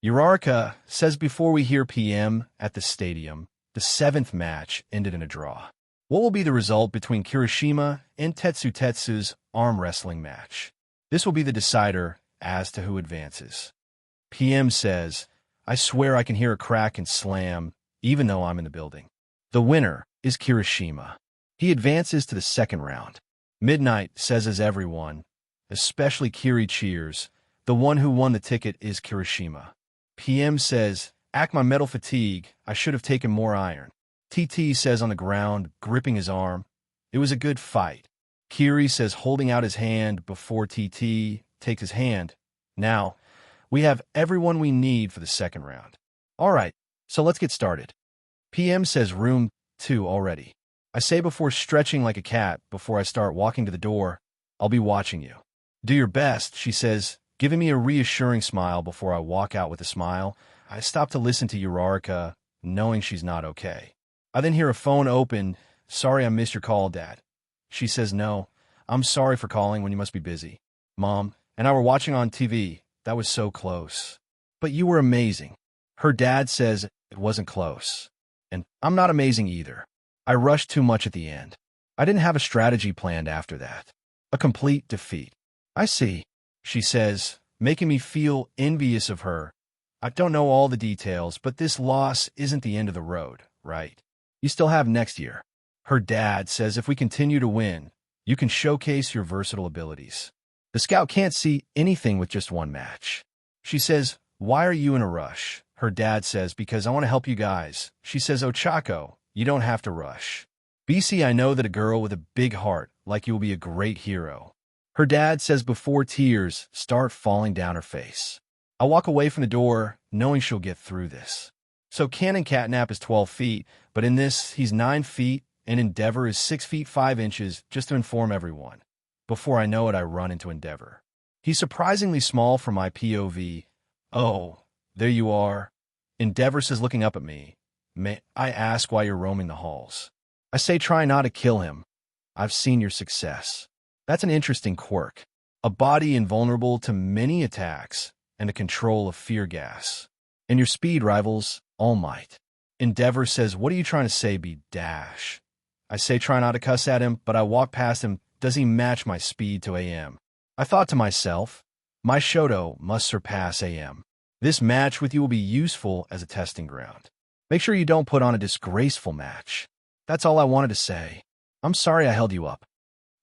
Uraraka says before we hear PM at the stadium, the 7th match ended in a draw. What will be the result between Kirishima and Tetsu's arm wrestling match? This will be the decider as to who advances. PM says, I swear I can hear a crack and slam, even though I'm in the building. The winner is Kirishima. He advances to the second round. Midnight says as everyone, especially Kiri, cheers. The one who won the ticket is Kirishima. PM says, act my metal fatigue, I should have taken more iron. TT says on the ground, gripping his arm, it was a good fight. Kiri says holding out his hand before TT takes his hand. Now, we have everyone we need for the second round. All right, so let's get started. PM says room 2 already. I say before stretching like a cat before I start walking to the door, I'll be watching you. Do your best, she says, giving me a reassuring smile before I walk out with a smile. I stop to listen to Uraraka, knowing she's not okay. I then hear a phone open. Sorry I missed your call, Dad. She says, no, I'm sorry for calling when you must be busy. Mom and I were watching on TV. That was so close. But you were amazing. Her dad says it wasn't close. And I'm not amazing either. I rushed too much at the end. I didn't have a strategy planned after that. A complete defeat. I see, she says, making me feel envious of her. I don't know all the details, but this loss isn't the end of the road, right? You still have next year. Her dad says if we continue to win, you can showcase your versatile abilities. The scout can't see anything with just one match. She says, why are you in a rush? Her dad says, because I want to help you guys. She says, Ochako, you don't have to rush. BC, I know that a girl with a big heart like you will be a great hero. Her dad says before tears start falling down her face. I walk away from the door, knowing she'll get through this. So canon Catnap is 12 feet, but in this, he's 9 feet, and Endeavor is 6 feet 5 inches, just to inform everyone. Before I know it, I run into Endeavor. He's surprisingly small for my POV. Oh, there you are. Endeavor says, looking up at me. May I ask why you're roaming the halls? I say, try not to kill him. I've seen your success. That's an interesting quirk. A body invulnerable to many attacks, and the control of fear gas. And your speed rivals, All Might. Endeavor says, what are you trying to say, be dash? I say, try not to cuss at him, but I walk past him. Does he match my speed to AM? I thought to myself, my Shoto must surpass AM. This match with you will be useful as a testing ground. Make sure you don't put on a disgraceful match. That's all I wanted to say. I'm sorry I held you up.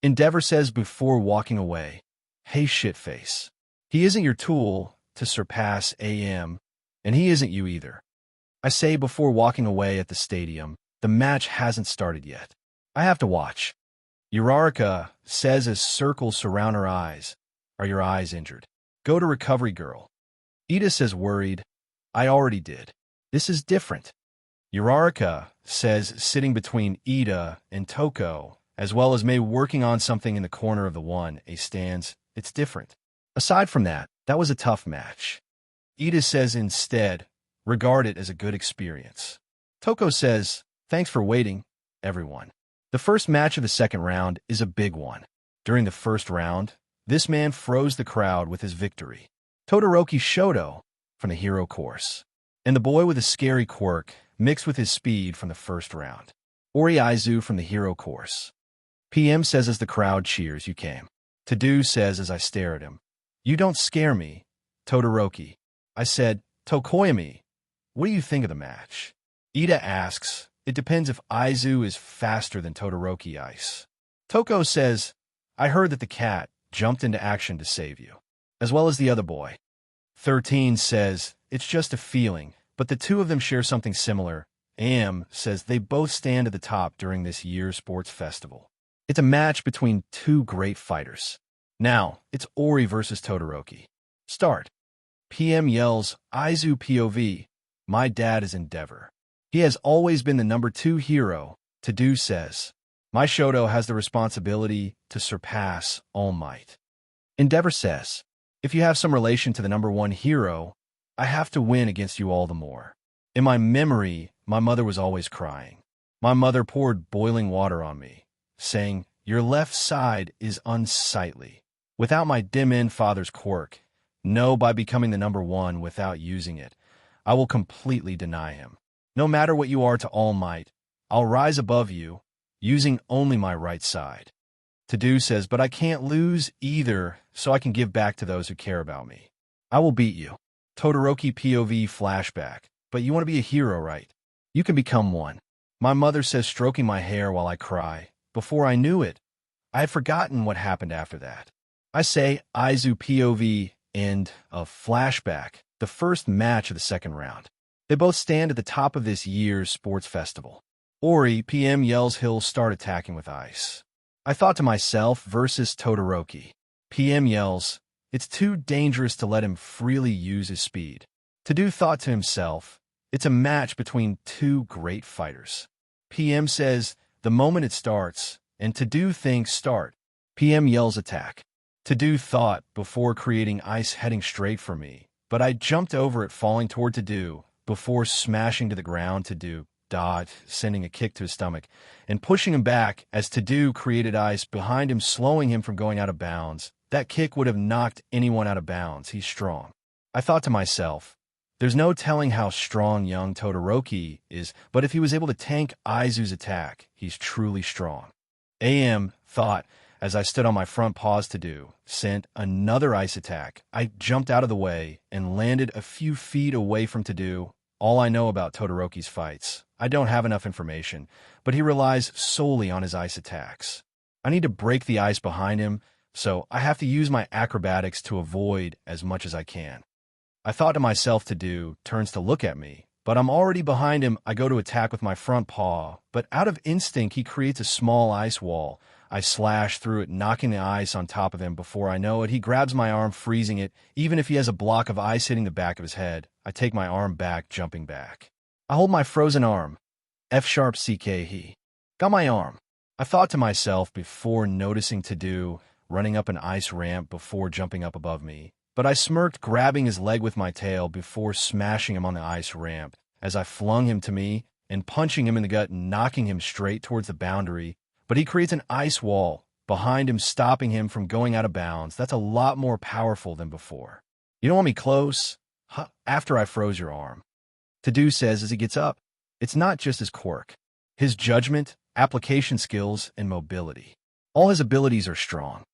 Endeavor says before walking away, hey shitface. He isn't your tool to surpass AM, and he isn't you either. I say before walking away at the stadium, the match hasn't started yet. I have to watch. Uraraka says as circles surround her eyes. Are your eyes injured? Go to recovery, girl. Ida says worried. I already did. This is different. Uraraka says sitting between Ida and Toko, as well as Mei working on something in the corner of the 1A stands. It's different. Aside from that, that was a tough match. Ida says instead, regard it as a good experience. Toko says, thanks for waiting, everyone. The first match of the second round is a big one. During the first round, this man froze the crowd with his victory. Todoroki Shoto from the hero course, and the boy with a scary quirk mixed with his speed from the first round. Ori Aizu from the hero course. PM says as the crowd cheers, you came. To-do says as I stare at him, you don't scare me, Todoroki. I said, Tokoyami, what do you think of the match? Ida asks, it depends if Aizu is faster than Todoroki Ice. Toko says, I heard that the cat jumped into action to save you, as well as the other boy. 13 says, it's just a feeling, but the two of them share something similar. Am says they both stand at the top during this year's sports festival. It's a match between two great fighters. Now, it's Ori versus Todoroki. Start. PM yells, Aizu POV, my dad is Endeavor. He has always been the number 2 hero. To-do says, my Shoto has the responsibility to surpass All Might. Endeavor says, if you have some relation to the number 1 hero, I have to win against you all the more. In my memory, my mother was always crying. My mother poured boiling water on me, saying, your left side is unsightly. Without my dim-in father's quirk, no, by becoming the number 1 without using it, I will completely deny him. No matter what you are to All Might, I'll rise above you, using only my right side. To-do says, but I can't lose either, so I can give back to those who care about me. I will beat you. Todoroki POV flashback, but you want to be a hero, right? You can become one. My mother says, stroking my hair while I cry. Before I knew it, I had forgotten what happened after that. I say, Aizu POV, end of flashback, the first match of the second round. They both stand at the top of this year's sports festival. Ori, PM yells he'll start attacking with ice. I thought to myself, versus Todoroki. PM yells, it's too dangerous to let him freely use his speed. To-do thought to himself, it's a match between two great fighters. PM says, the moment it starts, and To-do thinks start. PM yells attack. To-do thought before creating ice heading straight for me, but I jumped over it falling toward To-do before smashing to the ground. To-do dodge, sending a kick to his stomach, and pushing him back as To-do created ice behind him, slowing him from going out of bounds. That kick would have knocked anyone out of bounds. He's strong. I thought to myself, there's no telling how strong young Todoroki is, but if he was able to tank Aizu's attack, he's truly strong. AM thought, as I stood on my front paws. To-do sent another ice attack. I jumped out of the way and landed a few feet away from To-do. All I know about Todoroki's fights, I don't have enough information, but he relies solely on his ice attacks. I need to break the ice behind him, so I have to use my acrobatics to avoid as much as I can. I thought to myself. To-do turns to look at me, but I'm already behind him. I go to attack with my front paw, but out of instinct he creates a small ice wall. I slash through it, knocking the ice on top of him. Before I know it, he grabs my arm, freezing it. Even if he has a block of ice hitting the back of his head, I take my arm back, jumping back. I hold my frozen arm. F-sharp CK he. Got my arm. I thought to myself before noticing to do, running up an ice ramp before jumping up above me. But I smirked, grabbing his leg with my tail before smashing him on the ice ramp as I flung him to me and punching him in the gut and knocking him straight towards the boundary. But he creates an ice wall behind him, stopping him from going out of bounds. That's a lot more powerful than before. You don't want me close? Huh? After I froze your arm. To-do says as he gets up, it's not just his quirk. His judgment, application skills, and mobility. All his abilities are strong.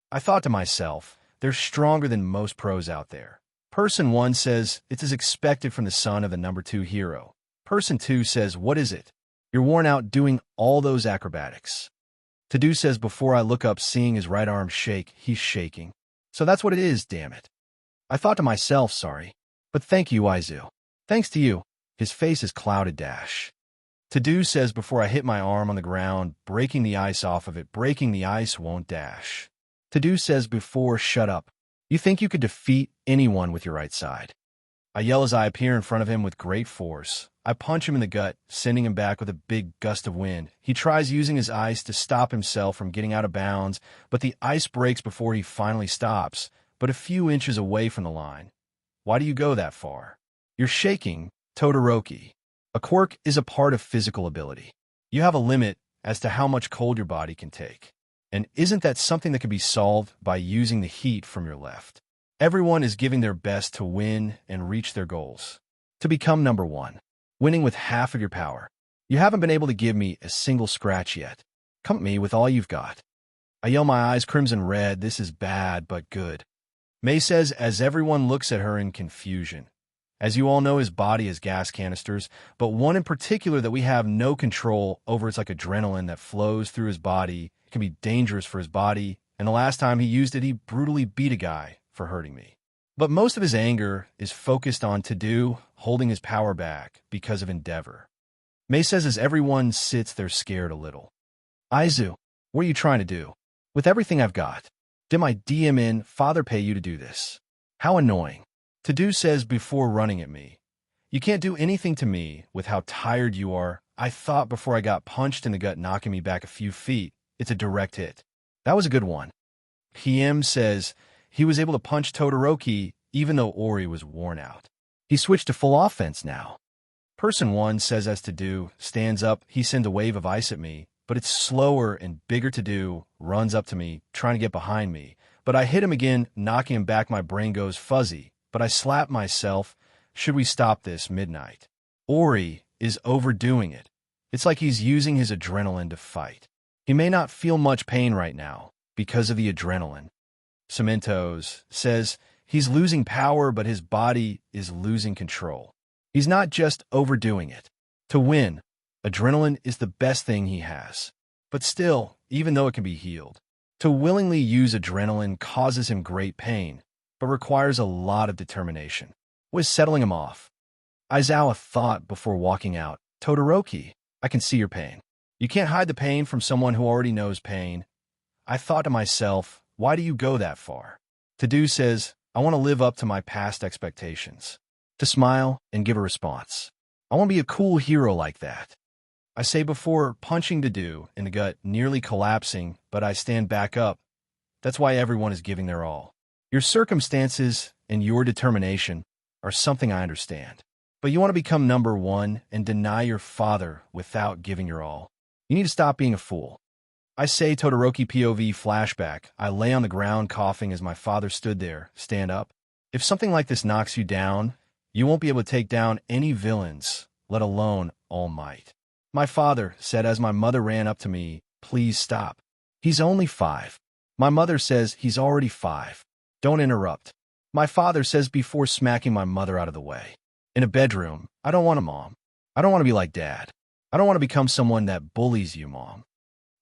I thought to myself, they're stronger than most pros out there. Person 1 says, it's as expected from the son of the number 2 hero. Person 2 says, what is it? You're worn out doing all those acrobatics. To-do says before I look up, seeing his right arm shake, he's shaking. So that's what it is, damn it. I thought to myself, sorry. But thank you, Izu. Thanks to you. His face is clouded dash. To-do says before I hit my arm on the ground, breaking the ice off of it, breaking the ice won't dash. To-do says before, shut up. You think you could defeat anyone with your right side. I yell as I appear in front of him with great force. I punch him in the gut, sending him back with a big gust of wind. He tries using his ice to stop himself from getting out of bounds, but the ice breaks before he finally stops, but a few inches away from the line. Why do you go that far? You're shaking, Todoroki. A quirk is a part of physical ability. You have a limit as to how much cold your body can take. And isn't that something that can be solved by using the heat from your left? Everyone is giving their best to win and reach their goals. To become number 1. Winning with half of your power. You haven't been able to give me a single scratch yet. Come at me with all you've got. I yell, my eyes crimson red. This is bad, but good. Mei says as everyone looks at her in confusion. As you all know, his body is gas canisters, but one in particular that we have no control over. It's like adrenaline that flows through his body. It can be dangerous for his body, and the last time he used it, he brutally beat a guy for hurting me. But most of his anger is focused on to-do, holding his power back because of Endeavor. Mei says as everyone sits there scared a little. Izu, what are you trying to do? With everything I've got. Did my DM father pay you to do this? How annoying. To-do says before running at me. You can't do anything to me with how tired you are. I thought before I got punched in the gut, knocking me back a few feet. It's a direct hit. That was a good one. PM says he was able to punch Todoroki even though Ori was worn out. He switched to full offense now. Person 1 says as to-do stands up, he sends a wave of ice at me, but it's slower and bigger. To-do runs up to me, trying to get behind me, but I hit him again, knocking him back. My brain goes fuzzy, but I slap myself. Should we stop this midnight? Ori is overdoing it. It's like he's using his adrenaline to fight. He may not feel much pain right now because of the adrenaline. Cementos says he's losing power, but his body is losing control. He's not just overdoing it. To win, adrenaline is the best thing he has. But still, even though it can be healed, to willingly use adrenaline causes him great pain, but requires a lot of determination. Was settling him off. Aizawa thought before walking out, Todoroki, I can see your pain. You can't hide the pain from someone who already knows pain. I thought to myself, why do you go that far? To-do says, I want to live up to my past expectations. To smile and give a response. I want to be a cool hero like that. I say before punching to-do in the gut, nearly collapsing, but I stand back up. That's why everyone is giving their all. Your circumstances and your determination are something I understand. But you want to become number 1 and deny your father without giving your all. You need to stop being a fool. I say Todoroki POV flashback. I lay on the ground coughing as my father stood there. Stand up. If something like this knocks you down, you won't be able to take down any villains, let alone All Might. My father said as my mother ran up to me, please stop. He's only 5. My mother says he's already 5. Don't interrupt. My father says before smacking my mother out of the way. In a bedroom, I don't want a mom. I don't want to be like dad. I don't want to become someone that bullies you, mom.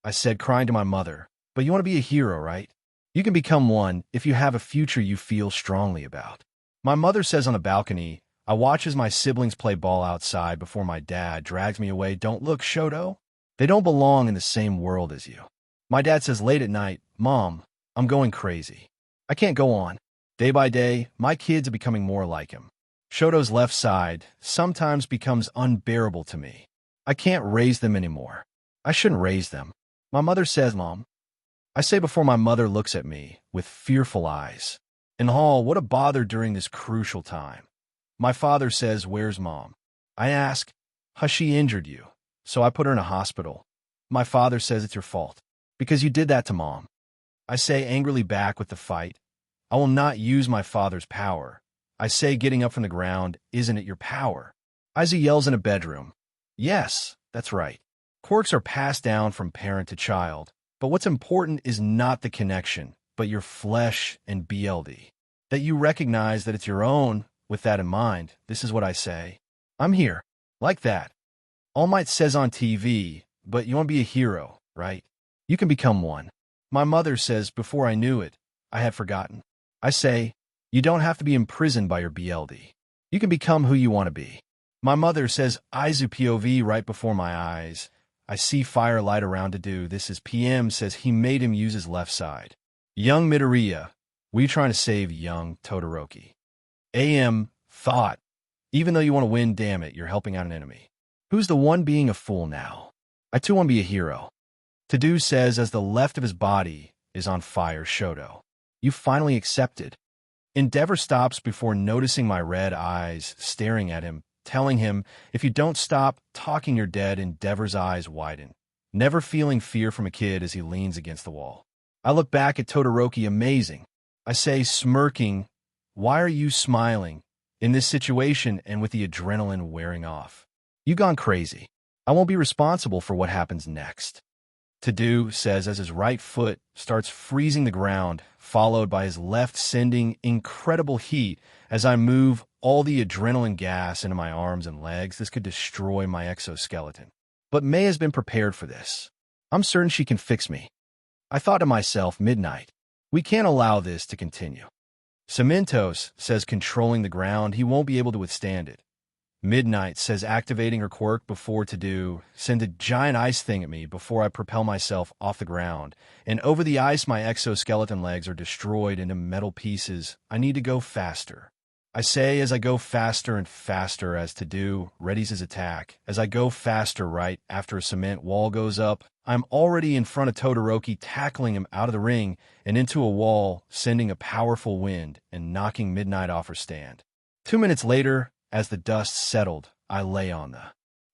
I said, crying to my mother, but you want to be a hero, right? You can become one if you have a future you feel strongly about. My mother says on the balcony, I watch as my siblings play ball outside before my dad drags me away. Don't look, Shoto. They don't belong in the same world as you. My dad says late at night, Mom, I'm going crazy. I can't go on. Day by day, my kids are becoming more like him. Shoto's left side sometimes becomes unbearable to me. I can't raise them anymore. I shouldn't raise them. My mother says, Mom. I say before my mother looks at me with fearful eyes. In the hall, what a bother during this crucial time. My father says, where's Mom? I ask, has she injured you? So I put her in a hospital. My father says it's your fault, because you did that to Mom. I say angrily back with the fight, I will not use my father's power. I say getting up from the ground, isn't it your power? Aizu yells in a bedroom. Yes, that's right. Quirks are passed down from parent to child, but what's important is not the connection, but your flesh and BLD. That you recognize that it's your own. With that in mind, this is what I say. I'm here. Like that. All Might says on TV, but you want to be a hero, right? You can become one. My mother says before I knew it, I had forgotten. I say, you don't have to be imprisoned by your BLD. You can become who you want to be. My mother says Aizu POV right before my eyes. I see firelight around to do. This is PM says he made him use his left side. Young Midoriya, we trying to save young Todoroki. AM thought, even though you want to win, damn it, you're helping out an enemy. Who's the one being a fool now? I too want to be a hero. To-Do says as the left of his body is on fire, Shoto. You finally accepted. Endeavor stops before noticing my red eyes staring at him, telling him, if you don't stop talking you're dead. Endeavor's eyes widen, never feeling fear from a kid as he leans against the wall. I look back at Todoroki, amazing. I say, smirking, why are you smiling? In this situation and with the adrenaline wearing off. You gone crazy. I won't be responsible for what happens next. To-Do says as his right foot starts freezing the ground, followed by his left sending incredible heat as I move all the adrenaline gas into my arms and legs. This could destroy my exoskeleton. But Mei has been prepared for this. I'm certain she can fix me. I thought to myself, Midnight, we can't allow this to continue. Cementos says controlling the ground, he won't be able to withstand it. Midnight says activating her quirk before To-Do, send a giant ice thing at me before I propel myself off the ground, and over the ice my exoskeleton legs are destroyed into metal pieces. I need to go faster. I say as I go faster and faster as To-Do readies his attack. As I go faster right after a cement wall goes up, I'm already in front of Todoroki, tackling him out of the ring and into a wall, sending a powerful wind and knocking Midnight off her stand. 2 minutes later, as the dust settled, I lay on the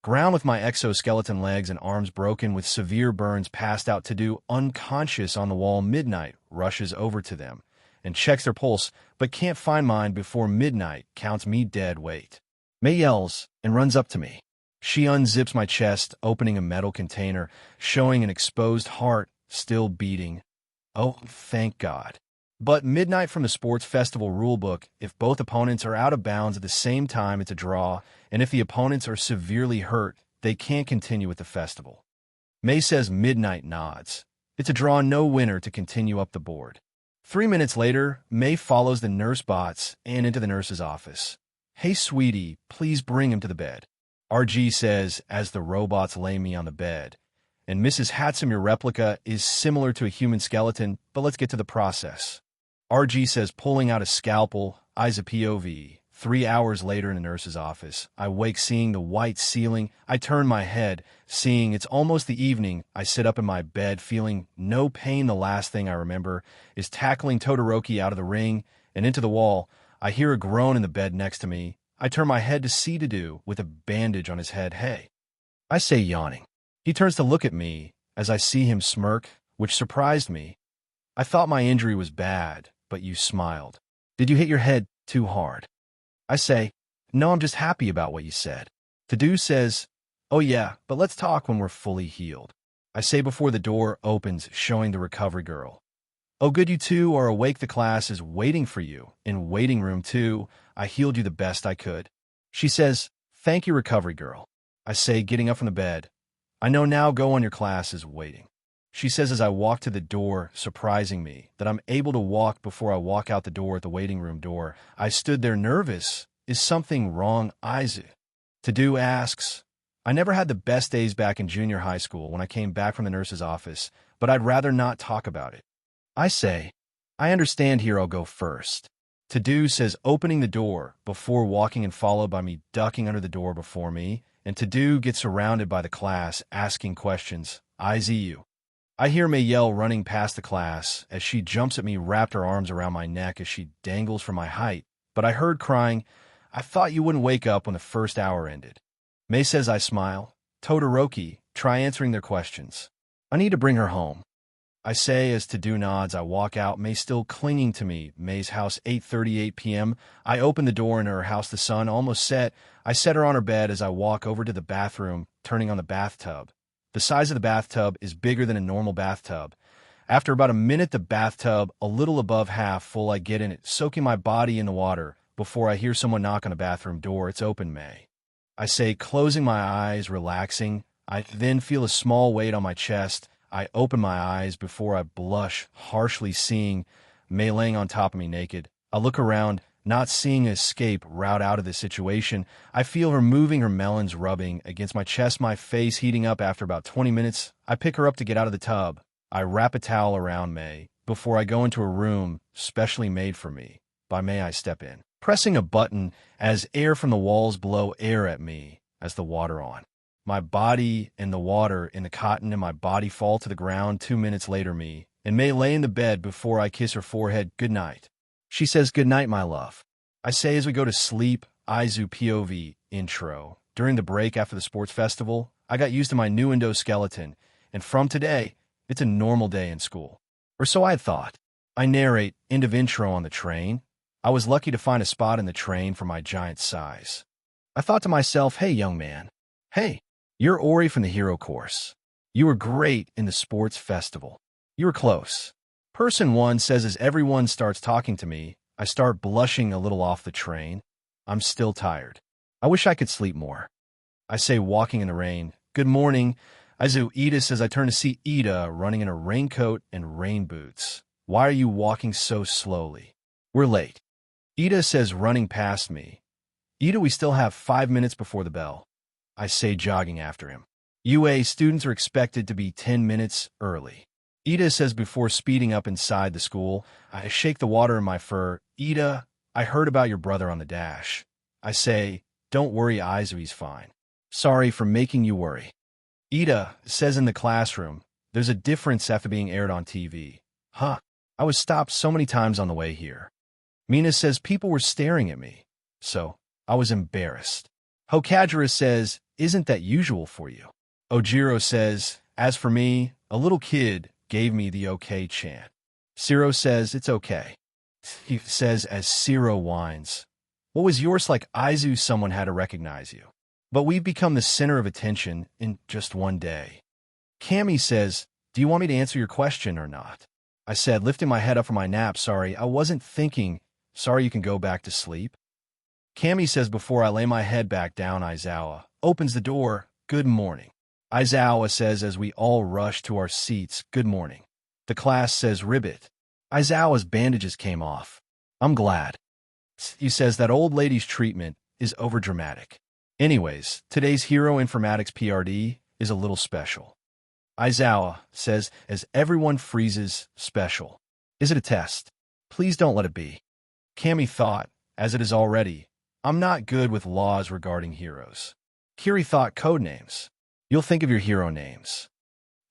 ground with my exoskeleton legs and arms broken with severe burns, passed out. To-Do unconscious on the wall. Midnight rushes over to them and checks their pulse, but can't find mine before Midnight counts me dead. Wait. Mei yells and runs up to me. She unzips my chest, opening a metal container, showing an exposed heart still beating. Oh, thank God. But Midnight from the Sports Festival rulebook, if both opponents are out of bounds at the same time, it's a draw, and if the opponents are severely hurt, they can't continue with the festival. Mei says Midnight nods. It's a draw, no winner to continue up the board. 3 minutes later, Mei follows the nurse bots and into the nurse's office. Hey, sweetie, please bring him to the bed. RG says as the robots lay me on the bed. And Mrs. Hatsume, your replica is similar to a human skeleton, but let's get to the process. RG says pulling out a scalpel, eyes a POV. 3 hours later in the nurse's office, I wake seeing the white ceiling. I turn my head, seeing it's almost the evening. I sit up in my bed, feeling no pain. The last thing I remember is tackling Todoroki out of the ring and into the wall. I hear a groan in the bed next to me. I turn my head to see To-Do with a bandage on his head. Hey, I say, yawning. He turns to look at me as I see him smirk, which surprised me. I thought my injury was bad, but you smiled. Did you hit your head too hard? I say, no, I'm just happy about what you said. To-Do says, oh yeah, but let's talk when we're fully healed. I say before the door opens, showing the recovery girl. Oh good, you two are awake. The class is waiting for you in waiting room 2. I healed you the best I could. She says, thank you, recovery girl. I say, getting up from the bed. I know now, go on, your class is waiting. She says as I walk to the door, surprising me that I'm able to walk before I walk out the door at the waiting room door. I stood there nervous. Is something wrong, Aizu? To-Do asks. I never had the best days back in junior high school when I came back from the nurse's office, but I'd rather not talk about it. I say, I understand, here I'll go first. To-do says opening the door before walking and followed by me ducking under the door before me, and To-do gets surrounded by the class asking questions. I see you. I hear Mei yell running past the class as she jumps at me, wrapped her arms around my neck as she dangles from my height, but I heard crying, "I thought you wouldn't wake up when the first hour ended." Mei says I smile. Todoroki, try answering their questions. I need to bring her home. I say as To-do nods. I walk out, Mei still clinging to me. Mei's house, 8:38 p.m. I open the door into her house, the sun almost set. I set her on her bed as I walk over to the bathroom, turning on the bathtub. The size of the bathtub is bigger than a normal bathtub. After about a minute, the bathtub, a little above half full, I get in it, soaking my body in the water, before I hear someone knock on the bathroom door. It's open, Mei. I say, closing my eyes, relaxing. I then feel a small weight on my chest. I open my eyes before I blush, harshly seeing Mei laying on top of me naked. I look around, not seeing an escape route out of this situation. I feel her moving her melons, rubbing against my chest, my face heating up. After about 20 minutes, I pick her up to get out of the tub. I wrap a towel around Mei before I go into a room specially made for me. By Mei, I step in, pressing a button as air from the walls below air at me as the water on. My body and the water in the cotton and my body fall to the ground. 2 minutes later, me and Mei lay in the bed before I kiss her forehead. Good night. She says, good night, my love. I say as we go to sleep. Aizu POV intro. During the break after the sports festival, I got used to my new endoskeleton, and from today, it's a normal day in school. Or so I had thought. I narrate, end of intro on the train. I was lucky to find a spot in the train for my giant size. I thought to myself, hey, young man. Hey, you're Ori from the hero course. You were great in the sports festival. You were close. Person 1 says as everyone starts talking to me, I start blushing a little off the train. I'm still tired. I wish I could sleep more. I say, walking in the rain, good morning. Aizu Ida says I turn to see Ida running in a raincoat and rain boots. Why are you walking so slowly? We're late. Ida says, running past me. Ida, we still have 5 minutes before the bell. I say, jogging after him. UA students are expected to be 10 minutes early. Ida says before speeding up inside the school. I shake the water in my fur. Ida, I heard about your brother on the dash. I say, don't worry, Aizu, he's fine. Sorry for making you worry. Ida says in the classroom, there's a difference after being aired on TV. Huh, I was stopped so many times on the way here. Mina says people were staring at me, so I was embarrassed. Hokajira says, isn't that usual for you? Ojiro says, as for me, a little kid gave me the okay chant. Zero says, it's okay. He says as Zero whines, what was yours? Like Aizu, someone had to recognize you. But we've become the center of attention in just one day. Cammy says, do you want me to answer your question or not? I said, lifting my head up from my nap, sorry, I wasn't thinking. Sorry, you can go back to sleep. Cammy says before I lay my head back down. Aizawa opens the door. Good morning. Aizawa says as we all rush to our seats, good morning. The class says ribbit. Aizawa's bandages came off. I'm glad. He says that old lady's treatment is overdramatic. Anyways, today's Hero Informatics PRD is a little special. Aizawa says as everyone freezes, special. Is it a test? Please don't let it be. Cammy thought, as it is already, I'm not good with laws regarding heroes. Kiri thought code names. You'll think of your hero names.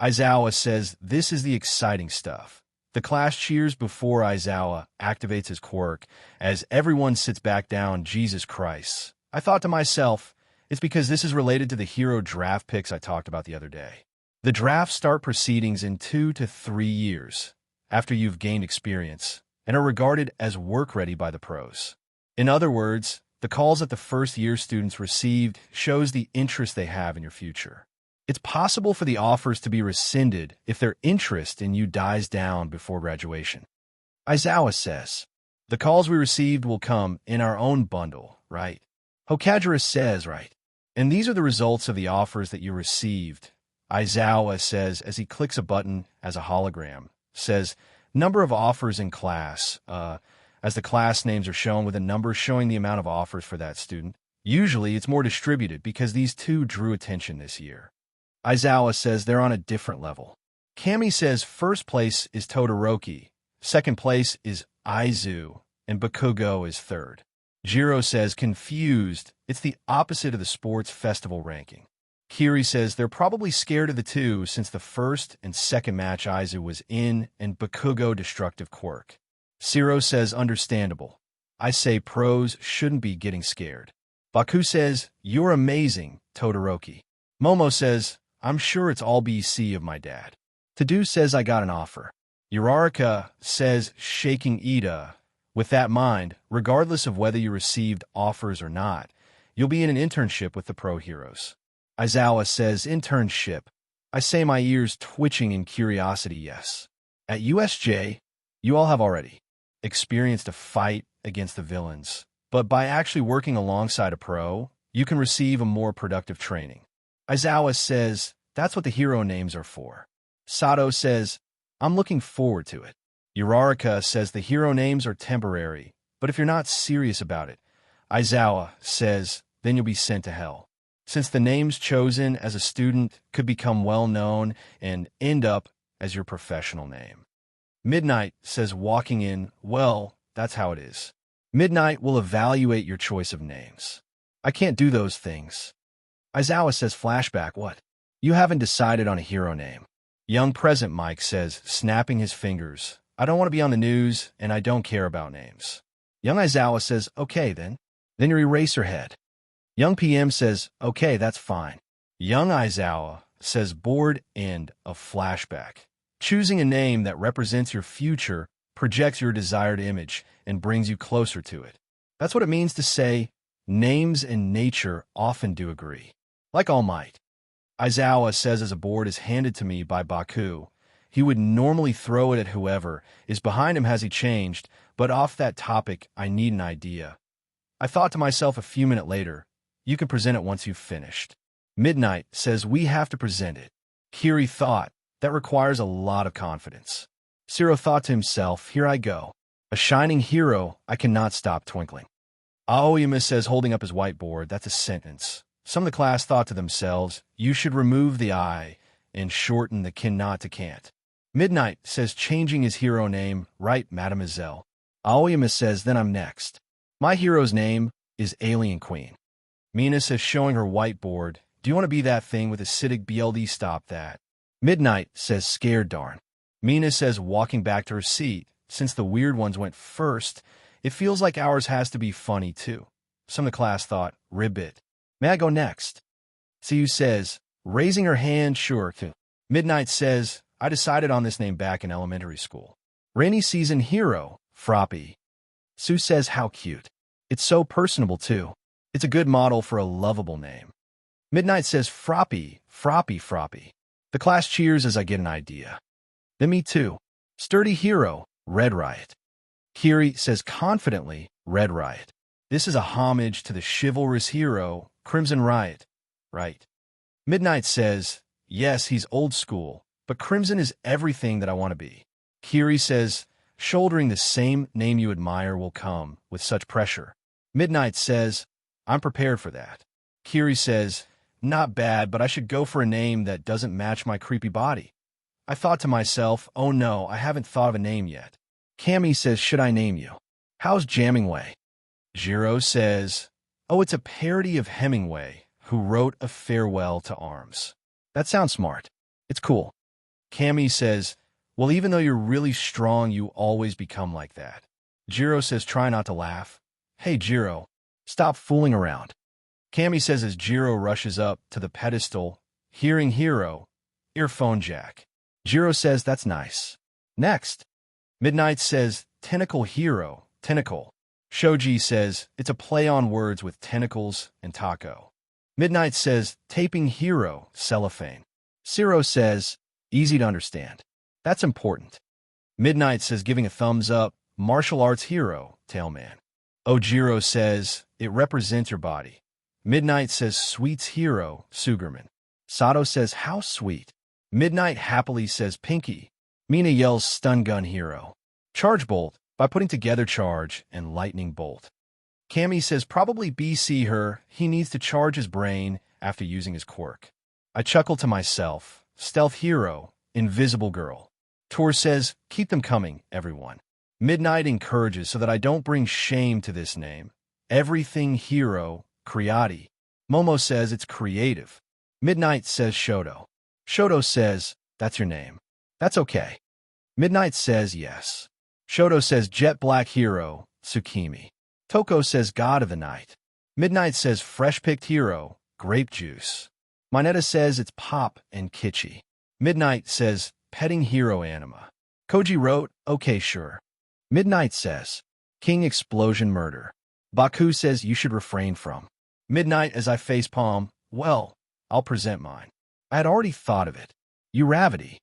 Aizawa says this is the exciting stuff. The class cheers before Aizawa activates his quirk as everyone sits back down. Jesus Christ. I thought to myself, it's because this is related to the hero draft picks I talked about the other day. The drafts start proceedings in 2 to 3 years after you've gained experience and are regarded as work-ready by the pros. In other words, the calls that the first-year students received shows the interest they have in your future. It's possible for the offers to be rescinded if their interest in you dies down before graduation. Aizawa says, the calls we received will come in our own bundle, right? Hokajira says, right. And these are the results of the offers that you received. Aizawa says as he clicks a button as a hologram, says, number of offers in class, as the class names are shown with a number showing the amount of offers for that student. Usually it's more distributed because these two drew attention this year. Aizawa says they're on a different level. Cammy says first place is Todoroki, second place is Aizu, and Bakugo is third. Jiro says, confused, it's the opposite of the sports festival ranking. Kiri says they're probably scared of the two since the first and second match Aizu was in and Bakugo destructive quirk. Zero says understandable. I say pros shouldn't be getting scared. Baku says, you're amazing, Todoroki. Momo says, I'm sure it's all BC of my dad. Tadu says I got an offer. Uraraka says, shaking Ida, with that mind, regardless of whether you received offers or not, you'll be in an internship with the pro heroes. Aizawa says, internship. I say my ears twitching in curiosity, yes. At USJ, you all have already experienced a fight against the villains, but by actually working alongside a pro, you can receive a more productive training. Aizawa says, that's what the hero names are for. Sato says, I'm looking forward to it. Uraraka says the hero names are temporary, but if you're not serious about it, Aizawa says, then you'll be sent to hell. Since the names chosen as a student could become well-known and end up as your professional name. Midnight says walking in, well, that's how it is. Midnight will evaluate your choice of names. I can't do those things. Aizawa says flashback, what? You haven't decided on a hero name. Young Present Mike says, snapping his fingers, I don't want to be on the news and I don't care about names. Young Aizawa says, okay then. Then you're Eraserhead. Young PM says, okay, that's fine. Young Aizawa says bored end of flashback. Choosing a name that represents your future projects your desired image and brings you closer to it. That's what it means to say, names and nature often do agree. Like All Might. Aizawa says as a board is handed to me by Baku, he would normally throw it at whoever is behind him. Has he changed? But off that topic, I need an idea. I thought to myself a few minutes later, you can present it once you've finished. Midnight says we have to present it. Kiri thought, that requires a lot of confidence. Zero thought to himself, here I go. A shining hero, I cannot stop twinkling. Aoyama says, holding up his whiteboard, that's a sentence. Some of the class thought to themselves, you should remove the I and shorten the cannot to can't. Midnight says, changing his hero name, right, mademoiselle. Aoyama says, then I'm next. My hero's name is Alien Queen. Mina says, showing her whiteboard, do you want to be that thing with acidic BLD? Stop that. Midnight says, scared darn. Mina says, walking back to her seat, since the weird ones went first, it feels like ours has to be funny too. Some of the class thought, ribbit. May I go next? Tsu says, raising her hand, sure. Midnight says, I decided on this name back in elementary school. Rainy season hero, Froppy. Tsu says, how cute. It's so personable too. It's a good model for a lovable name. Midnight says, Froppy, Froppy, Froppy. The class cheers as I get an idea. Then me too. Sturdy hero, Red Riot. Kiri says confidently, Red Riot. This is a homage to the chivalrous hero, Crimson Riot, right? Midnight says, yes, he's old school, but Crimson is everything that I want to be. Kiri says, shouldering the same name you admire will come with such pressure. Midnight says, I'm prepared for that. Kiri says, not bad, but I should go for a name that doesn't match my creepy body. I thought to myself, oh no, I haven't thought of a name yet. Cammy says, should I name you? How's Jammingway? Jiro says, oh, it's a parody of Hemingway, who wrote A Farewell to Arms. That sounds smart. It's cool. Cammy says, well, even though you're really strong, you always become like that. Jiro says, try not to laugh. Hey, Jiro, stop fooling around. Cammy says as Jiro rushes up to the pedestal, hearing hero, earphone jack. Jiro says, that's nice. Next. Midnight says, tentacle hero, tentacle. Shoji says, it's a play on words with tentacles and taco. Midnight says, taping hero, cellophane. Zero says, easy to understand. That's important. Midnight says, giving a thumbs up, martial arts hero, tailman. Ojiro says, it represents your body. Midnight says, sweets hero, Sugarman. Sato says, how sweet. Midnight happily says, pinky. Mina yells, stun gun hero. Charge bolt, by putting together charge and lightning bolt. Cammy says, probably BC her, he needs to charge his brain after using his quirk. I chuckle to myself, stealth hero, invisible girl. Tor says, keep them coming, everyone. Midnight encourages so that I don't bring shame to this name. Everything hero, creati. Momo says it's creative. Midnight says Shodo. Shodo says, that's your name. That's okay. Midnight says yes. Shodo says jet black hero, Tsukimi. Toko says god of the night. Midnight says fresh-picked hero, grape juice. Mineta says it's pop and kitschy. Midnight says petting hero anima. Koji wrote, okay sure. Midnight says, king explosion murder. Baku says you should refrain from. Midnight as I facepalm, well, I'll present mine. I had already thought of it. Uravity.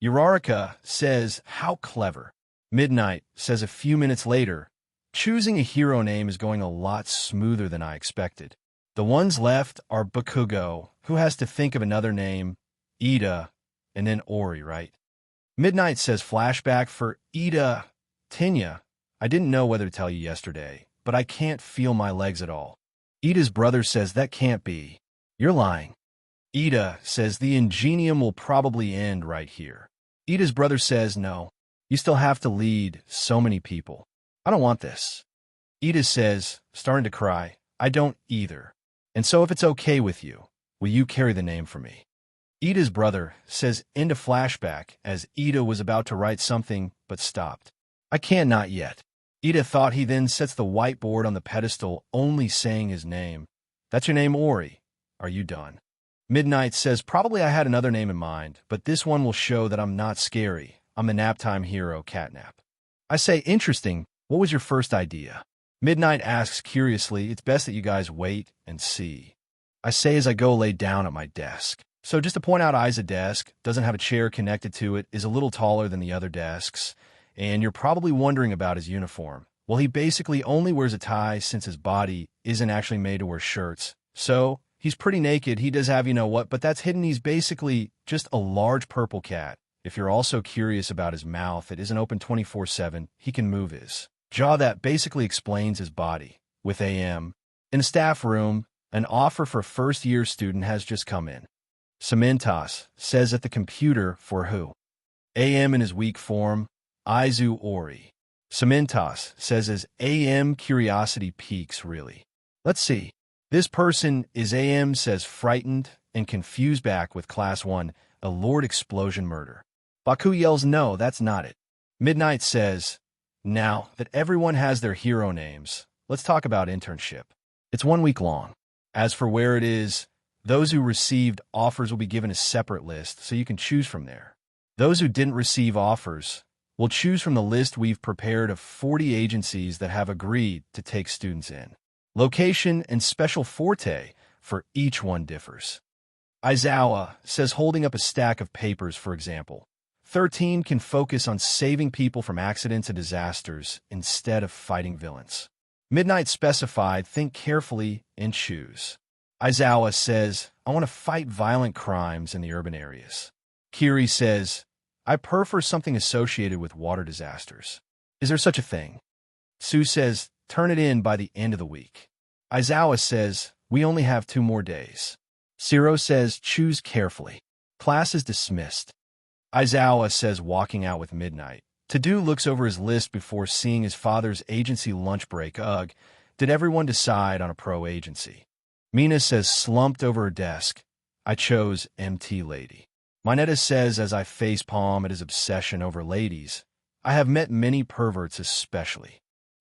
Uraraka says, how clever. Midnight says a few minutes later, choosing a hero name is going a lot smoother than I expected. The ones left are Bakugo, who has to think of another name, Ida, and then Ori, right? Midnight says flashback for Ida. Tinya, I didn't know whether to tell you yesterday, but I can't feel my legs at all. Ida's brother says that can't be. You're lying. Ida says the ingenium will probably end right here. Ida's brother says no. You still have to lead so many people. I don't want this. Ida says, starting to cry, I don't either. And so if it's okay with you, will you carry the name for me? Ida's brother says into flashback as Ida was about to write something but stopped. I can't not yet. Ida thought he then sets the whiteboard on the pedestal only saying his name. That's your name, Ori. Are you done? Midnight says probably I had another name in mind, but this one will show that I'm not scary. I'm the naptime hero, Catnap. I say, interesting. What was your first idea? Midnight asks curiously, it's best that you guys wait and see. I say as I go lay down at my desk. So just to point out, I's desk doesn't have a chair connected to it, is a little taller than the other desks, and you're probably wondering about his uniform. Well, he basically only wears a tie since his body isn't actually made to wear shirts. So he's pretty naked. He does have, you know what, but that's hidden. He's basically just a large purple cat. If you're also curious about his mouth, it isn't open 24/7. He can move his jaw. That basically explains his body. With AM. In a staff room, an offer for a first-year student has just come in. Cementas says at the computer for who? AM in his weak form, Izu Ori. Cementas says as AM curiosity peaks really. Let's see. This person is AM says frightened and confused back with class 1, a Lord explosion murder. Baku yells no, that's not it. Midnight says, now that everyone has their hero names, let's talk about internship. It's 1 week long. As for where it is, those who received offers will be given a separate list so you can choose from there. Those who didn't receive offers will choose from the list we've prepared of 40 agencies that have agreed to take students in. Location and special forte for each one differs. Aizawa says holding up a stack of papers, for example. 13 can focus on saving people from accidents and disasters instead of fighting villains. Midnight specified think carefully and choose. Aizawa says, I want to fight violent crimes in the urban areas. Kiri says, I prefer something associated with water disasters. Is there such a thing? Sue says, turn it in by the end of the week. Aizawa says, we only have 2 more days. Zero says, choose carefully. Class is dismissed. Aizawa says, walking out with Midnight. To-Do looks over his list before seeing his father's agency lunch break. Ugh, did everyone decide on a pro agency? Mina says, slumped over her desk. I chose MT Lady. Mineta says as I facepalm at his obsession over ladies, I have met many perverts especially.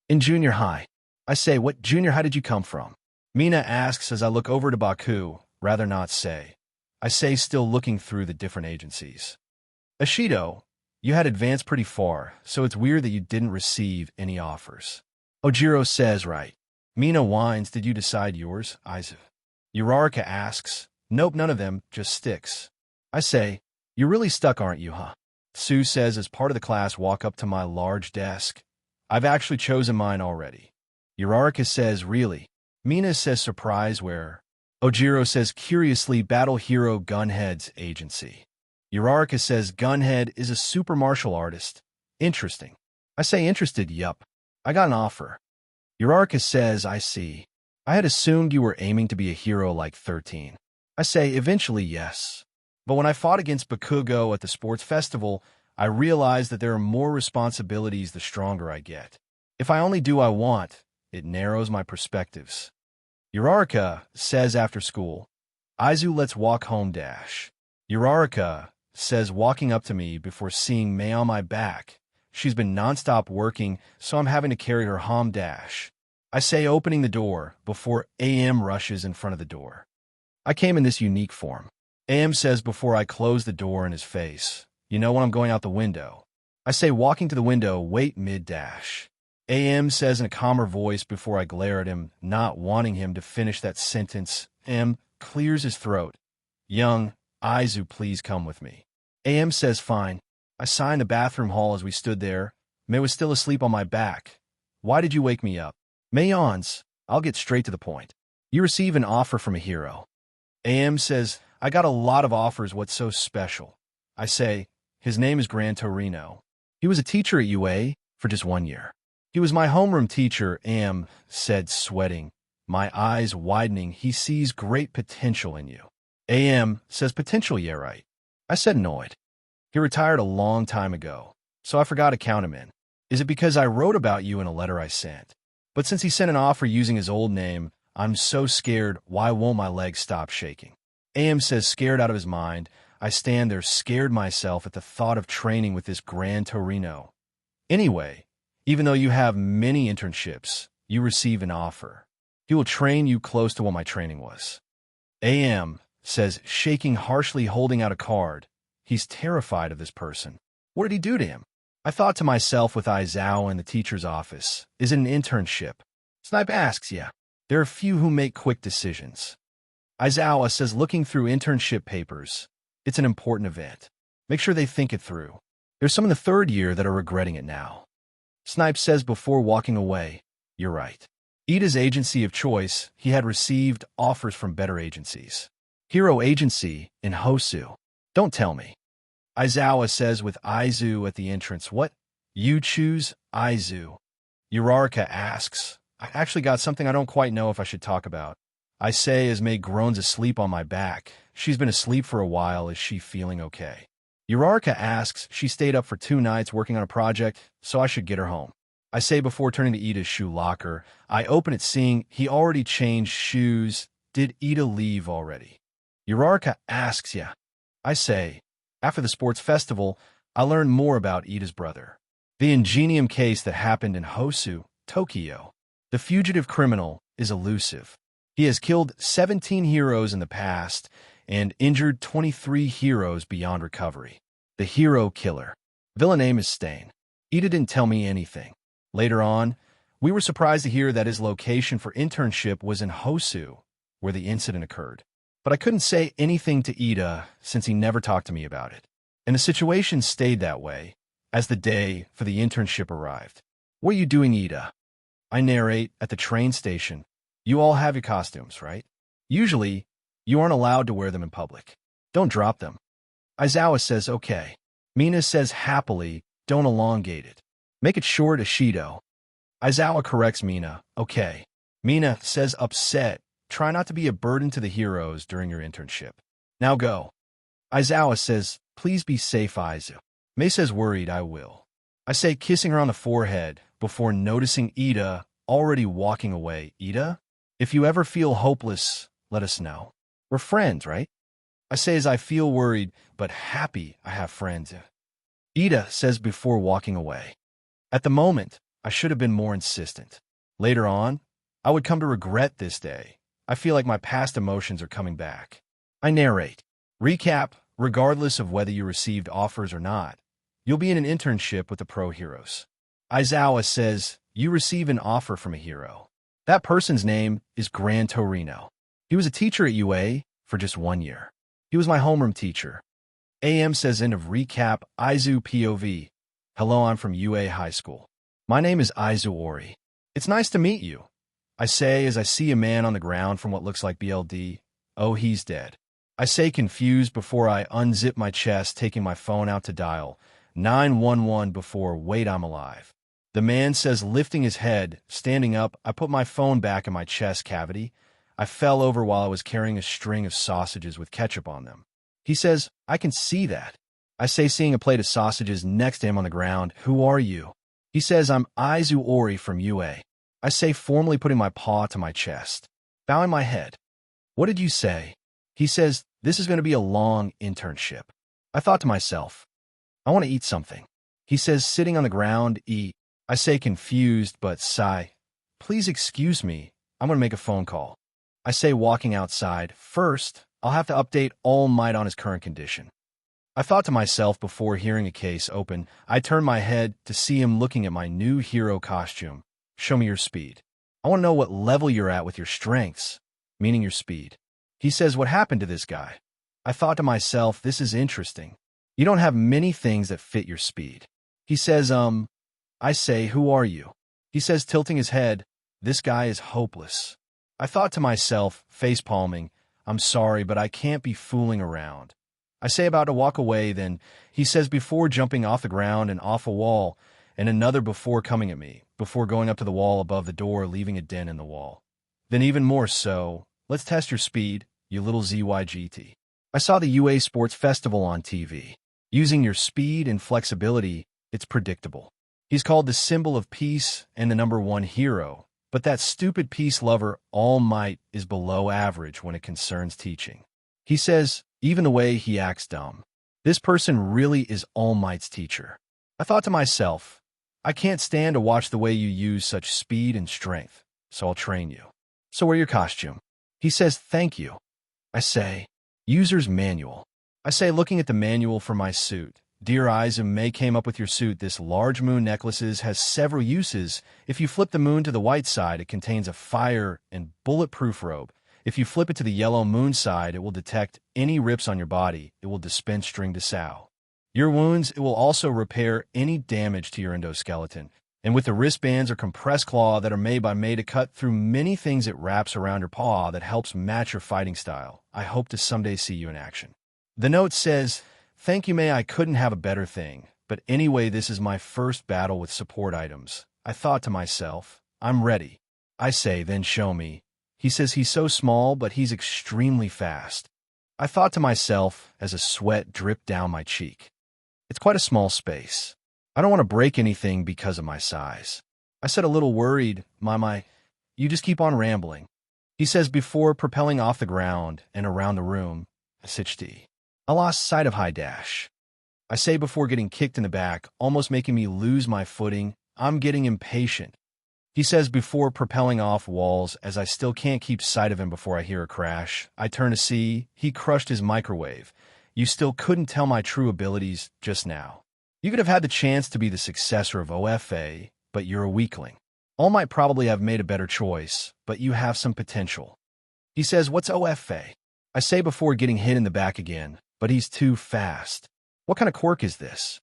In junior high. I say, what junior high did you come from? Mina asks as I look over to Baku, rather not say. I say still looking through the different agencies. Ashido, you had advanced pretty far, so it's weird that you didn't receive any offers. Ojiro says right. Mina whines, did you decide yours, Izu? Uraraka asks, nope, none of them, just sticks. I say, you're really stuck, aren't you, huh? Sue says as part of the class walk up to my large desk. I've actually chosen mine already. Uraraka says, really? Mina says surprise where? Ojiro says curiously Battle Hero Gunhead's agency. Uraraka says Gunhead is a super martial artist. Interesting. I say interested, yup. I got an offer. Uraraka says, I see. I had assumed you were aiming to be a hero like 13. I say eventually yes. But when I fought against Bakugo at the sports festival, I realize that there are more responsibilities the stronger I get. If I only do what I want, it narrows my perspectives. Uraraka says after school, Aizu, let's walk home dash. Uraraka says walking up to me before seeing Mei on my back. She's been nonstop working, so I'm having to carry her home dash. I say opening the door before AM rushes in front of the door. I came in this unique form. AM says before I close the door in his face, you know when I'm going out the window. I say walking to the window, wait mid-dash. AM says in a calmer voice before I glare at him, not wanting him to finish that sentence. AM clears his throat. Young, Aizu, please come with me. AM says fine. I sigh in the bathroom hall as we stood there. Mei was still asleep on my back. Why did you wake me up? Mei yawns. I'll get straight to the point. You receive an offer from a hero. AM says, I got a lot of offers, what's so special? I say, his name is Torino. He was a teacher at UA for just 1 year. He was my homeroom teacher, AM said, sweating. My eyes widening, he sees great potential in you. AM says, potential, yeah right. I said annoyed. He retired a long time ago, so I forgot to count him in. Is it because I wrote about you in a letter I sent? But since he sent an offer using his old name, I'm so scared, why won't my legs stop shaking? AM says, scared out of his mind. I stand there scared myself at the thought of training with this Torino. Anyway, even though you have many internships, you receive an offer. He will train you close to what my training was. AM says, shaking harshly, holding out a card. He's terrified of this person. What did he do to him? I thought to myself with Aizawa in the teacher's office, is it an internship? Snipe asks, yeah. There are few who make quick decisions. Aizawa says, looking through internship papers, it's an important event. Make sure they think it through. There's some in the third year that are regretting it now. Snipe says before walking away, you're right. Ida's agency of choice, he had received offers from better agencies. Hero agency in Hosu. Don't tell me. Aizawa says with Aizu at the entrance, what? You choose Aizu. Uraraka asks, I actually got something I don't quite know if I should talk about. I say as Mei groans asleep on my back. She's been asleep for a while. Is she feeling okay? Uraraka asks, she stayed up for 2 nights working on a project, so I should get her home. I say before turning to Ida's shoe locker. I open it seeing he already changed shoes. Did Ida leave already? Uraraka asks, yeah. I say, after the sports festival, I learned more about Ida's brother. The ingenium case that happened in Hosu, Tokyo. The fugitive criminal is elusive. He has killed 17 heroes in the past and injured 23 heroes beyond recovery. The hero killer. Villain name is Stain. Ida didn't tell me anything. Later on, we were surprised to hear that his location for internship was in Hosu, where the incident occurred. But I couldn't say anything to Ida since he never talked to me about it. And the situation stayed that way as the day for the internship arrived. What are you doing, Ida? I narrate at the train station. You all have your costumes, right? Usually, you aren't allowed to wear them in public. Don't drop them. Aizawa says, okay. Mina says happily, don't elongate it. Make it short, Ashido. Aizawa corrects Mina, okay. Mina says upset, try not to be a burden to the heroes during your internship. Now go. Aizawa says, please be safe, Aizu. Mei says worried, I will. I say kissing her on the forehead before noticing Ida already walking away. Ida? If you ever feel hopeless, let us know. We're friends, right? I say as I feel worried, but happy I have friends. Ida says before walking away. At the moment, I should have been more insistent. Later on, I would come to regret this day. I feel like my past emotions are coming back. I narrate. Recap, regardless of whether you received offers or not, you'll be in an internship with the pro heroes. Aizawa says, you receive an offer from a hero. That person's name is Torino. He was a teacher at UA for just 1 year. He was my homeroom teacher. AM says end of recap, Aizu POV. Hello, I'm from UA High School. My name is Aizu Ori. It's nice to meet you. I say as I see a man on the ground from what looks like BLD. Oh, he's dead. I say confused before I unzip my chest, taking my phone out to dial 911 before, wait, I'm alive. The man says, lifting his head, standing up, I put my phone back in my chest cavity. I fell over while I was carrying a string of sausages with ketchup on them. He says, I can see that. I say, seeing a plate of sausages next to him on the ground. Who are you? He says, I'm Aizu Ori from UA. I say, formally putting my paw to my chest, bowing my head. What did you say? He says, this is going to be a long internship. I thought to myself, I want to eat something. He says, sitting on the ground, eat. I say, confused, but sigh. Please excuse me. I'm going to make a phone call. I say, walking outside. First, I'll have to update All Might on his current condition. I thought to myself before hearing a case open. I turned my head to see him looking at my new hero costume. Show me your speed. I want to know what level you're at with your strengths, meaning your speed. He says, what happened to this guy? I thought to myself, this is interesting. You don't have many things that fit your speed. He says, I say, who are you? He says, tilting his head, this guy is hopeless. I thought to myself, face-palming, I'm sorry, but I can't be fooling around. I say, about to walk away, then he says, before jumping off the ground and off a wall, and another before coming at me, before going up to the wall above the door, leaving a dent in the wall. Then even more so, let's test your speed, you little ZYGT. I saw the UA Sports Festival on TV. Using your speed and flexibility, it's predictable. He's called the symbol of peace and the #1 hero, but that stupid peace lover All Might is below average when it concerns teaching. He says, even the way he acts dumb. This person really is All Might's teacher. I thought to myself, I can't stand to watch the way you use such speed and strength, so I'll train you. So wear your costume. He says, thank you. I say, user's manual. I say, looking at the manual for my suit. Dear Aizu, came up with your suit. This large moon necklaces has several uses. If you flip the moon to the white side, it contains a fire and bulletproof robe. If you flip it to the yellow moon side, it will detect any rips on your body. It will dispense string to sow. Your wounds, it will also repair any damage to your endoskeleton. And with the wristbands or compressed claw that are made by Mei to cut through many things, it wraps around your paw that helps match your fighting style. I hope to someday see you in action. The note says, thank you, Mei, I couldn't have a better thing. But anyway, this is my first battle with support items. I thought to myself, I'm ready. I say, then show me. He says he's so small, but he's extremely fast. I thought to myself as a sweat dripped down my cheek. It's quite a small space. I don't want to break anything because of my size. I said, a little worried, my, you just keep on rambling. He says, before propelling off the ground and around the room, I lost sight of high dash. I say, before getting kicked in the back, almost making me lose my footing. I'm getting impatient. He says, before propelling off walls, as I still can't keep sight of him before I hear a crash. I turn to see, he crushed his microwave. You still couldn't tell my true abilities just now. You could have had the chance to be the successor of OFA, but you're a weakling. All Might probably have made a better choice, but you have some potential. He says, what's OFA? I say, before getting hit in the back again, but he's too fast. What kind of quirk is this?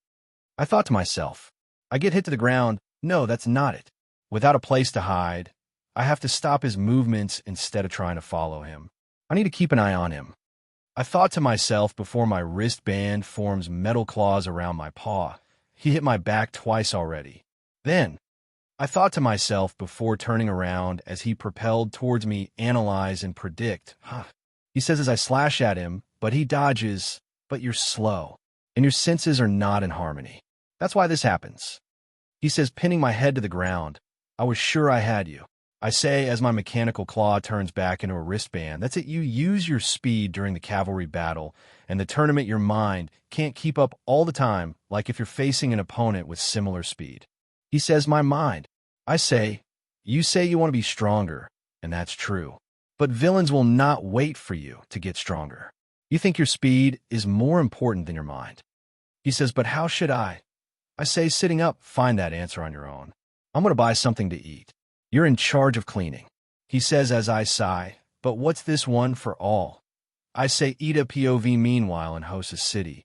I thought to myself. I get hit to the ground. No, that's not it. Without a place to hide, I have to stop his movements instead of trying to follow him. I need to keep an eye on him. I thought to myself before my wristband forms metal claws around my paw. He hit my back twice already. Then, I thought to myself before turning around as he propelled towards me, analyze and predict. He says as I slash at him, but he dodges, but you're slow, and your senses are not in harmony. That's why this happens. He says, pinning my head to the ground. I was sure I had you. I say as my mechanical claw turns back into a wristband. That's it, you use your speed during the cavalry battle, and the tournament your mind can't keep up all the time, like if you're facing an opponent with similar speed. He says, my mind. I say, you say you want to be stronger, and that's true. But villains will not wait for you to get stronger. You think your speed is more important than your mind. He says, but how should I? I say, sitting up, find that answer on your own. I'm going to buy something to eat. You're in charge of cleaning. He says as I sigh, but what's this one for all? I say, eat a POV meanwhile in Hosu City.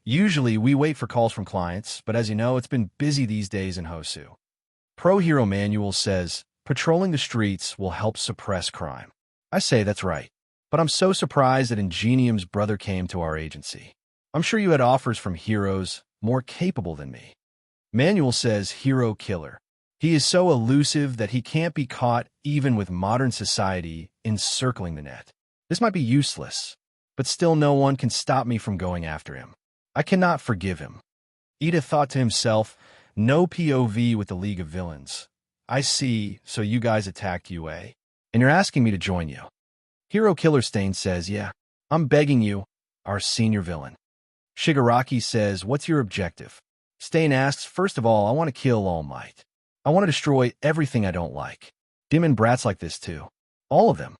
Usually we wait for calls from clients, but as you know, it's been busy these days in Hosu. Pro Hero Manual says, patrolling the streets will help suppress crime. I say that's right, but I'm so surprised that Ingenium's brother came to our agency. I'm sure you had offers from heroes more capable than me. Manual says, hero killer. He is so elusive that he can't be caught even with modern society encircling the net. This might be useless, but still no one can stop me from going after him. I cannot forgive him. Ida thought to himself, no POV with the League of Villains. I see, so you guys attacked UA. And you're asking me to join you. Hero Killer Stain says, yeah, I'm begging you, our senior villain. Shigaraki says, what's your objective? Stain asks, first of all, I want to kill All Might. I want to destroy everything I don't like. Demon brats like this too. All of them.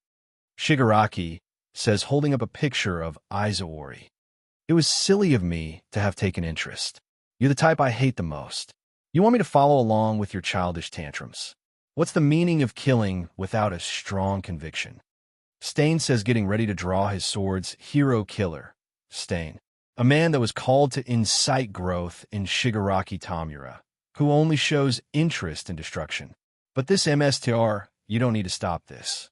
Shigaraki says, holding up a picture of Aizaori. It was silly of me to have taken interest. You're the type I hate the most. You want me to follow along with your childish tantrums. What's the meaning of killing without a strong conviction? Stain says, getting ready to draw his sword's Hero Killer. Stain, a man that was called to incite growth in Shigaraki Tamura, who only shows interest in destruction. But this MSTR, you don't need to stop this.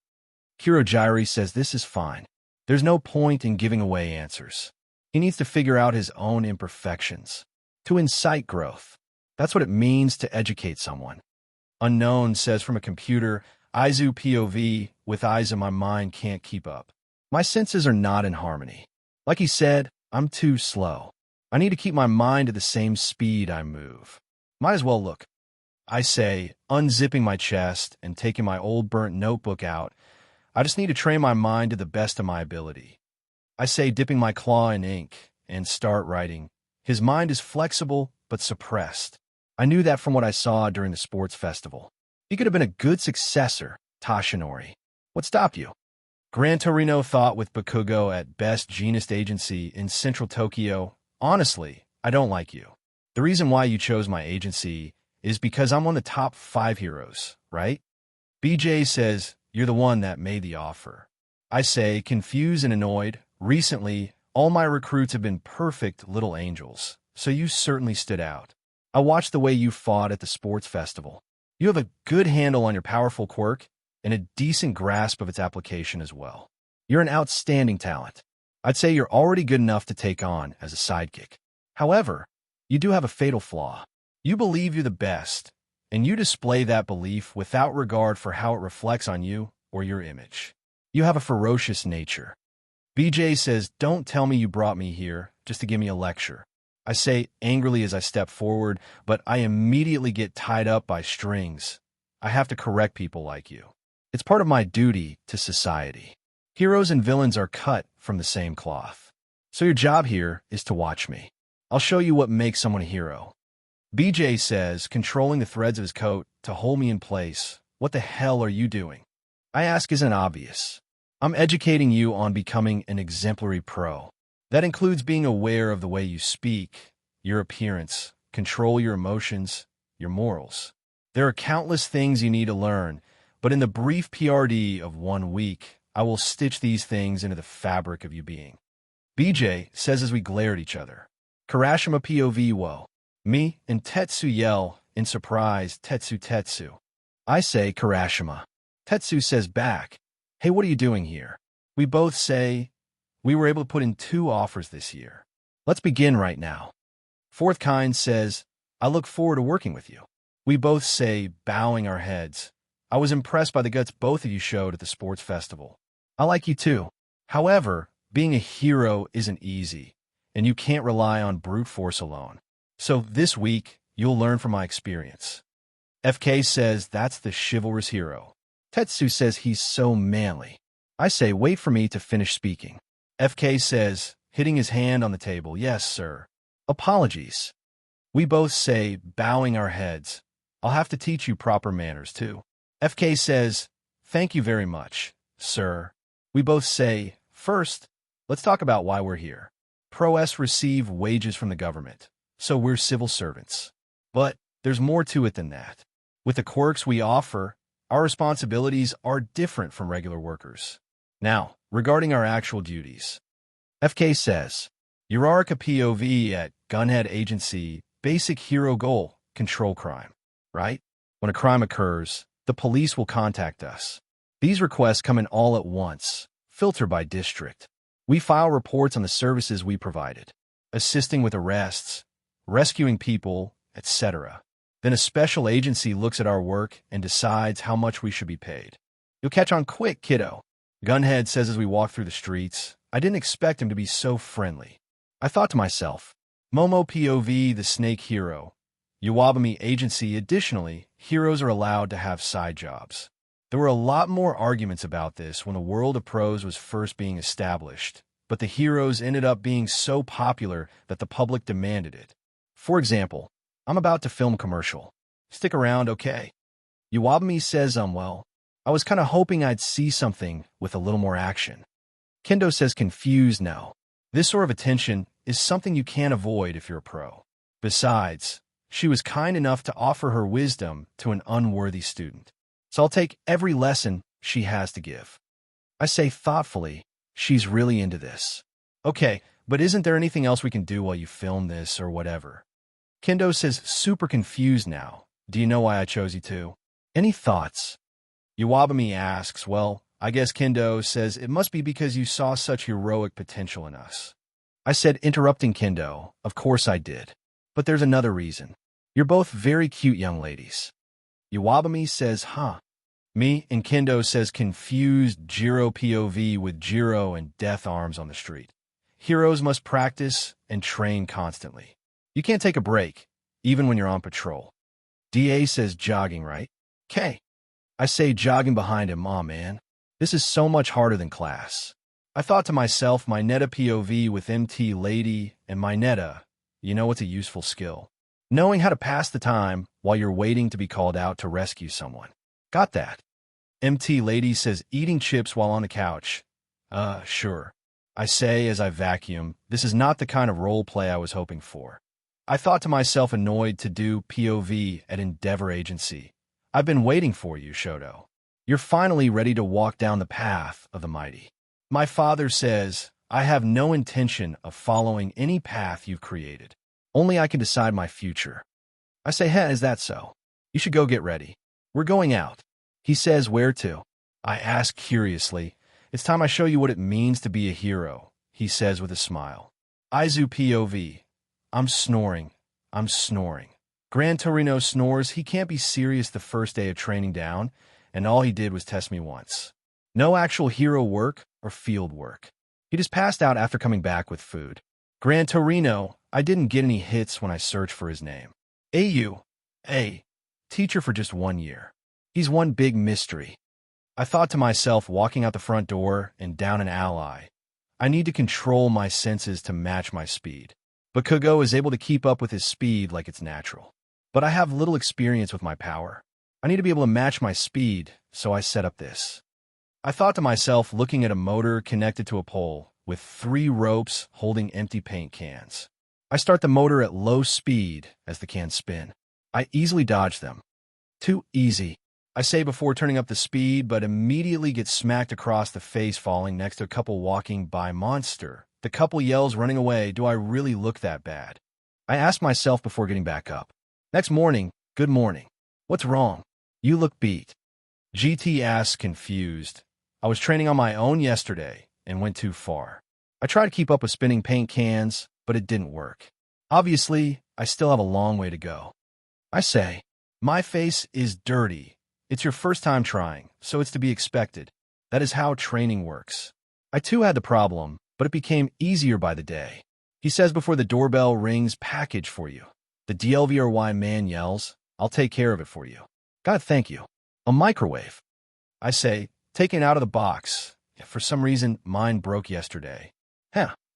Kurojiri says this is fine. There's no point in giving away answers. He needs to figure out his own imperfections. To incite growth. That's what it means to educate someone. Unknown says from a computer, Aizu POV, with Aiza my mind can't keep up. My senses are not in harmony. Like he said, I'm too slow. I need to keep my mind at the same speed I move. Might as well look. I say, unzipping my chest and taking my old burnt notebook out. I just need to train my mind to the best of my ability. I say, dipping my claw in ink and start writing. His mind is flexible but suppressed. I knew that from what I saw during the sports festival. He could have been a good successor, Tashinori. What stopped you? Gran Torino thought with Bakugo at Best Genist Agency in Central Tokyo. Honestly, I don't like you. The reason why you chose my agency is because I'm one of the top 5 heroes, right? BJ says, you're the one that made the offer. I say, confused and annoyed, recently, all my recruits have been perfect little angels, so you certainly stood out. I watched the way you fought at the sports festival. You have a good handle on your powerful quirk and a decent grasp of its application as well. You're an outstanding talent. I'd say you're already good enough to take on as a sidekick. However, you do have a fatal flaw. You believe you're the best, and you display that belief without regard for how it reflects on you or your image. You have a ferocious nature. BJ says, don't tell me you brought me here just to give me a lecture. I say angrily as I step forward, but I immediately get tied up by strings. I have to correct people like you. It's part of my duty to society. Heroes and villains are cut from the same cloth. So your job here is to watch me. I'll show you what makes someone a hero. BJ says, controlling the threads of his coat to hold me in place. What the hell are you doing? I ask, isn't it obvious? I'm educating you on becoming an exemplary pro. That includes being aware of the way you speak, your appearance, control your emotions, your morals. There are countless things you need to learn, but in the brief PRD of 1 week, I will stitch these things into the fabric of you being. BJ says as we glare at each other. Karashima POV whoa. Me and Tetsu yell, in surprise, Tetsu Tetsu. I say Karashima. Tetsu says back, hey, what are you doing here? We both say, we were able to put in 2 offers this year. Let's begin right now. Fourth Kind says, I look forward to working with you. We both say, bowing our heads, I was impressed by the guts both of you showed at the sports festival. I like you too. However, being a hero isn't easy, and you can't rely on brute force alone. So this week, you'll learn from my experience. FK says, that's the chivalrous hero. Tetsu says he's so manly. I say, wait for me to finish speaking. FK says, hitting his hand on the table, yes, sir. Apologies. We both say, bowing our heads, I'll have to teach you proper manners, too. FK says, thank you very much, sir. We both say, first, let's talk about why we're here. Pro-S receive wages from the government, so we're civil servants. But there's more to it than that. With the quirks we offer, our responsibilities are different from regular workers. Now, regarding our actual duties. FK says, Uraraka POV at Gunhead Agency, basic hero goal, control crime, right? When a crime occurs, the police will contact us. These requests come in all at once, filter by district. We file reports on the services we provided, assisting with arrests, rescuing people, etc. Then a special agency looks at our work and decides how much we should be paid. You'll catch on quick, kiddo. Gunhead says as we walk through the streets, I didn't expect him to be so friendly. I thought to myself, Momo POV, the snake hero. Iwabumi agency. Additionally, heroes are allowed to have side jobs. There were a lot more arguments about this when the world of prose was first being established, but the heroes ended up being so popular that the public demanded it. For example, I'm about to film a commercial. Stick around, okay? Iwabumi says, well, I was kinda hoping I'd see something with a little more action. Kendo says, confused now. This sort of attention is something you can't avoid if you're a pro. Besides, she was kind enough to offer her wisdom to an unworthy student. So I'll take every lesson she has to give. I say thoughtfully, she's really into this. Okay, but isn't there anything else we can do while you film this or whatever? Kendo says, super confused now. Do you know why I chose you to? Any thoughts? Iwabumi asks, well, I guess Kendo says it must be because you saw such heroic potential in us. I said, interrupting Kendo, of course I did. But there's another reason. You're both very cute young ladies. Iwabumi says, huh? Me and Kendo says confused Jiro POV with Jiro and death arms on the street. Heroes must practice and train constantly. You can't take a break, even when you're on patrol. DA says jogging, right? K. I say jogging behind him, aw man. This is so much harder than class. I thought to myself, my Netta POV with MT Lady and my Netta, you know it's a useful skill. Knowing how to pass the time while you're waiting to be called out to rescue someone. Got that. MT Lady says eating chips while on the couch. Sure. I say as I vacuum, this is not the kind of role play I was hoping for. I thought to myself, annoyed to do POV at Endeavor Agency. I've been waiting for you, Shoto. You're finally ready to walk down the path of the mighty. My father says, I have no intention of following any path you've created. Only I can decide my future. I say, hey, is that so? You should go get ready. We're going out. He says, where to? I ask curiously. It's time I show you what it means to be a hero, he says with a smile. Aizu POV. I'm snoring. Gran Torino snores. He can't be serious the first day of training down, and all he did was test me once. No actual hero work or field work. He just passed out after coming back with food. Gran Torino, I didn't get any hits when I searched for his name. Teacher for just 1 year. He's one big mystery. I thought to myself, walking out the front door and down an alley. I need to control my senses to match my speed. Bakugo is able to keep up with his speed like it's natural. But I have little experience with my power. I need to be able to match my speed, so I set up this. I thought to myself, looking at a motor connected to a pole with 3 ropes holding empty paint cans. I start the motor at low speed as the cans spin. I easily dodge them. Too easy, I say before turning up the speed, but immediately get smacked across the face falling next to a couple walking by monster. The couple yells running away. Do I really look that bad? I ask myself before getting back up. Next morning, good morning. What's wrong? You look beat. GT asks, confused. I was training on my own yesterday and went too far. I tried to keep up with spinning paint cans, but it didn't work. Obviously, I still have a long way to go. I say, my face is dirty. It's your first time trying, so it's to be expected. That is how training works. I too had the problem, but it became easier by the day. He says before the doorbell rings, package for you. The DLVRY man yells, I'll take care of it for you. God, thank you. A microwave. I say, taken out of the box. For some reason, mine broke yesterday.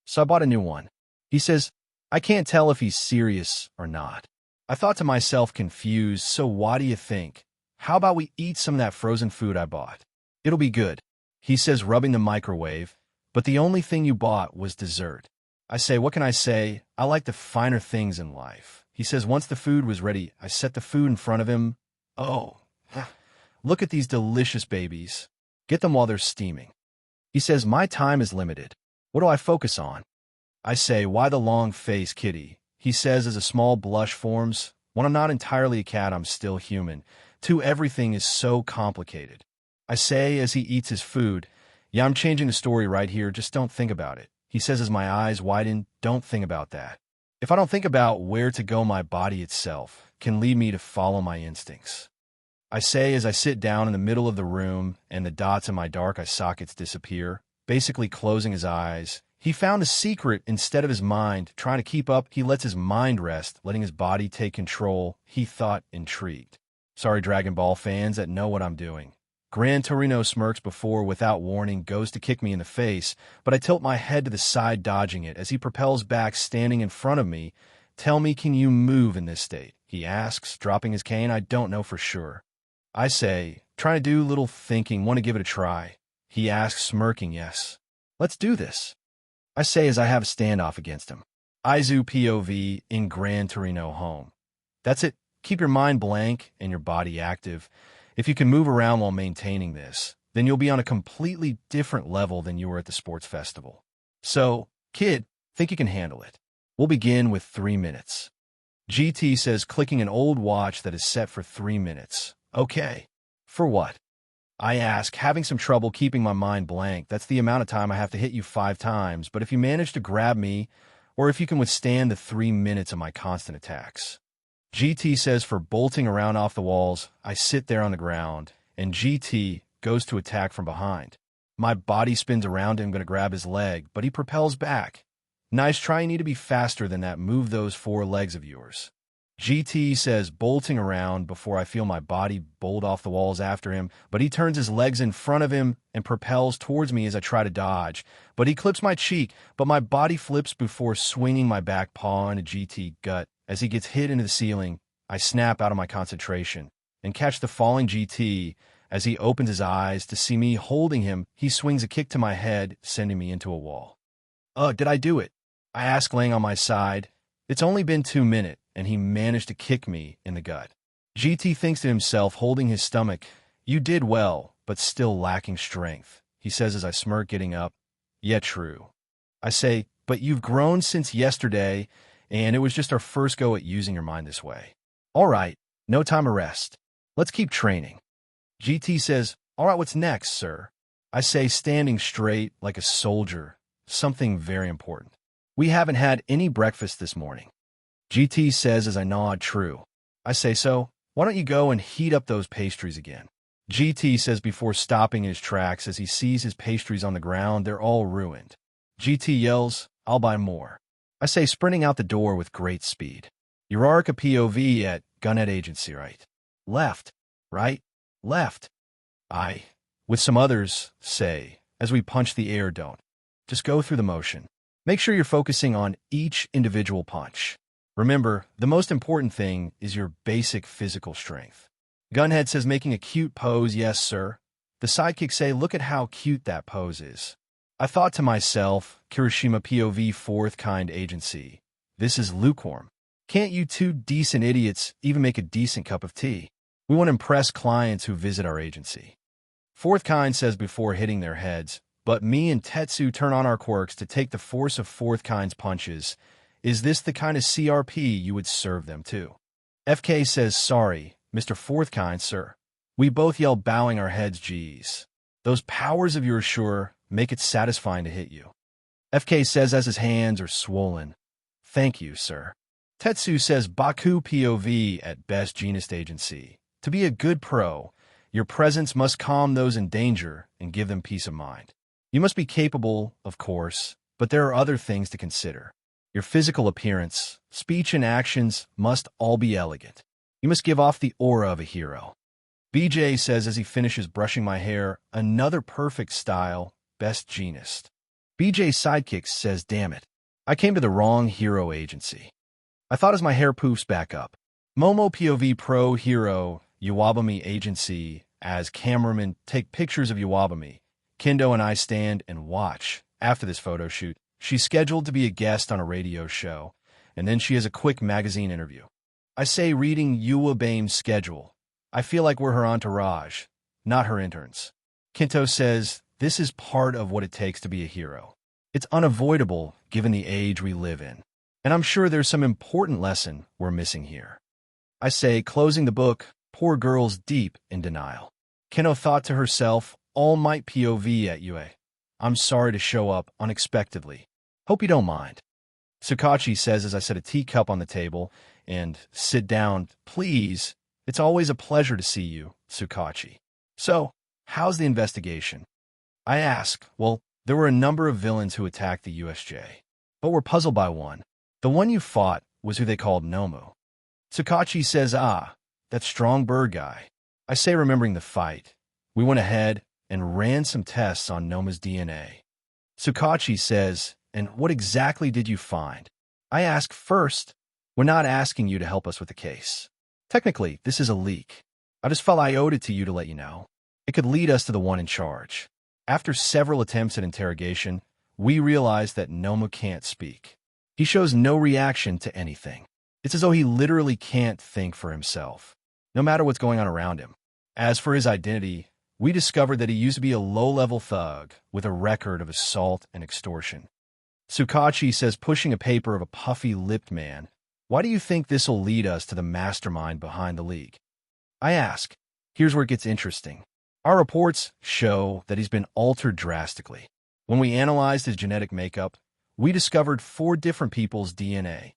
So I bought a new one. He says, I can't tell if he's serious or not. I thought to myself, confused, so what do you think? How about we eat some of that frozen food I bought? It'll be good. He says, rubbing the microwave, but the only thing you bought was dessert. I say, what can I say? I like the finer things in life. He says, once the food was ready, I set the food in front of him. Oh, look at these delicious babies. Get them while they're steaming. He says, my time is limited. What do I focus on? I say, why the long face, kitty? He says as a small blush forms. When I'm not entirely a cat, I'm still human. Too, everything is so complicated. I say as he eats his food, yeah, I'm changing the story right here, just don't think about it. He says as my eyes widen, don't think about that. If I don't think about where to go, my body itself can lead me to follow my instincts. I say as I sit down in the middle of the room and the dots in my dark eye sockets disappear, basically closing his eyes. He found a secret instead of his mind. Trying to keep up, he lets his mind rest, letting his body take control, he thought, intrigued. Sorry, Dragon Ball fans that know what I'm doing. Gran Torino smirks before, without warning, goes to kick me in the face, but I tilt my head to the side, dodging it. As he propels back, standing in front of me, "Tell me, can you move in this state?" he asks, dropping his cane. I don't know for sure. I say, trying to do little thinking, want to give it a try. He asks, smirking, yes. Let's do this. I say as I have a standoff against him. Aizu POV in Gran Torino home. That's it. Keep your mind blank and your body active. If you can move around while maintaining this, then you'll be on a completely different level than you were at the sports festival. So, kid, think you can handle it. We'll begin with 3 minutes. GT says, clicking an old watch that is set for 3 minutes. Okay. For what? I ask, having some trouble keeping my mind blank. That's the amount of time I have to hit you 5 times, but if you manage to grab me, or if you can withstand the 3 minutes of my constant attacks. GT says, for bolting around off the walls. I sit there on the ground, and GT goes to attack from behind. My body spins around him, going to grab his leg, but he propels back. Nice try, you need to be faster than that. Move those 4 legs of yours. GT says, bolting around before I feel my body bolt off the walls after him, but he turns his legs in front of him and propels towards me as I try to dodge. But he clips my cheek, but my body flips before swinging my back paw into GT gut. As he gets hit into the ceiling, I snap out of my concentration and catch the falling GT. As he opens his eyes to see me holding him, he swings a kick to my head, sending me into a wall. Did I do it? I ask, laying on my side. It's only been 2 minutes, and he managed to kick me in the gut. GT thinks to himself, holding his stomach. You did well, but still lacking strength, he says as I smirk, getting up. Yeah, true. I say, but you've grown since yesterday, and it was just our first go at using your mind this way. All right, no time to rest. Let's keep training. GT says, all right, what's next, sir? I say, standing straight like a soldier. Something very important. We haven't had any breakfast this morning. GT says as I nod, true. I say, so, why don't you go and heat up those pastries again? GT says before stopping in his tracks as he sees his pastries on the ground. They're all ruined. GT yells, I'll buy more. I say, sprinting out the door with great speed. Uraraka POV at Gunhead Agency, right? Left. Right? Left. I, with some others, say, as we punch the air, don't. Just go through the motion. Make sure you're focusing on each individual punch. Remember, the most important thing is your basic physical strength. Gunhead says, making a cute pose, yes, sir. The sidekicks say, look at how cute that pose is. I thought to myself, Kirishima POV 4th Kind Agency. This is lukewarm. Can't you 2 decent idiots even make a decent cup of tea? We want to impress clients who visit our agency. 4th Kind says before hitting their heads, but me and Tetsu turn on our quirks to take the force of 4th Kind's punches. Is this the kind of CRP you would serve them to? FK says, sorry, Mr. 4th Kind, sir. We both yell, bowing our heads, geez. Those powers of yours sure make it satisfying to hit you. FK says as his hands are swollen. Thank you, sir. Tetsu says, Baku POV at Best Genist Agency. To be a good pro, your presence must calm those in danger and give them peace of mind. You must be capable, of course, but there are other things to consider. Your physical appearance, speech, and actions must all be elegant. You must give off the aura of a hero. BJ says as he finishes brushing my hair, another perfect style, Best Genist. BJ's sidekick says, damn it, I came to the wrong hero agency. I thought as my hair poofs back up. Momo POV Pro Hero, Iwabami Agency, as cameramen take pictures of Iwabami. Kendo and I stand and watch. After this photo shoot, she's scheduled to be a guest on a radio show, and then she has a quick magazine interview. I say, reading Iwabame's schedule, I feel like we're her entourage, not her interns. Kinto says, this is part of what it takes to be a hero. It's unavoidable given the age we live in, and I'm sure there's some important lesson we're missing here. I say, closing the book, poor girl's deep in denial. Keno thought to herself, All Might POV at UA. I'm sorry to show up unexpectedly. Hope you don't mind. Tsukachi says as I set a teacup on the table and sit down, please. It's always a pleasure to see you, Tsukachi. So, how's the investigation? I ask, well, There were a number of villains who attacked the USJ, but were puzzled by one. The one you fought was who they called Nomu. Tsukachi says, "Ah, that strong bird guy." I say, remembering the fight. We went ahead and ran some tests on Nomu's DNA. Tsukachi says, "And what exactly did you find?" I ask, "First, we're not asking you to help us with the case. Technically, this is a leak. I just felt I owed it to you to let you know. It could lead us to the one in charge." After several attempts at interrogation, we realize that Nomu can't speak. He shows no reaction to anything. It's as though he literally can't think for himself, no matter what's going on around him. As for his identity, we discovered that he used to be a low-level thug with a record of assault and extortion. Tsukachi says, pushing a paper of a puffy-lipped man, "Why do you think this will lead us to the mastermind behind the league?" I ask. Here's where it gets interesting. Our reports show that he's been altered drastically. When we analyzed his genetic makeup, we discovered 4 different people's DNA.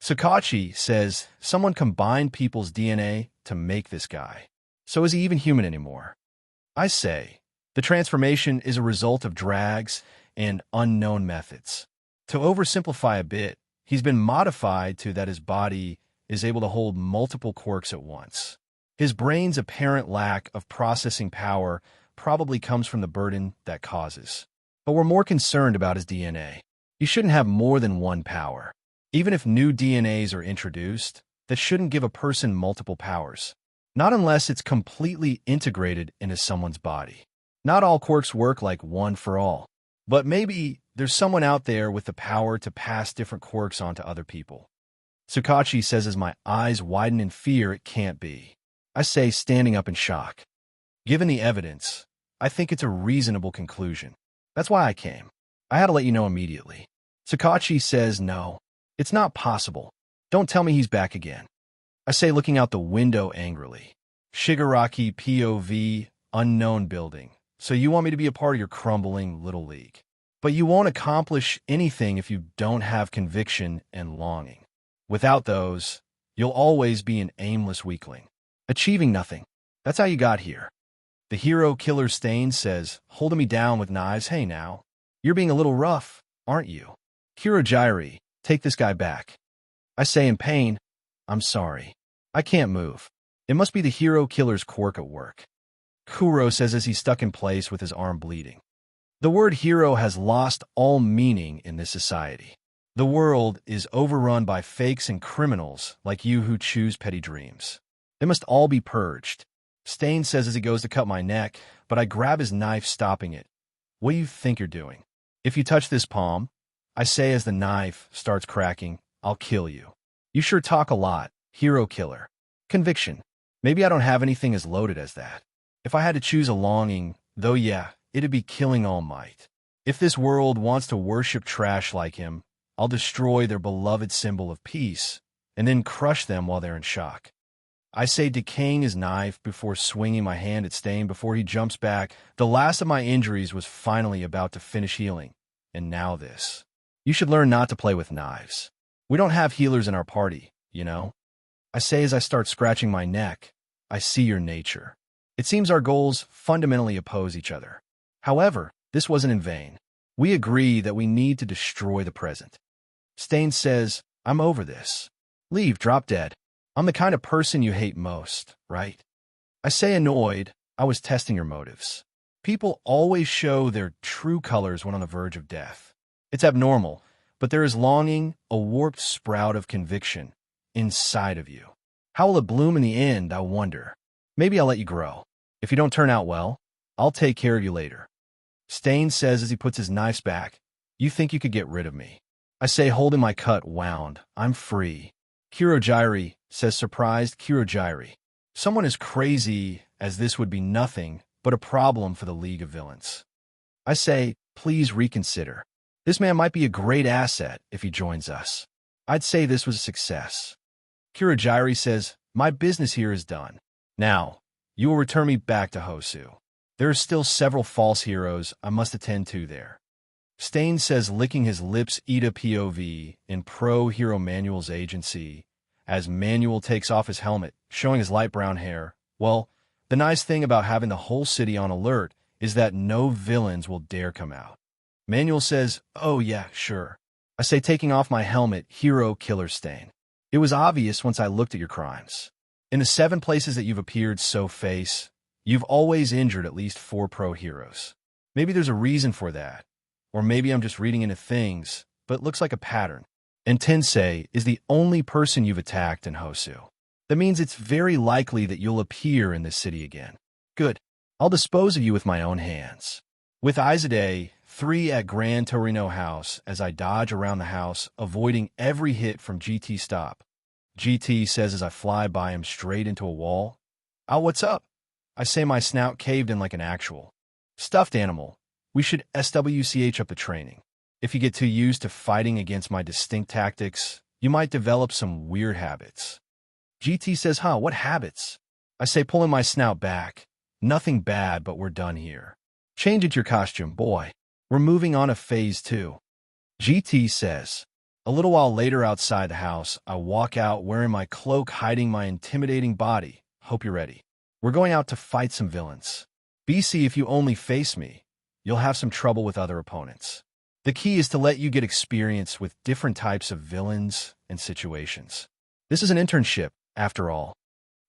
Tsukachi says someone combined people's DNA to make this guy. So is he even human anymore? I say, the transformation is a result of drags and unknown methods. To oversimplify a bit, he's been modified to that his body is able to hold multiple quirks at once. His brain's apparent lack of processing power probably comes from the burden that causes. But we're more concerned about his DNA. He shouldn't have more than one power. Even if new DNAs are introduced, that shouldn't give a person multiple powers. Not unless it's completely integrated into someone's body. Not all quirks work like one for all. But maybe there's someone out there with the power to pass different quirks on to other people. Tsukachi says as my eyes widen in fear, it can't be. I say, standing up in shock. Given the evidence, I think it's a reasonable conclusion. That's why I came. I had to let you know immediately. Tsukachi says, "No, it's not possible. Don't tell me he's back again." I say, looking out the window angrily. Shigaraki POV, unknown building. So you want me to be a part of your crumbling little league. But you won't accomplish anything if you don't have conviction and longing. Without those, you'll always be an aimless weakling, achieving nothing. That's how you got here. The hero killer Stain says, holding me down with knives, "Hey now, you're being a little rough, aren't you? Kurogiri, take this guy back." I say in pain, "I'm sorry. I can't move. It must be the hero killer's quirk at work." Kuro says as he's stuck in place with his arm bleeding. The word hero has lost all meaning in this society. The world is overrun by fakes and criminals like you who choose petty dreams. They must all be purged. Stain says as he goes to cut my neck, but I grab his knife, stopping it. "What do you think you're doing? If you touch this palm," I say as the knife starts cracking, "I'll kill you." You sure talk a lot, hero killer. Conviction. Maybe I don't have anything as loaded as that. If I had to choose a longing, though, yeah, it'd be killing All Might. If this world wants to worship trash like him, I'll destroy their beloved symbol of peace, and then crush them while they're in shock. I say, decaying his knife before swinging my hand at Stain before he jumps back. The last of my injuries was finally about to finish healing, and now this. You should learn not to play with knives. We don't have healers in our party, you know? I say as I start scratching my neck. I see your nature. It seems our goals fundamentally oppose each other. However, this wasn't in vain. We agree that we need to destroy the present. Stain says, "I'm over this. Leave, drop dead. I'm the kind of person you hate most, right?" I say, annoyed. I was testing your motives. People always show their true colors when on the verge of death. It's abnormal, but there is longing, a warped sprout of conviction, inside of you. How will it bloom in the end, I wonder? Maybe I'll let you grow. If you don't turn out well, I'll take care of you later. Stain says as he puts his knives back, "You think you could get rid of me?" I say, holding my cut wound, "I'm free." Kurogiri says, surprised. Kurogiri. Someone as crazy as this would be nothing but a problem for the League of Villains. I say, please reconsider. This man might be a great asset if he joins us. I'd say this was a success. Kurogiri says, my business here is done. Now, you will return me back to Hosu. There are still several false heroes I must attend to there. Stain says, licking his lips, Ida POV in Pro-Hero Manual's agency, as Manual takes off his helmet, showing his light brown hair. Well, the nice thing about having the whole city on alert is that no villains will dare come out. Manuel says, oh yeah, sure. I say, taking off my helmet, hero killer Stain. It was obvious once I looked at your crimes. In the 7 places that you've appeared so face, you've always injured at least 4 pro heroes. Maybe there's a reason for that. Or maybe I'm just reading into things, but it looks like a pattern. And Tensei is the only person you've attacked in Hosu. That means it's very likely that you'll appear in this city again. Good. I'll dispose of you with my own hands. With Izade, 3 at Grand Torino house as I dodge around the house, avoiding every hit from GT stop. GT says as I fly by him straight into a wall. Oh, what's up? I say, my snout caved in like an actual stuffed animal. We should SWCH up the training. If you get too used to fighting against my distinct tactics, you might develop some weird habits. GT says, huh, what habits? I say, pulling my snout back. Nothing bad, but we're done here. Change into your costume, boy. We're moving on to phase 2. GT says. A little while later outside the house, I walk out wearing my cloak hiding my intimidating body. Hope you're ready. We're going out to fight some villains. BC, if you only face me, you'll have some trouble with other opponents. The key is to let you get experience with different types of villains and situations. This is an internship, after all.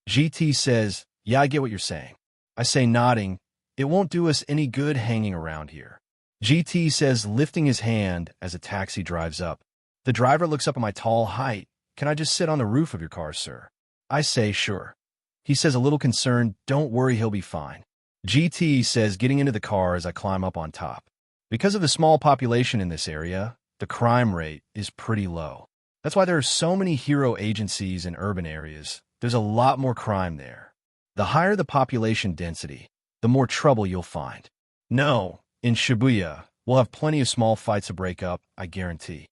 GT says, yeah, I get what you're saying. I say, nodding, it won't do us any good hanging around here. GT says, lifting his hand as a taxi drives up. The driver looks up at my tall height. Can I just sit on the roof of your car, sir? I say, sure. He says, a little concerned, don't worry, he'll be fine. GT says, getting into the car as I climb up on top. Because of the small population in this area, the crime rate is pretty low. That's why there are so many hero agencies in urban areas. There's a lot more crime there. The higher the population density, the more trouble you'll find. No, in Shibuya, we'll have plenty of small fights to break up, I guarantee.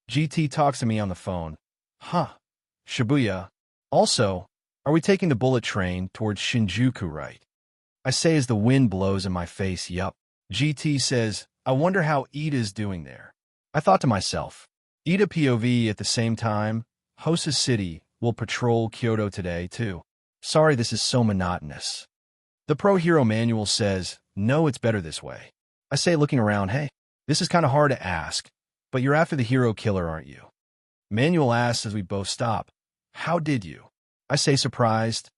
GT talks to me on the phone. Huh, Shibuya. Also, are we taking the bullet train towards Shinjuku, right? I say as the wind blows in my face, yup. GT says, I wonder how Ida's doing there. I thought to myself, Ida POV at the same time, Hosu City will patrol Kyoto today, too. Sorry this is so monotonous. The Pro Hero Manual says, no, it's better this way. I say, looking around, hey, this is kind of hard to ask, but you're after the hero killer, aren't you? Manual asks as we both stop, how did you? I say, surprised.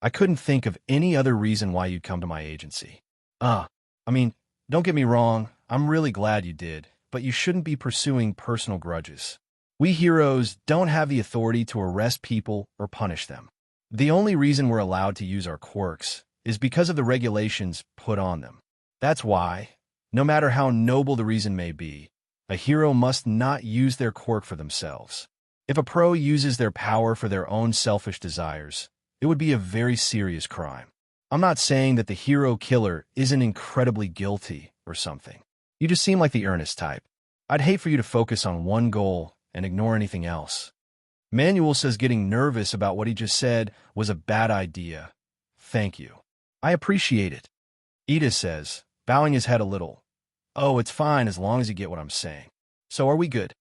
I couldn't think of any other reason why you'd come to my agency. I mean, don't get me wrong, I'm really glad you did, but you shouldn't be pursuing personal grudges. We heroes don't have the authority to arrest people or punish them. The only reason we're allowed to use our quirks is because of the regulations put on them. That's why, no matter how noble the reason may be, a hero must not use their quirk for themselves. If a pro uses their power for their own selfish desires, it would be a very serious crime. I'm not saying that the hero killer isn't incredibly guilty or something. You just seem like the earnest type. I'd hate for you to focus on one goal and ignore anything else. Manuel says getting nervous about what he just said was a bad idea. Thank you. I appreciate it. Ida says, bowing his head a little. Oh, it's fine as long as you get what I'm saying. So are we good?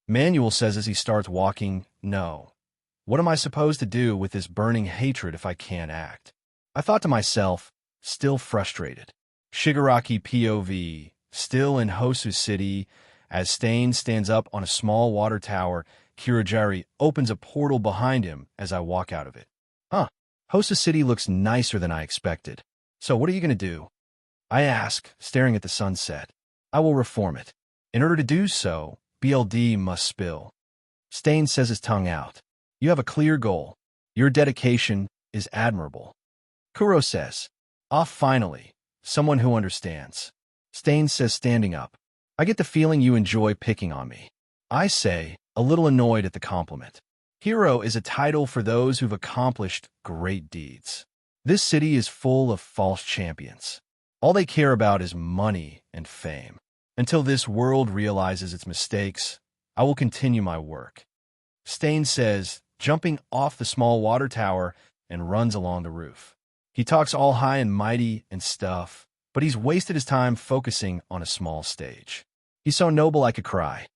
Manuel says as he starts walking, no. What am I supposed to do with this burning hatred if I can't act? I thought to myself, still frustrated. Shigaraki POV, still in Hosu City, as Stain stands up on a small water tower, Kirajari opens a portal behind him as I walk out of it. Huh, Hosu City looks nicer than I expected. So what are you going to do? I ask, staring at the sunset. I will reform it. In order to do so, BLD must spill. Stain says his tongue out. You have a clear goal. Your dedication is admirable. Kuro says, finally, someone who understands. Stain says, standing up. I get the feeling you enjoy picking on me. I say, a little annoyed at the compliment. Hero is a title for those who've accomplished great deeds. This city is full of false champions. All they care about is money and fame. Until this world realizes its mistakes, I will continue my work. Stain says, jumping off the small water tower and runs along the roof. He talks all high and mighty and stuff, but he's wasted his time focusing on a small stage. He's so noble I could cry.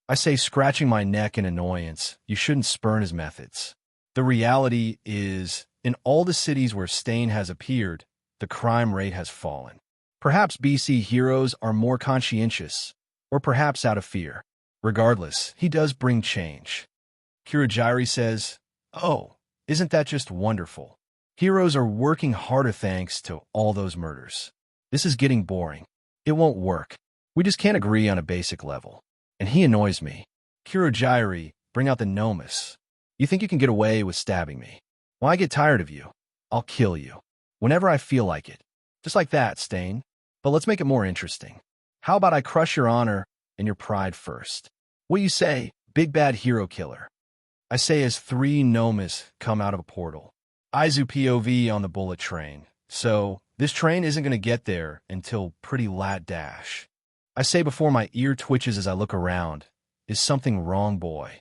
I say, scratching my neck in annoyance, you shouldn't spurn his methods. The reality is, in all the cities where Stain has appeared, the crime rate has fallen. Perhaps BC heroes are more conscientious, or perhaps out of fear. Regardless, he does bring change. Kurogiri says, "Oh, isn't that just wonderful? Heroes are working harder thanks to all those murders. This is getting boring. It won't work. We just can't agree on a basic level. And he annoys me. Kurogiri, bring out the nomus. You think you can get away with stabbing me? Well, I get tired of you. I'll kill you. Whenever I feel like it. Just like that, Stain. But let's make it more interesting. How about I crush your honor and your pride first? What do you say, big bad hero killer?" I say as 3 nomus come out of a portal. Aizu POV on the bullet train. So, this train isn't going to get there until pretty lat dash. I say before my ear twitches as I look around, "Is something wrong, boy?"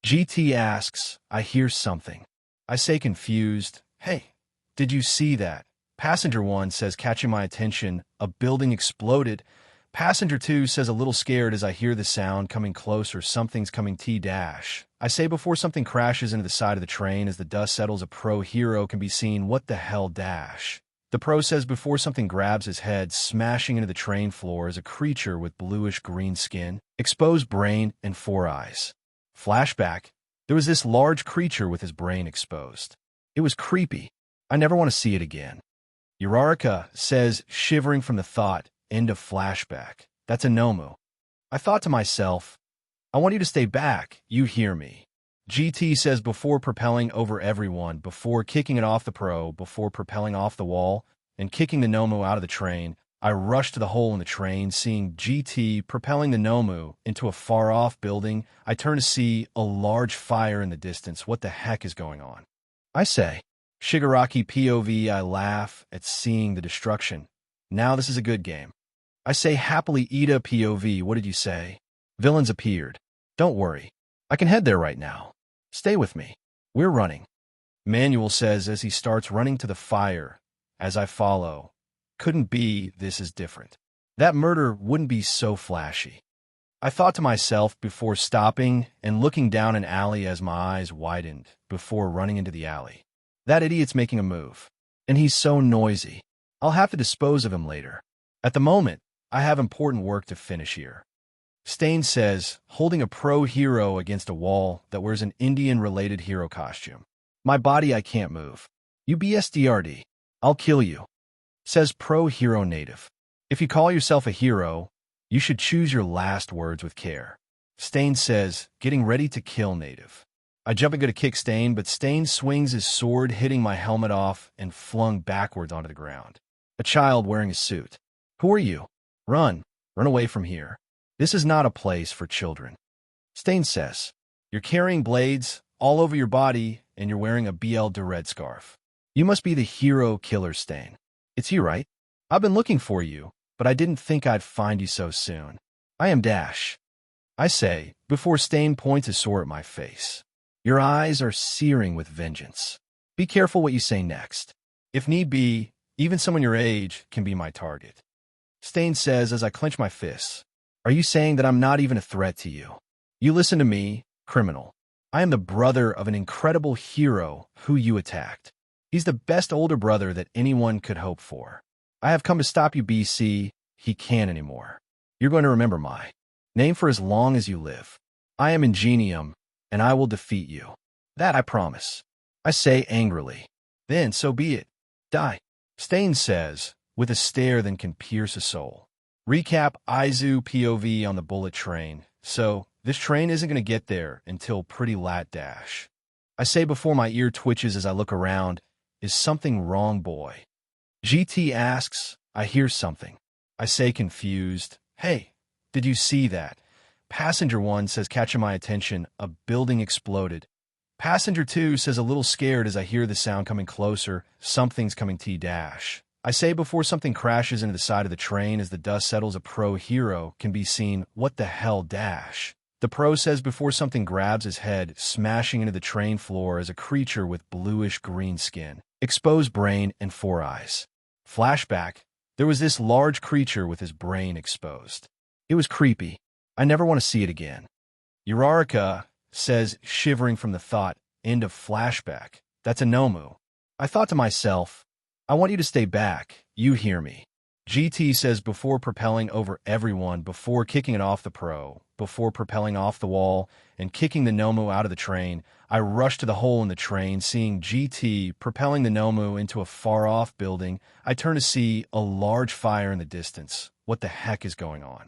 GT asks, "I hear something." I say confused, "Hey, did you see that?" Passenger 1 says, catching my attention, "A building exploded." Passenger 2 says, a little scared as I hear the sound coming closer, "Something's coming T-dash." I say before something crashes into the side of the train as the dust settles, a pro hero can be seen, "What the hell dash?" The pro says before something grabs his head, smashing into the train floor as a creature with bluish-green skin, exposed brain, and 4 eyes. Flashback, there was this large creature with his brain exposed. It was creepy. I never want to see it again. Uraraka says, shivering from the thought, "End of flashback. That's a nomu." I thought to myself, "I want you to stay back, you hear me." GT says before propelling over everyone, before kicking it off the pro, before propelling off the wall, and kicking the nomu out of the train, I rush to the hole in the train, seeing GT propelling the nomu into a far-off building. I turn to see a large fire in the distance. What the heck is going on? I say. Shigaraki POV, I laugh at seeing the destruction. Now this is a good game. I say happily Ida POV, what did you say? Villains appeared. Don't worry. I can head there right now. Stay with me. We're running. Manuel says as he starts running to the fire. As I follow. Couldn't be, this is different. That murder wouldn't be so flashy. I thought to myself before stopping and looking down an alley as my eyes widened before running into the alley. That idiot's making a move. And he's so noisy. I'll have to dispose of him later. At the moment, I have important work to finish here. Stain says, holding a pro hero against a wall that wears an Indian-related hero costume. My body I can't move. You BSDRD. I'll kill you. Says pro hero native. If you call yourself a hero, you should choose your last words with care. Stain says, getting ready to kill native. I jump and go to kick Stain, but Stain swings his sword, hitting my helmet off and flung backwards onto the ground. A child wearing a suit. Who are you? Run. Run away from here. This is not a place for children. Stain says, you're carrying blades all over your body and you're wearing a BL Red scarf. You must be the hero killer, Stain. It's you, right? I've been looking for you, but I didn't think I'd find you so soon. I am Dash. I say, before Stain points his sword at my face. Your eyes are searing with vengeance. Be careful what you say next. If need be, even someone your age can be my target. Stain says as I clench my fists. Are you saying that I'm not even a threat to you? You listen to me, criminal. I am the brother of an incredible hero who you attacked. He's the best older brother that anyone could hope for. I have come to stop you, BC. He can't anymore. You're going to remember my name for as long as you live. I am Ingenium, and I will defeat you. That I promise. I say angrily. Then so be it. Die. Stain says, with a stare that can pierce a soul. Recap Aizu POV on the bullet train. So, this train isn't going to get there until pretty lat dash. I say before my ear twitches as I look around, is something wrong, boy? GT asks, I hear something. I say confused, hey, did you see that? Passenger 1 says, catching my attention, a building exploded. Passenger 2 says, a little scared as I hear the sound coming closer, something's coming T-dash. I say before something crashes into the side of the train as the dust settles, a pro hero can be seen, what the hell dash? The pro says before something grabs his head, smashing into the train floor as a creature with bluish-green skin, exposed brain, and 4 eyes. Flashback, there was this large creature with his brain exposed. It was creepy. I never want to see it again. Uraraka says, shivering from the thought, end of flashback. That's a nomu. I thought to myself, I want you to stay back. You hear me. GT says before propelling over everyone, before kicking it off the pro, before propelling off the wall and kicking the nomu out of the train. I rushed to the hole in the train, seeing GT propelling the nomu into a far-off building. I turn to see a large fire in the distance. What the heck is going on?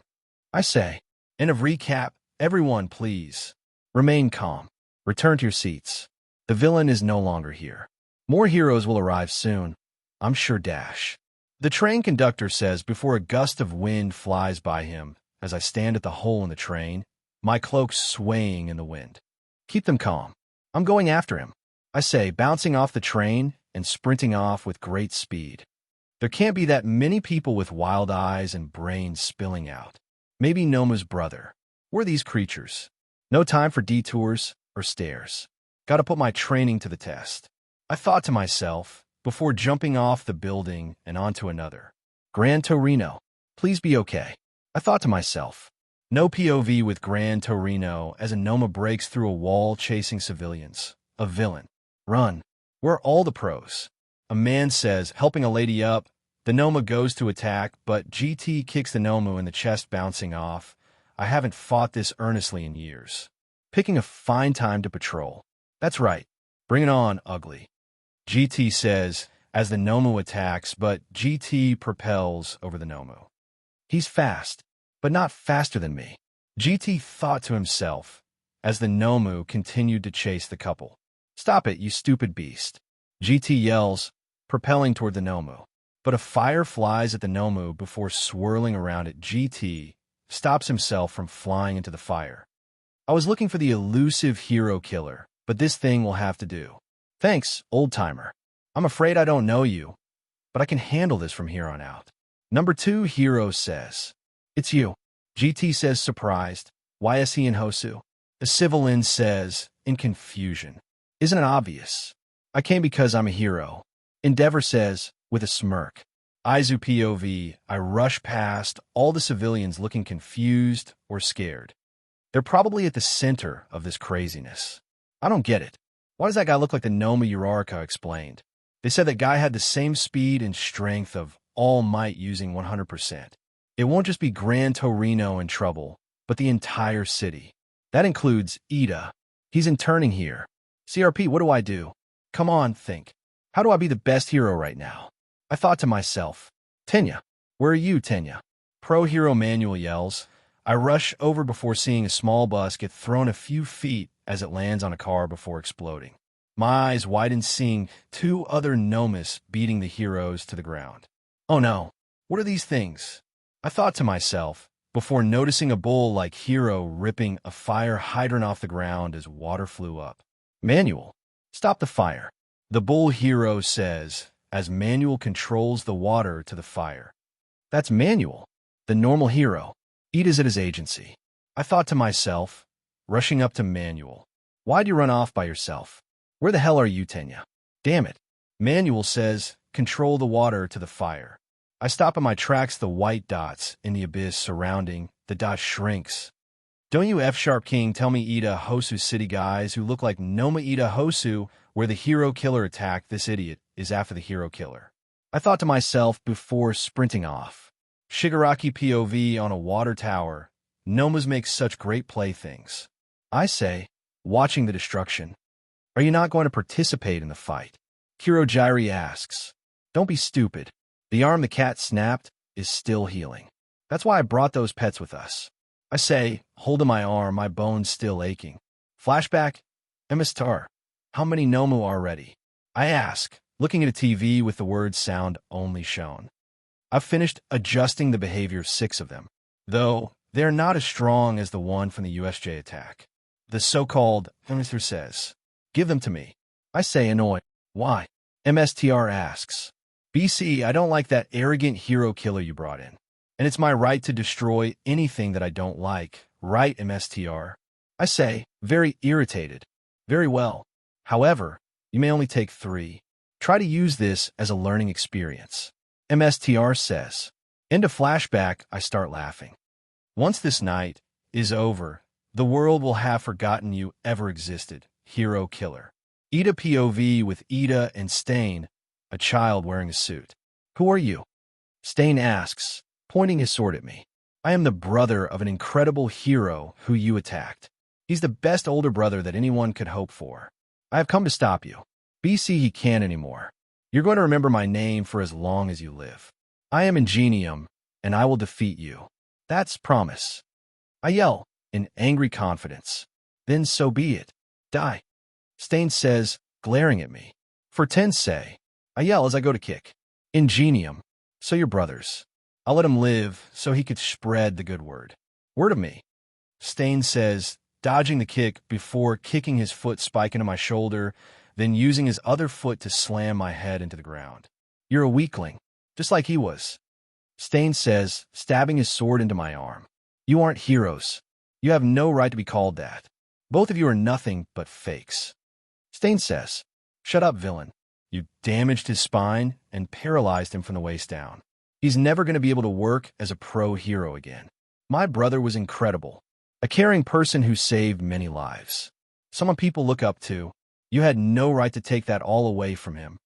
I say. End of recap. Everyone, please. Remain calm. Return to your seats. The villain is no longer here. More heroes will arrive soon. I'm sure dash. The train conductor says before a gust of wind flies by him as I stand at the hole in the train, my cloak swaying in the wind. Keep them calm. I'm going after him, I say, bouncing off the train and sprinting off with great speed. There can't be that many people with wild eyes and brains spilling out. Maybe Nomu's brother. We're these creatures. No time for detours or stairs. Gotta put my training to the test. I thought to myself before jumping off the building and onto another. Gran Torino, please be okay. I thought to myself. No POV with Gran Torino as a Noma breaks through a wall chasing civilians. A villain. Run. Where are all the pros? A man says, helping a lady up. The Noma goes to attack, but GT kicks the Nomu in the chest, bouncing off. I haven't fought this earnestly in years. Picking a fine time to patrol. That's right. Bring it on, ugly. GT says as the Nomu attacks, but GT propels over the Nomu. He's fast, but not faster than me. GT thought to himself as the Nomu continued to chase the couple. Stop it, you stupid beast. GT yells, propelling toward the Nomu. But a fire flies at the Nomu before swirling around it. GT stops himself from flying into the fire. I was looking for the elusive hero killer, but this thing will have to do. Thanks, old-timer. I'm afraid I don't know you, but I can handle this from here on out. Number 2 hero says, it's you. GT says, surprised. Why is he in Hosu? The civilian says, in confusion. Isn't it obvious? I came because I'm a hero. Endeavor says, with a smirk. Aizu POV, I rush past all the civilians looking confused or scared. They're probably at the center of this craziness. I don't get it. Why does that guy look like the nomu Uraraka explained? They said that guy had the same speed and strength of All Might using 100%. It won't just be Gran Torino in trouble, but the entire city. That includes Ida. He's interning here. CRP, what do I do? Come on, think. How do I be the best hero right now? I thought to myself, Tenya. Where are you, Tenya? Pro Hero Manual yells. I rush over before seeing a small bus get thrown a few feet as it lands on a car before exploding. My eyes widen, seeing 2 other Nomus beating the heroes to the ground. Oh no, what are these things? I thought to myself, before noticing a bull-like hero ripping a fire hydrant off the ground as water flew up. Manual, stop the fire. The bull hero says, as Manual controls the water to the fire. That's Manual, the normal hero. Ida's at his agency. I thought to myself, rushing up to Manual. Why'd you run off by yourself? Where the hell are you, Tenya? Damn it. Manual says, control the water to the fire. I stop in my tracks, the white dots in the abyss surrounding. The dot shrinks. Don't you F-Sharp King tell me Ida Hosu city guys who look like Noma Ida Hosu where the hero killer attacked. This idiot is after the hero killer. I thought to myself before sprinting off. Shigaraki POV on a water tower. Nomas make such great playthings. I say, watching the destruction. Are you not going to participate in the fight? Kurojairi asks. Don't be stupid. The arm the cat snapped is still healing. That's why I brought those pets with us. I say, holding my arm, my bones still aching. Flashback? Emistar. How many Nomu already? I ask, looking at a TV with the word sound only shown. I've finished adjusting the behavior of 6 of them, though they're not as strong as the one from the USJ attack. The so-called Emistar says, give them to me. I say, annoyed. Why? MSTR asks. BC, I don't like that arrogant hero killer you brought in. And it's my right to destroy anything that I don't like, right, MSTR? I say, very irritated. Very well. However, you may only take 3. Try to use this as a learning experience. MSTR says. Into flashback, I start laughing. Once this night is over, the world will have forgotten you ever existed, hero killer. Ida POV with Ida and Stain, a child wearing a suit. Who are you? Stain asks, pointing his sword at me. I am the brother of an incredible hero who you attacked. He's the best older brother that anyone could hope for. I have come to stop you. BC he can't anymore. You're going to remember my name for as long as you live. I am Ingenium, and I will defeat you. That's promise. I yell, in angry confidence. Then so be it. Die. Stain says, glaring at me. For Tensei. I yell as I go to kick. Ingenium. So you're brothers. I'll let him live so he could spread the good word. Word of me. Stain says, dodging the kick before kicking his foot spike into my shoulder, then using his other foot to slam my head into the ground. You're a weakling, just like he was. Stain says, stabbing his sword into my arm. You aren't heroes. You have no right to be called that. Both of you are nothing but fakes. Stain says, shut up, villain. You damaged his spine and paralyzed him from the waist down. He's never going to be able to work as a pro hero again. My brother was incredible. A caring person who saved many lives. Someone people look up to. You had no right to take that all away from him.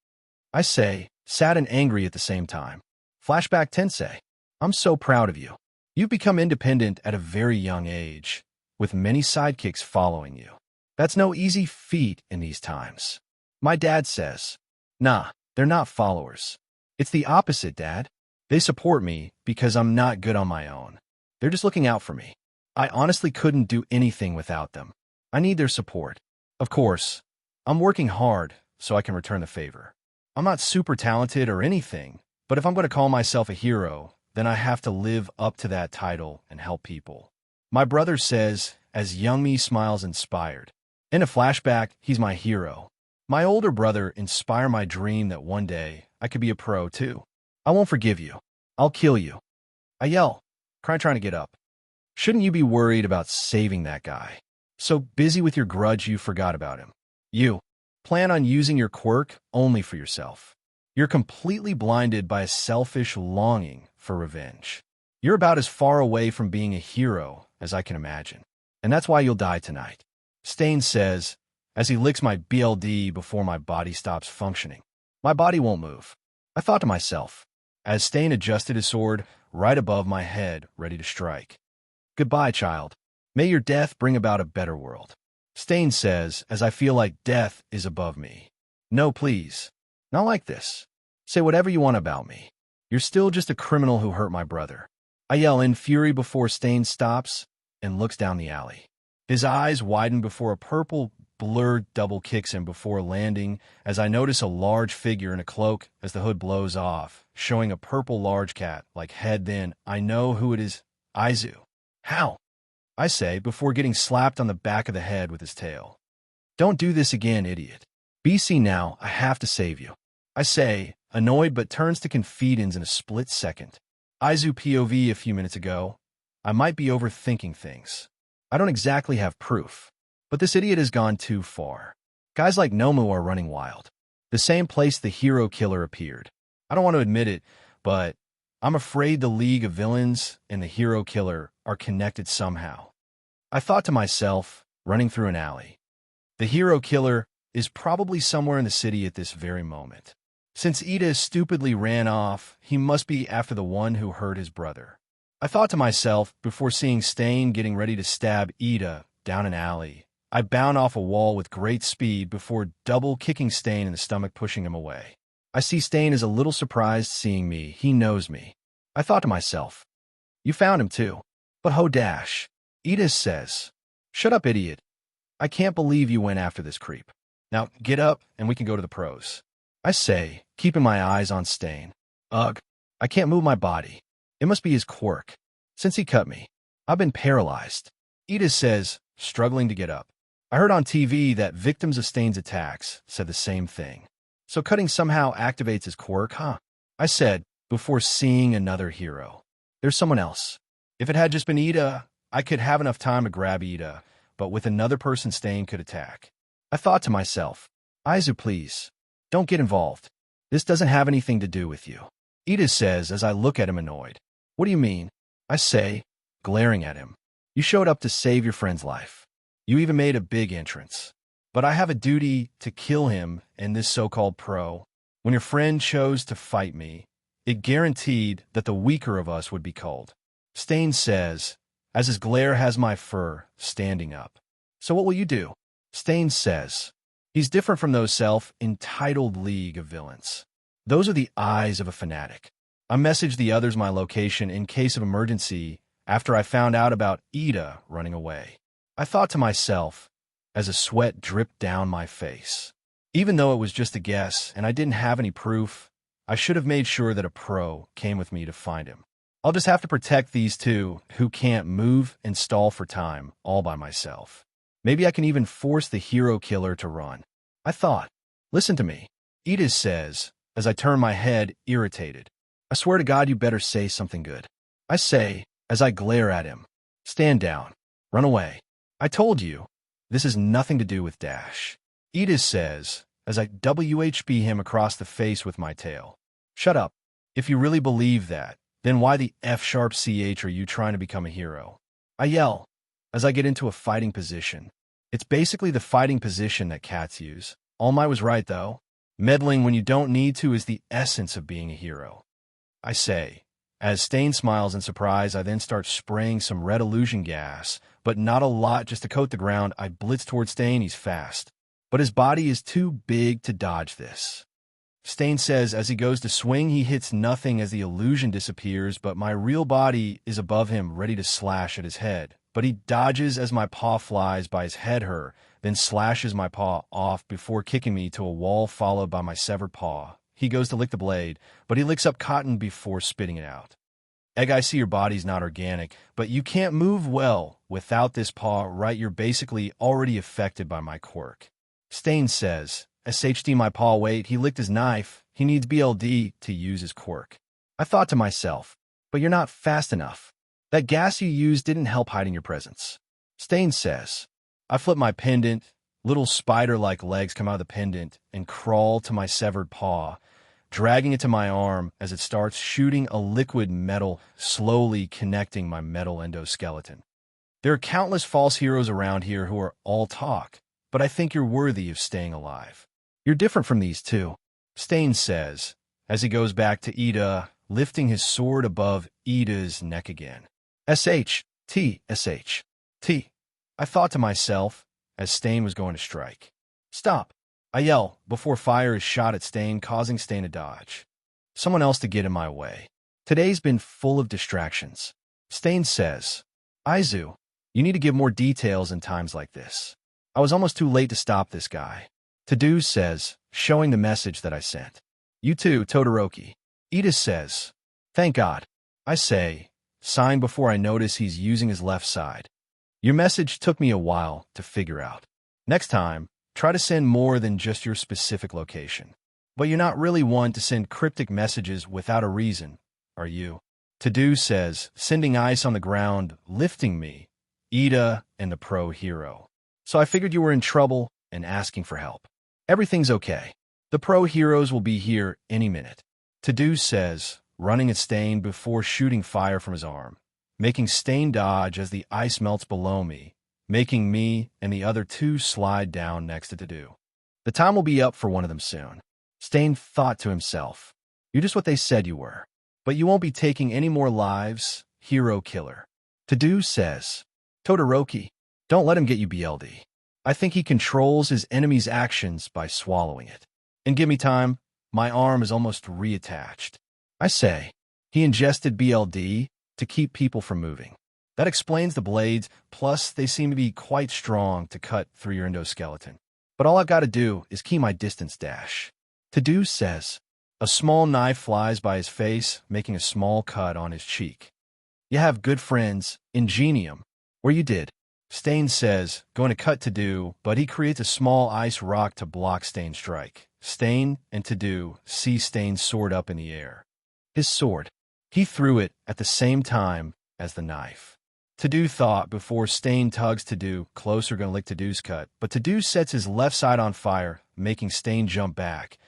I say, sad and angry at the same time. Flashback Tensei. I'm so proud of you. You've become independent at a very young age, with many sidekicks following you. That's no easy feat in these times. My dad says, nah, they're not followers. It's the opposite, Dad. They support me because I'm not good on my own. They're just looking out for me. I honestly couldn't do anything without them. I need their support. Of course, I'm working hard so I can return the favor. I'm not super talented or anything, but if I'm going to call myself a hero, then I have to live up to that title and help people. My brother says, as young me smiles inspired. In a flashback, he's my hero. My older brother inspired my dream that one day I could be a pro too. I won't forgive you. I'll kill you. I yell, trying to get up. Shouldn't you be worried about saving that guy? So busy with your grudge you forgot about him. You plan on using your quirk only for yourself. You're completely blinded by a selfish longing for revenge. You're about as far away from being a hero as I can imagine. And that's why you'll die tonight. Stain says, as he licks my BLD before my body stops functioning. My body won't move. I thought to myself, as Stain adjusted his sword right above my head, ready to strike. Goodbye, child. May your death bring about a better world. Stain says, as I feel like death is above me. No, please. Not like this. Say whatever you want about me. You're still just a criminal who hurt my brother. I yell in fury before Stain stops and looks down the alley. His eyes widen before a purple blur double kicks him before landing as I notice a large figure in a cloak as the hood blows off, showing a purple large cat-like head. Then I know who it is. Aizu. How? I say before getting slapped on the back of the head with his tail. Don't do this again, idiot. BC now, I have to save you. I say, annoyed but turns to confidence in a split second. Aizu POV a few minutes ago. I might be overthinking things. I don't exactly have proof. But this idiot has gone too far. Guys like Nomu are running wild. The same place the hero killer appeared. I don't want to admit it, but I'm afraid the League of Villains and the hero killer are connected somehow. I thought to myself, running through an alley. The hero killer is probably somewhere in the city at this very moment. Since Ida stupidly ran off, he must be after the one who hurt his brother. I thought to myself before seeing Stain getting ready to stab Ida down an alley. I bound off a wall with great speed before double kicking Stain in the stomach, pushing him away. I see Stain is a little surprised seeing me. He knows me. I thought to myself, you found him too. But ho dash. Edith says, shut up, idiot. I can't believe you went after this creep. Now get up and we can go to the pros. I say, keeping my eyes on Stain. Ugh, I can't move my body. It must be his quirk. Since he cut me, I've been paralyzed. Edith says, struggling to get up. I heard on TV that victims of Stain's attacks said the same thing. So cutting somehow activates his quirk, huh? I said, before seeing another hero. There's someone else. If it had just been Ida, I could have enough time to grab Ida, but with another person Stain could attack. I thought to myself, Aizu, please, don't get involved. This doesn't have anything to do with you. Ida says as I look at him annoyed. What do you mean? I say, glaring at him. You showed up to save your friend's life. You even made a big entrance. But I have a duty to kill him and this so-called pro. When your friend chose to fight me, It guaranteed that the weaker of us would be culled. Stain says, as his glare has my fur standing up. So what will you do? Stain says, he's different from those self-entitled league of villains. Those are the eyes of a fanatic. I messaged the others my location in case of emergency after I found out about Ida running away. I thought to myself, as a sweat dripped down my face. Even though it was just a guess and I didn't have any proof, I should have made sure that a pro came with me to find him. I'll just have to protect these two who can't move and stall for time all by myself. Maybe I can even force the hero killer to run. I thought. Listen to me. Ida says, as I turn my head, irritated. I swear to God you better say something good. I say, as I glare at him. Stand down. Run away. I told you. This has nothing to do with Dash. Ida says, as I WHB him across the face with my tail. Shut up. If you really believe that, then why the F#CH are you trying to become a hero? I yell, as I get into a fighting position. It's basically the fighting position that cats use. All Might was right, though. Meddling when you don't need to is the essence of being a hero. I say. As Stain smiles in surprise, I then start spraying some red illusion gas, but not a lot just to coat the ground. I blitz toward Stain. He's fast, but his body is too big to dodge this. Stain says as he goes to swing, he hits nothing as the illusion disappears, but my real body is above him, ready to slash at his head. But he dodges as my paw flies by his head, then slashes my paw off before kicking me to a wall, followed by my severed paw. He goes to lick the blade, but he licks up cotton before spitting it out. Egg, I see your body's not organic, but you can't move well without this paw, right? You're basically already affected by my quirk. Stain says, SHD my paw, wait, he licked his knife. He needs BLD to use his quirk. I thought to myself, but you're not fast enough. That gas you used didn't help hiding your presence. Stain says, I flip my pendant, little spider-like legs come out of the pendant and crawl to my severed paw, dragging it to my arm as it starts shooting a liquid metal, slowly connecting my metal endoskeleton. There are countless false heroes around here who are all talk, but I think you're worthy of staying alive. You're different from these two, Stain says, as he goes back to Ida, lifting his sword above Ida's neck again. SHT. I thought to myself as Stain was going to strike. Stop, I yell before fire is shot at Stain, causing Stain to dodge. Someone else to get in my way. Today's been full of distractions. Stain says, Aizu, you need to give more details in times like this. I was almost too late to stop this guy. To-Do says, showing the message that I sent. You too, Todoroki. Ida says, thank God. I say, sighing before I notice he's using his left side. Your message took me a while to figure out. Next time, try to send more than just your specific location. But you're not really one to send cryptic messages without a reason, are you? To-Do says, sending ice on the ground, lifting me, Ida and the pro hero. So I figured you were in trouble and asking for help. Everything's okay. The pro heroes will be here any minute. To-Do says, running at Stain before shooting fire from his arm, making Stain dodge as the ice melts below me, making me and the other two slide down next to To-Do. The time will be up for one of them soon. Stain thought to himself, you're just what they said you were. But you won't be taking any more lives, hero killer. To-Do says, Todoroki, don't let him get you BLD. I think he controls his enemy's actions by swallowing it. And give me time, my arm is almost reattached. I say, he ingested BLD to keep people from moving. That explains the blades, plus they seem to be quite strong to cut through your endoskeleton. But all I've got to do is keep my distance dash. To-Do says, a small knife flies by his face, making a small cut on his cheek. You have good friends, Ingenium, where you did. Stain says, going to cut To-Do, but he creates a small ice rock to block Stain's strike. Stain and To-Do see Stain's sword up in the air. His sword. He threw it at the same time as the knife. To-Do thought before Stain tugs To-Do, closer gonna lick To-Do's cut, but To-Do sets his left side on fire, making Stain jump back,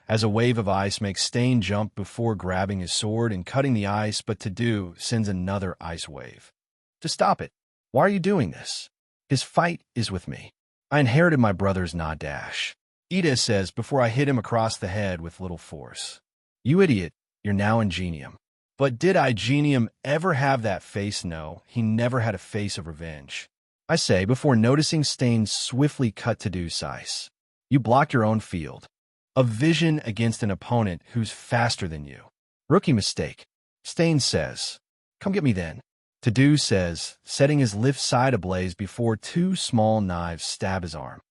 as a wave of ice makes Stain jump before grabbing his sword and cutting the ice, but To-Do sends another ice wave. To stop it. Why are you doing this? His fight is with me. I inherited my brother's nod dash. Ida says before I hit him across the head with little force. You idiot, You're now Ingenium. But did Ingenium ever have that face? No, he never had a face of revenge. I say, before noticing Stain swiftly cut to do size. You block your own field. A vision against an opponent who's faster than you. Rookie mistake. Stain says, come get me then. To-do says, setting his left side ablaze before two small knives stab his arm.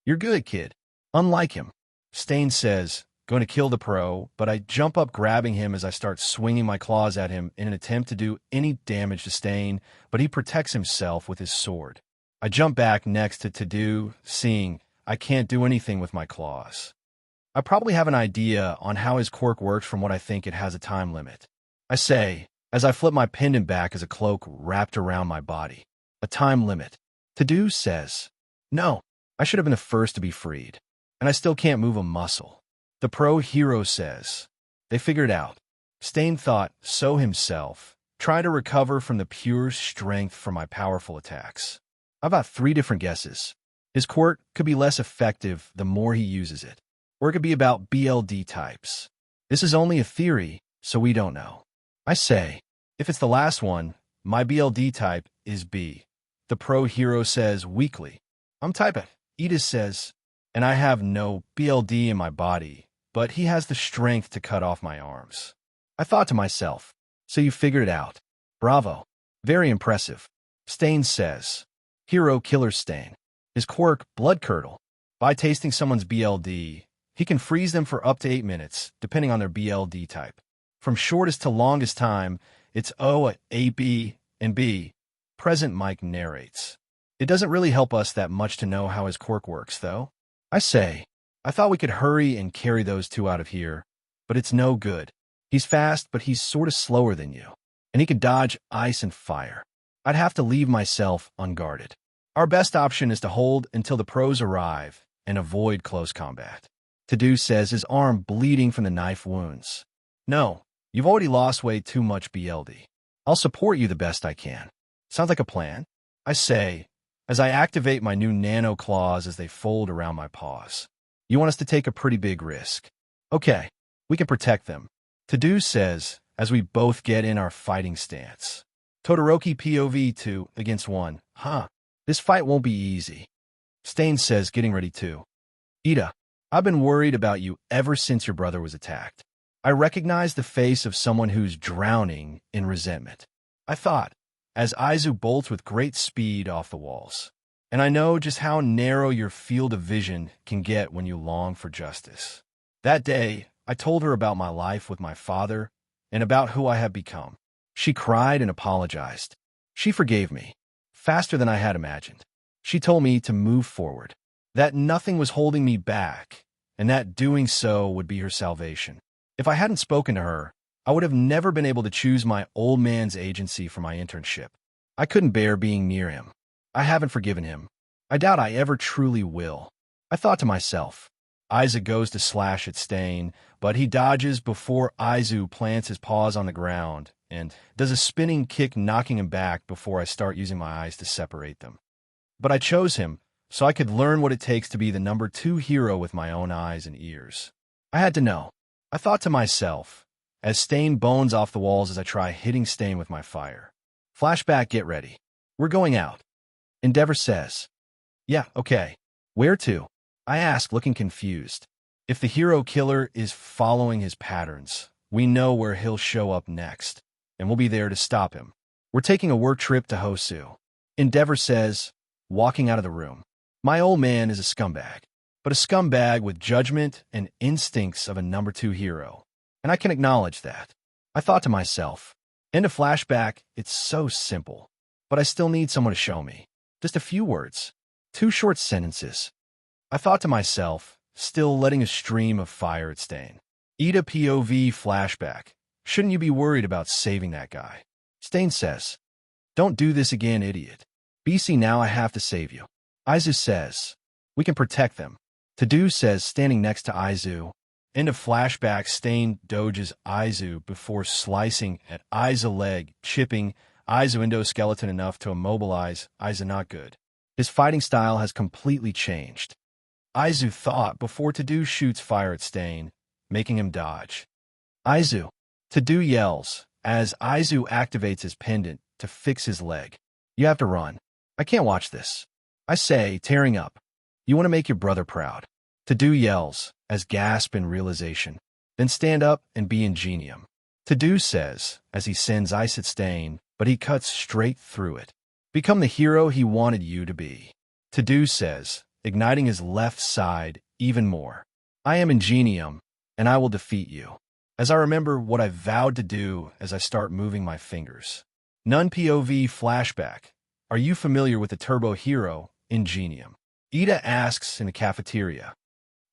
You're good, kid. Unlike him. Stain says, going to kill the pro, but I jump up grabbing him as I start swinging my claws at him in an attempt to do any damage to Stain, but he protects himself with his sword. I jump back next to To-do, seeing I can't do anything with my claws. I probably have an idea on how his quirk works from what I think it has a time limit. I say, as I flip my pendant back as a cloak wrapped around my body. A time limit. To-do says, no, I should have been the first to be freed, and I still can't move a muscle. The pro hero says, they figured it out. Stain thought so himself, trying to recover from the pure strength from my powerful attacks. I've got 3 different guesses. His quirk could be less effective the more he uses it, or it could be about BLD types. This is only a theory, so we don't know. I say, if it's the last one, my BLD type is B. The pro hero says weakly. I'm type A. Edith says, and I have no BLD in my body, but he has the strength to cut off my arms. I thought to myself, so you figured it out. Bravo. Very impressive. Stain says, hero killer Stain. His quirk, Blood Curdle. By tasting someone's BLD, he can freeze them for up to 8 minutes, depending on their BLD type. From shortest to longest time, it's O at A, B, and B. Present Mike narrates. It doesn't really help us that much to know how his quirk works, though. I say, I thought we could hurry and carry those 2 out of here, but it's no good. He's fast, but he's sort of slower than you, and he can dodge ice and fire. I'd have to leave myself unguarded. Our best option is to hold until the pros arrive and avoid close combat. To-do says, his arm bleeding from the knife wounds. No, you've already lost way too much BLD. I'll support you the best I can. Sounds like a plan. I say, as I activate my new nano claws as they fold around my paws. You want us to take a pretty big risk. Okay, we can protect them. To-do says, as we both get in our fighting stance. Todoroki POV 2 against 1. Huh, this fight won't be easy. Stain says, getting ready too. Ida, I've been worried about you ever since your brother was attacked. I recognize the face of someone who's drowning in resentment. I thought, as Aizu bolts with great speed off the walls. And I know just how narrow your field of vision can get when you long for justice. That day, I told her about my life with my father and about who I have become. She cried and apologized. She forgave me, faster than I had imagined. She told me to move forward, that nothing was holding me back, and that doing so would be her salvation. If I hadn't spoken to her, I would have never been able to choose my old man's agency for my internship. I couldn't bear being near him. I haven't forgiven him. I doubt I ever truly will. I thought to myself, Aizu goes to slash at Stain, but he dodges before Aizu plants his paws on the ground and does a spinning kick, knocking him back before I start using my eyes to separate them. But I chose him so I could learn what it takes to be the number 2 hero with my own eyes and ears. I had to know. I thought to myself, as Stain bones off the walls as I try hitting Stain with my fire. Flashback, get ready. We're going out. Endeavor says, yeah, okay. Where to? I ask, looking confused. If the hero killer is following his patterns, we know where he'll show up next, and we'll be there to stop him. We're taking a work trip to Hosu. Endeavor says, walking out of the room. My old man is a scumbag, but a scumbag with judgment and instincts of a number 2 hero. And I can acknowledge that. I thought to myself, end of flashback, it's so simple, but I still need someone to show me. Just a few words, 2 short sentences. I thought to myself, still letting a stream of fire at Stain. Ida POV flashback. Shouldn't you be worried about saving that guy? Stain says, don't do this again, idiot. BC, now I have to save you. Aizu says, we can protect them. To-do says, standing next to Aizu. End of flashback, Stain doges Aizu before slicing at Aizu's leg, chipping Aizu endoskeleton enough to immobilize Aizu. Not good. His fighting style has completely changed. Aizu thought before To-do shoots fire at Stain, making him dodge. Aizu, To-do yells as Aizu activates his pendant to fix his leg. You have to run. I can't watch this. I say, tearing up. You want to make your brother proud. To-do yells as gasp in realization. Then stand up and be ingenium. To-do says as he sends ice at Stain, but he cuts straight through it. Become the hero he wanted you to be. To-do says, igniting his left side even more. I am ingenium, and I will defeat you. As I remember what I vowed to do as I start moving my fingers. None POV flashback. Are you familiar with the turbo hero, Ingenium? Ida asks in a cafeteria.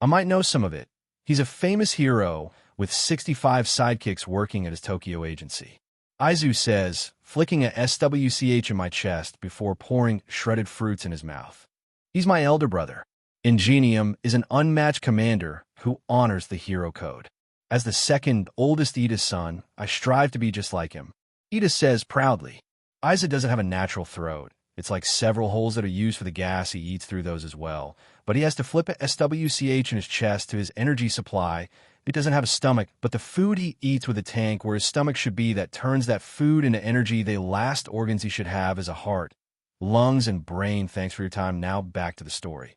I might know some of it. He's a famous hero with 65 sidekicks working at his Tokyo agency. Aizu says, flicking a SWCH in my chest before pouring shredded fruits in his mouth. He's my elder brother. Ingenium is an unmatched commander who honors the hero code. As the second oldest Ida's son, I strive to be just like him. Ida says proudly. Aizu doesn't have a natural throat. It's like several holes that are used for the gas. He eats through those as well. But he has to flip a SWCH in his chest to his energy supply. It doesn't have a stomach, but the food he eats with a tank where his stomach should be that turns that food into energy. The last organs he should have is a heart, lungs, and brain. Thanks for your time. Now back to the story.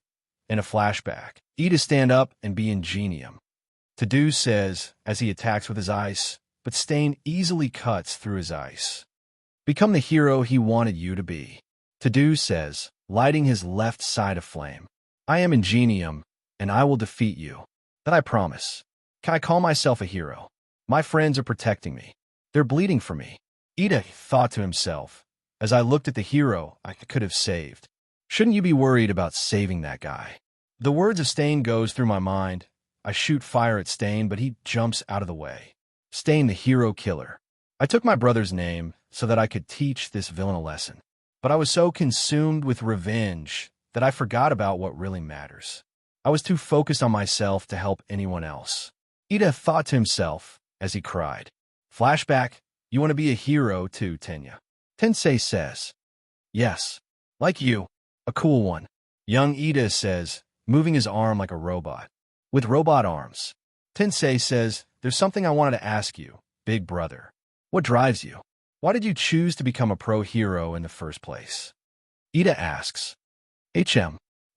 In a flashback, Ida stand up and be ingenium. To-do says as he attacks with his ice, but Stain easily cuts through his ice. Become the hero he wanted you to be. To-do says, lighting his left side aflame. I am ingenium, and I will defeat you. That I promise. Can I call myself a hero? My friends are protecting me. They're bleeding for me. Ida thought to himself, as I looked at the hero I could have saved. Shouldn't you be worried about saving that guy? The words of Stain goes through my mind. I shoot fire at Stain, but he jumps out of the way. Stain the hero killer. I took my brother's name so that I could teach this villain a lesson. But I was so consumed with revenge that I forgot about what really matters. I was too focused on myself to help anyone else. Ida thought to himself as he cried. Flashback, you want to be a hero too, Tenya. Tensei says. Yes, like you, a cool one. Young Ida says, moving his arm like a robot. With robot arms. Tensei says, there's something I wanted to ask you, big brother. What drives you? Why did you choose to become a pro hero in the first place? Ida asks.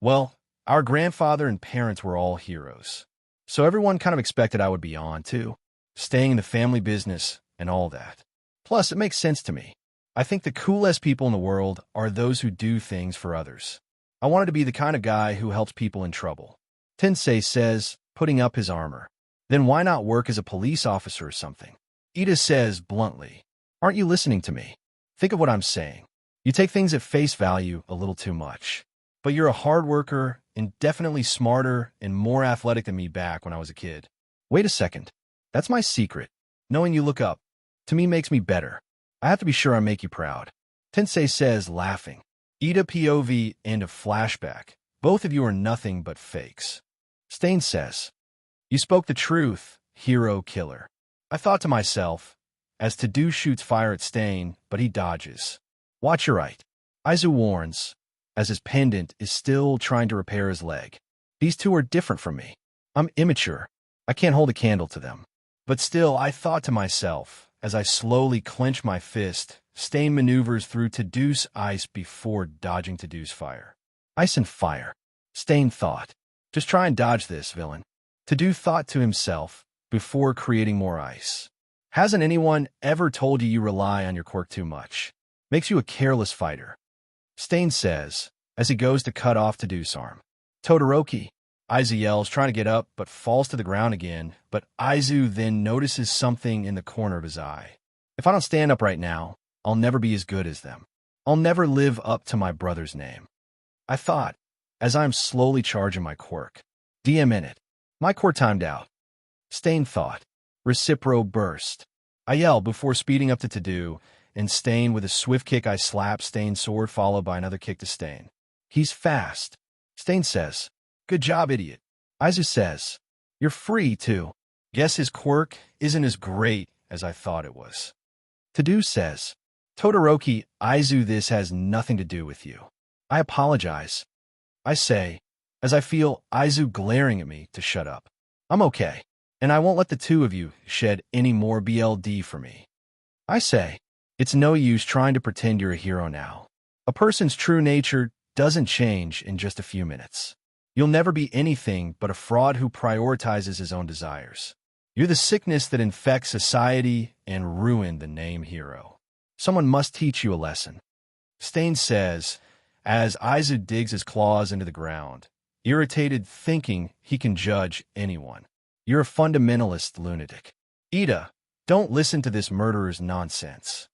Well, our grandfather and parents were all heroes. So everyone kind of expected I would be on, too. Staying in the family business and all that. Plus, it makes sense to me. I think the coolest people in the world are those who do things for others. I wanted to be the kind of guy who helps people in trouble. Tensei says, putting up his armor. Then why not work as a police officer or something? Ida says bluntly, aren't you listening to me? Think of what I'm saying. You take things at face value a little too much. But you're a hard worker and definitely smarter and more athletic than me back when I was a kid. Wait a second. That's my secret. Knowing you look up to me makes me better. I have to be sure I make you proud. Tensei says, laughing. Ida POV end of flashback. Both of you are nothing but fakes. Stain says, you spoke the truth, hero killer. I thought to myself, as To-do shoots fire at Stain, but he dodges. Watch your right. Aizu warns, as his pendant is still trying to repair his leg. These two are different from me. I'm immature. I can't hold a candle to them. But still, I thought to myself, as I slowly clench my fist, Stain maneuvers through To-do's ice before dodging To-do's fire. Ice and fire. Stain thought. Just try and dodge this, villain. To-do thought to himself, before creating more ice. Hasn't anyone ever told you rely on your quirk too much? Makes you a careless fighter. Stain says, as he goes to cut off To-do's arm. Todoroki. Aizu yells, trying to get up, but falls to the ground again. But Aizu then notices something in the corner of his eye. If I don't stand up right now, I'll never be as good as them. I'll never live up to my brother's name. I thought, as I'm slowly charging my quirk. DM in it. My quirk timed out. Stain thought. Recipro burst. I yell before speeding up to To-do, and Stain with a swift kick I slap Stain's sword followed by another kick to Stain. He's fast. Stain says, good job, idiot. Aizu says, you're free, too. Guess his quirk isn't as great as I thought it was. To-do says, Todoroki, Aizu, this has nothing to do with you. I apologize. I say, as I feel Aizu glaring at me to shut up. I'm okay. and I won't let the two of you shed any more BLD for me. I say, it's no use trying to pretend you're a hero now. A person's true nature doesn't change in just a few minutes. You'll never be anything but a fraud who prioritizes his own desires. You're the sickness that infects society and ruined the name hero. Someone must teach you a lesson. Stain says, as Aizu digs his claws into the ground, irritated, thinking he can judge anyone. You're a fundamentalist lunatic. Ida, don't listen to this murderer's nonsense.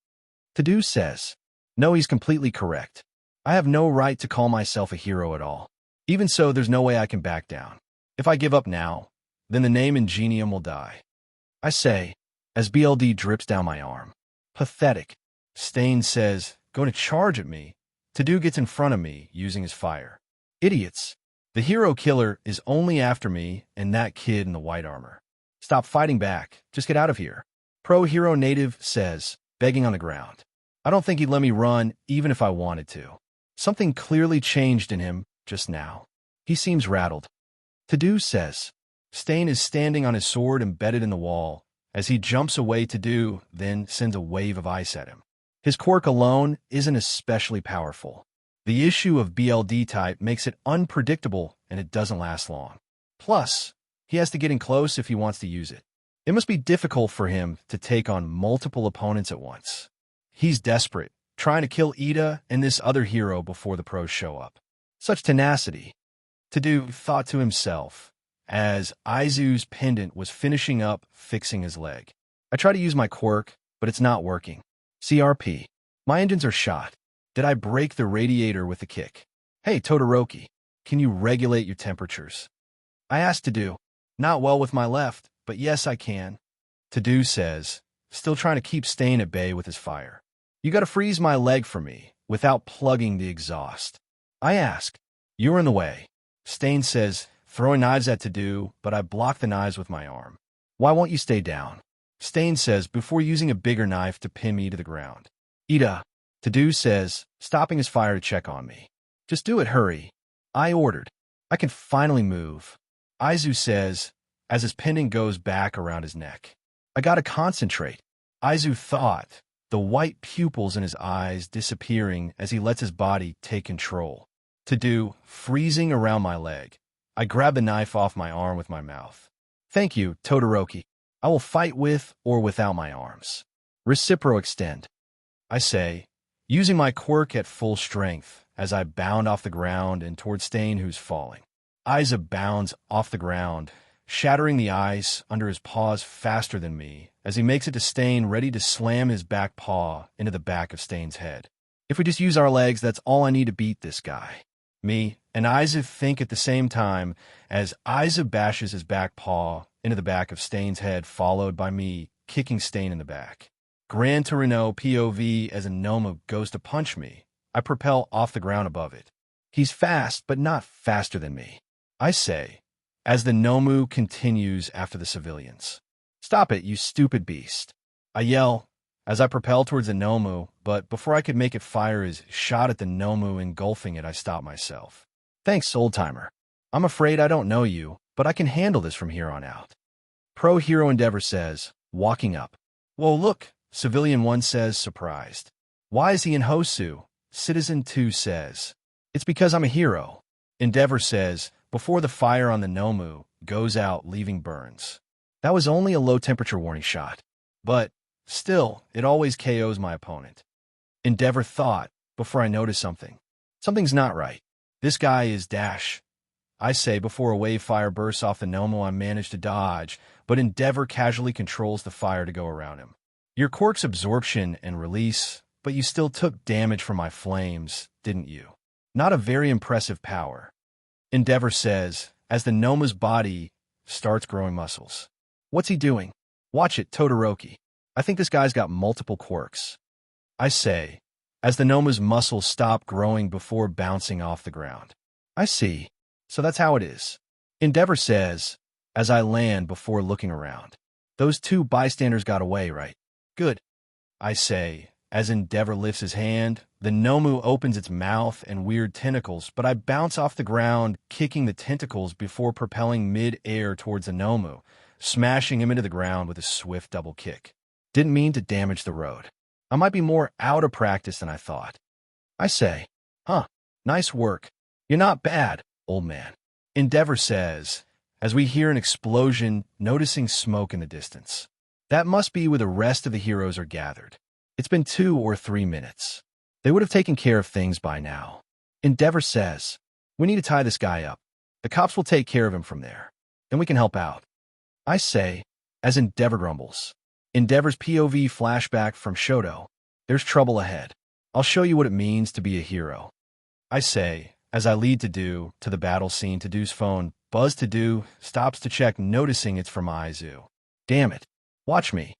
Tadu says, no, he's completely correct. I have no right to call myself a hero at all. Even so, there's no way I can back down. If I give up now, then the name Ingenium will die. I say, as BLD drips down my arm. Pathetic. Stain says, going to charge at me. Tadu gets in front of me, using his fire. Idiots. The hero killer is only after me and that kid in the white armor. Stop fighting back. Just get out of here. Pro-hero native says, begging on the ground. I don't think he'd let me run, even if I wanted to. Something clearly changed in him just now. He seems rattled. Tadu says, Stain is standing on his sword embedded in the wall. As he jumps away, Tadu then sends a wave of ice at him. His quirk alone isn't especially powerful. The issue of BLD type makes it unpredictable and it doesn't last long. Plus, he has to get in close if he wants to use it. It must be difficult for him to take on multiple opponents at once. He's desperate, trying to kill Ida and this other hero before the pros show up. Such tenacity. Tadu thought to himself, as Aizu's pendant was finishing up fixing his leg. I try to use my quirk, but it's not working. CRP. My engines are shot. Did I break the radiator with a kick? Hey, Todoroki, can you regulate your temperatures? I asked Tadu. Not well with my left, but yes, I can. Tadu says, still trying to keep Stain at bay with his fire. You gotta freeze my leg for me, without plugging the exhaust. I ask. You're in the way. Stain says, throwing knives at Tadu, but I block the knives with my arm. Why won't you stay down? Stain says, before using a bigger knife to pin me to the ground. Ida. Tadu says, stopping his fire to check on me. Just do it, hurry. I ordered. I can finally move. Aizu says, as his pendant goes back around his neck. I gotta concentrate. Aizu thought, the white pupils in his eyes disappearing as he lets his body take control. Tadu, freezing around my leg. I grab the knife off my arm with my mouth. Thank you, Todoroki. I will fight with or without my arms. Recipro extend. I say, using my quirk at full strength as I bound off the ground and toward Stain who's falling. Aizu bounds off the ground, shattering the ice under his paws faster than me as he makes it to Stain, ready to slam his back paw into the back of Stain's head. If we just use our legs, that's all I need to beat this guy. Me and Aizu think at the same time as Aizu bashes his back paw into the back of Stain's head, followed by me kicking Stain in the back. Gran Torino POV as a nomu goes to punch me. I propel off the ground above it. He's fast, but not faster than me. I say, as the nomu continues after the civilians. Stop it, you stupid beast. I yell as I propel towards the nomu, but before I could make it fire his shot at the nomu engulfing it, I stop myself. Thanks, old-timer. I'm afraid I don't know you, but I can handle this from here on out. Pro-hero Endeavor says, walking up. Whoa, look, Civilian 1 says, surprised. Why is he in Hosu? Citizen 2 says, it's because I'm a hero. Endeavor says, before the fire on the nomu goes out, leaving burns. That was only a low-temperature warning shot. But, still, it always KOs my opponent. Endeavor thought, before I notice something. Something's not right. This guy is dash. I say before a wave fire bursts off the nomu, I manage to dodge, but Endeavor casually controls the fire to go around him. Your quirk's absorption and release, but you still took damage from my flames, didn't you? Not a very impressive power. Endeavor says, as the nomu's body starts growing muscles. What's he doing? Watch it, Todoroki. I think this guy's got multiple quirks. I say, as the nomu's muscles stop growing before bouncing off the ground. I see. So that's how it is. Endeavor says, as I land before looking around. Those two bystanders got away, right? Good. I say, as Endeavor lifts his hand, the nomu opens its mouth and weird tentacles, but I bounce off the ground, kicking the tentacles before propelling mid-air towards the nomu, smashing him into the ground with a swift double kick. Didn't mean to damage the road. I might be more out of practice than I thought. I say, huh, nice work. You're not bad, old man. Endeavor says, as we hear an explosion, noticing smoke in the distance. That must be where the rest of the heroes are gathered. It's been 2 or 3 minutes. They would have taken care of things by now. Endeavor says, we need to tie this guy up. The cops will take care of him from there. Then we can help out. I say, as Endeavor grumbles. Endeavor's POV flashback from Shoto. There's trouble ahead. I'll show you what it means to be a hero. I say, as I lead Tadu to the battle scene. Tadu's phone buzz. Tadu stops to check, noticing it's from Aizu. Damn it. Watch me.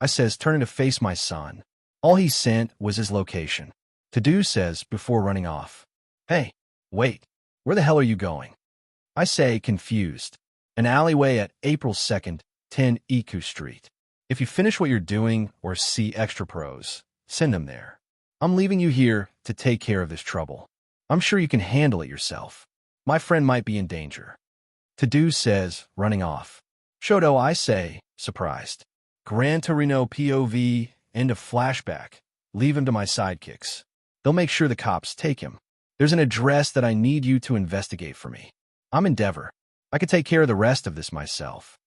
I says, turning to face my son. All he sent was his location. Tadu says before running off. Hey, wait. Where the hell are you going? I say, confused. An alleyway at April 2nd, 10 Iku Street. If you finish what you're doing or see extra pros, send them there. I'm leaving you here to take care of this trouble. I'm sure you can handle it yourself. My friend might be in danger. Tadu says, running off. Shoto, I say, surprised. Gran Torino POV, end of flashback. Leave him to my sidekicks. They'll make sure the cops take him. There's an address that I need you to investigate for me. I'm Endeavor. I can take care of the rest of this myself.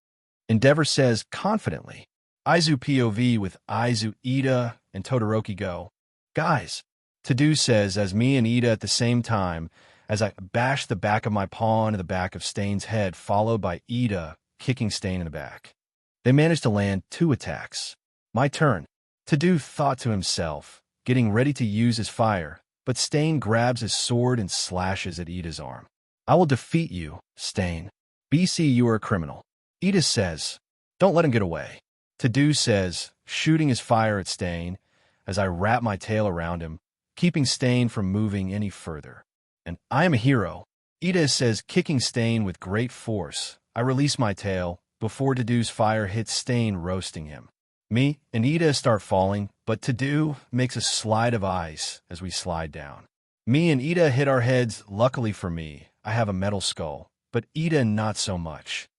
Endeavor says confidently. Aizu POV with Aizu, Ida, and Todoroki go. Guys, Tadu says as me and Ida at the same time as I bash the back of my paw into the back of Stain's head, followed by Ida kicking Stain in the back. They managed to land 2 attacks. My turn. Tadu thought to himself, getting ready to use his fire, but Stain grabs his sword and slashes at Ida's arm. I will defeat you, Stain. BC, you are a criminal. Ida says, don't let him get away. Tadu says, shooting his fire at Stain, as I wrap my tail around him, keeping Stain from moving any further. And I am a hero. Ida says, kicking Stain with great force. I release my tail before Tadu's fire hits Stain, roasting him. Me and Ida start falling, but Tadu makes a slide of ice as we slide down. Me and Ida hit our heads. Luckily for me, I have a metal skull, but Ida not so much.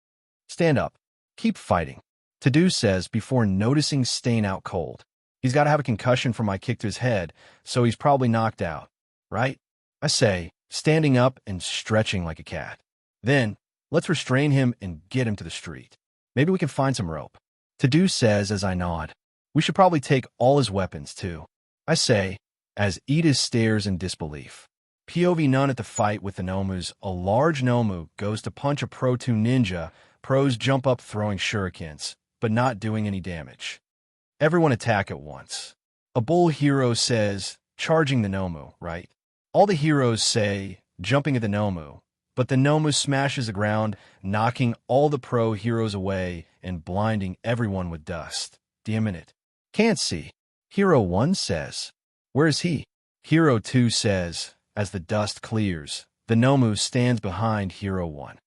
Stand up. Keep fighting. Tadu says before noticing Stain out cold. He's got to have a concussion from my kick to his head, so he's probably knocked out, right? I say, standing up and stretching like a cat. Then, let's restrain him and get him to the street. Maybe we can find some rope. Tadu says as I nod. We should probably take all his weapons, too. I say, as Ida stares in disbelief. POV none at the fight with the nomus. A large nomu goes to punch a Pro 2 ninja. Pros jump up throwing shurikens, but not doing any damage. Everyone attack at once. A bull hero says, charging the nomu, right? All the heroes say, jumping at the nomu, but the nomu smashes the ground, knocking all the pro heroes away and blinding everyone with dust. Damn it. Can't see. Hero 1 says, where is he? Hero 2 says, as the dust clears, the nomu stands behind Hero 1.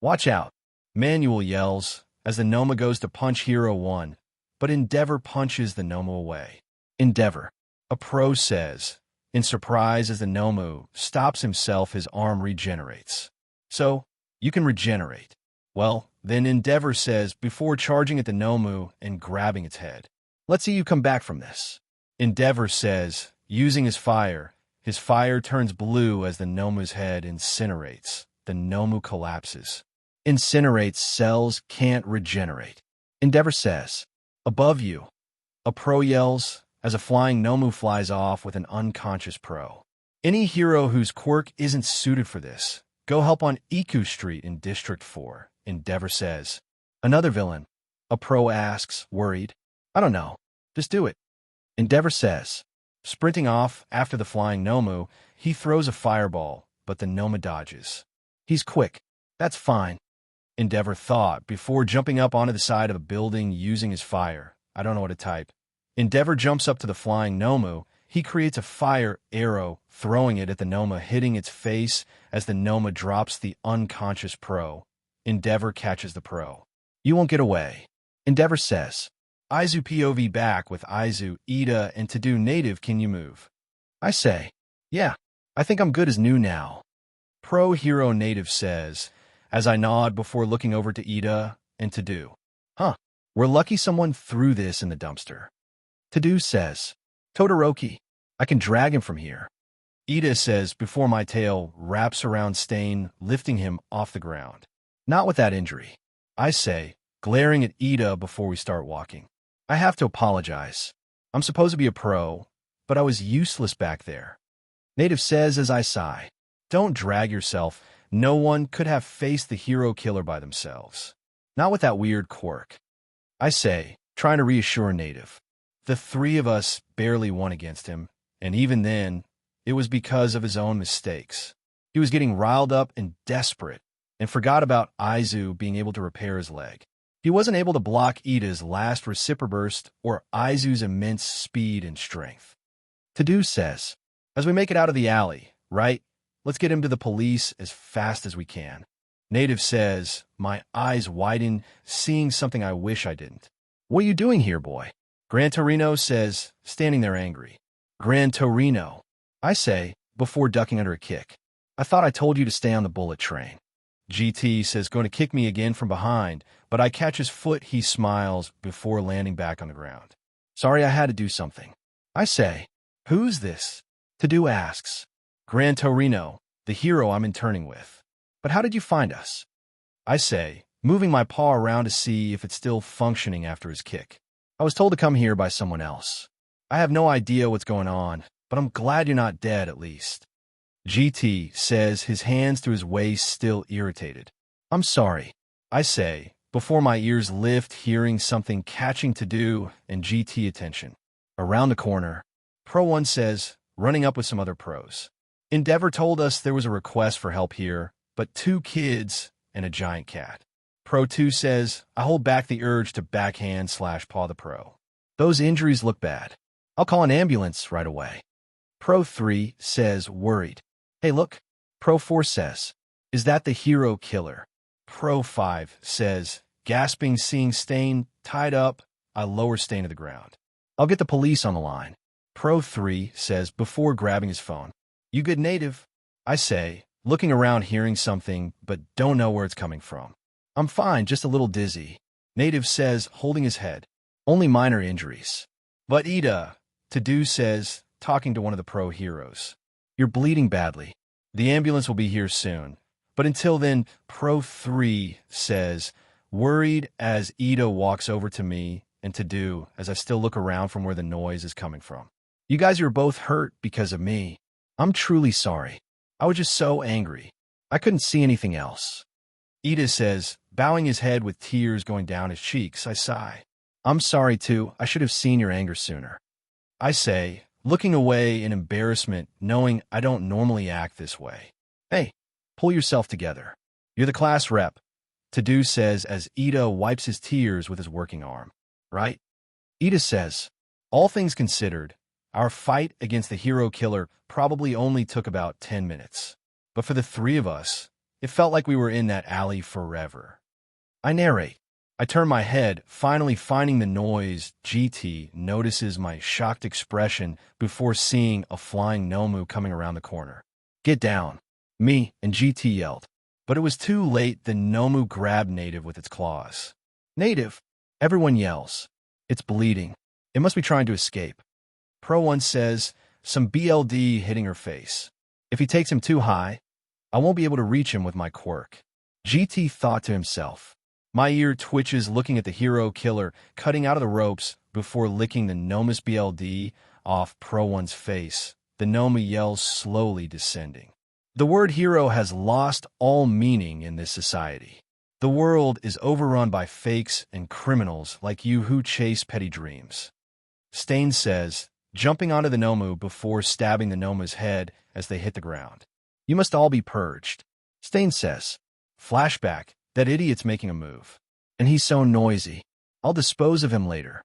Watch out. Manuel yells, as the Noma goes to punch Hero 1, but Endeavor punches the Nomu away. Endeavor. A pro says, in surprise as the Nomu stops himself, his arm regenerates. So, you can regenerate. Well, then Endeavor says before charging at the Nomu and grabbing its head. Let's see you come back from this. Endeavor says, using his fire turns blue as the Nomu's head incinerates. The Nomu collapses. Incinerates, cells can't regenerate. Endeavor says, above you. A pro yells as a flying nomu flies off with an unconscious pro. Any hero whose quirk isn't suited for this, go help on Iku Street in District 4, Endeavor says. Another villain. A pro asks, worried. I don't know. Just do it. Endeavor says. Sprinting off after the flying nomu, he throws a fireball, but the noma dodges. He's quick. That's fine. Endeavor thought before jumping up onto the side of a building using his fire. I don't know what to type. Endeavor jumps up to the flying nomu. He creates a fire arrow, throwing it at the noma, hitting its face as the noma drops the unconscious pro. Endeavor catches the pro. You won't get away. Endeavor says. Aizu POV back with Aizu, Ida, and Tadu native. Can you move? I say. Yeah, I think I'm good as new now. Pro hero native says, as I nod before looking over to Ida, and To Do. Huh, we're lucky someone threw this in the dumpster. To Do says, Todoroki, I can drag him from here. Ida says before my tail wraps around Stain, lifting him off the ground. Not with that injury. I say, glaring at Ida before we start walking. I have to apologize. I'm supposed to be a pro, but I was useless back there. Native says as I sigh, don't drag yourself. No one could have faced the hero killer by themselves. Not with that weird quirk. I say, trying to reassure Native. The three of us barely won against him, and even then, it was because of his own mistakes. He was getting riled up and desperate, and forgot about Aizu being able to repair his leg. He wasn't able to block Ida's last reciproburst or Aizu's immense speed and strength. To Do says, as we make it out of the alley, right? Let's get him to the police as fast as we can. Native says, my eyes widen, seeing something I wish I didn't. What are you doing here, boy? Gran Torino says, standing there angry. Gran Torino, I say, before ducking under a kick. I thought I told you to stay on the bullet train. GT says, going to kick me again from behind, but I catch his foot. He smiles before landing back on the ground. Sorry, I had to do something. I say, who's this? To Do asks. Gran Torino, the hero I'm interning with. But how did you find us? I say, moving my paw around to see if it's still functioning after his kick. I was told to come here by someone else. I have no idea what's going on, but I'm glad you're not dead at least. GT says, his hands to his waist still irritated. I'm sorry, I say, before my ears lift, hearing something catching To Do and GT attention. Around the corner, Pro 1 says, running up with some other pros. Endeavor told us there was a request for help here, but 2 kids and a giant cat. Pro 2 says, I hold back the urge to backhand/paw the pro. Those injuries look bad. I'll call an ambulance right away. Pro 3 says, worried. Hey, look. Pro 4 says, is that the hero killer? Pro 5 says, gasping, seeing Stain tied up. I lower Stain to the ground. I'll get the police on the line. Pro 3 says before grabbing his phone. You good, Native? I say, looking around, hearing something, but don't know where it's coming from. I'm fine, just a little dizzy. Native says, holding his head. Only minor injuries. But Ida, To Do says, talking to one of the pro heroes. You're bleeding badly. The ambulance will be here soon. But until then, Pro 3 says, worried as Ida walks over to me and To Do as I still look around from where the noise is coming from. You guys are both hurt because of me. I'm truly sorry. I was just so angry. I couldn't see anything else. Ida says, bowing his head with tears going down his cheeks. I sigh. I'm sorry too. I should have seen your anger sooner. I say, looking away in embarrassment, knowing I don't normally act this way. Hey, pull yourself together. You're the class rep. To Do says as Ida wipes his tears with his working arm. Right? Ida says, all things considered, our fight against the hero killer probably only took about 10 minutes. But for the 3 of us, it felt like we were in that alley forever. I narrate. I turn my head, finally finding the noise. GT notices my shocked expression before seeing a flying nomu coming around the corner. Get down. Me and GT yelled. But it was too late. The nomu grabbed Native with its claws. Native! Everyone yells. It's bleeding. It must be trying to escape. Pro 1 says, some BLD hitting her face. If he takes him too high, I won't be able to reach him with my quirk. GT thought to himself. My ear twitches looking at the hero killer cutting out of the ropes before licking the Nomus BLD off Pro 1's face. The Nomu yells, slowly descending. The word hero has lost all meaning in this society. The world is overrun by fakes and criminals like you who chase petty dreams. Stain says, jumping onto the Nomu before stabbing the Nomu's head as they hit the ground. You must all be purged. Stain says, flashback, that idiot's making a move. And he's so noisy. I'll dispose of him later.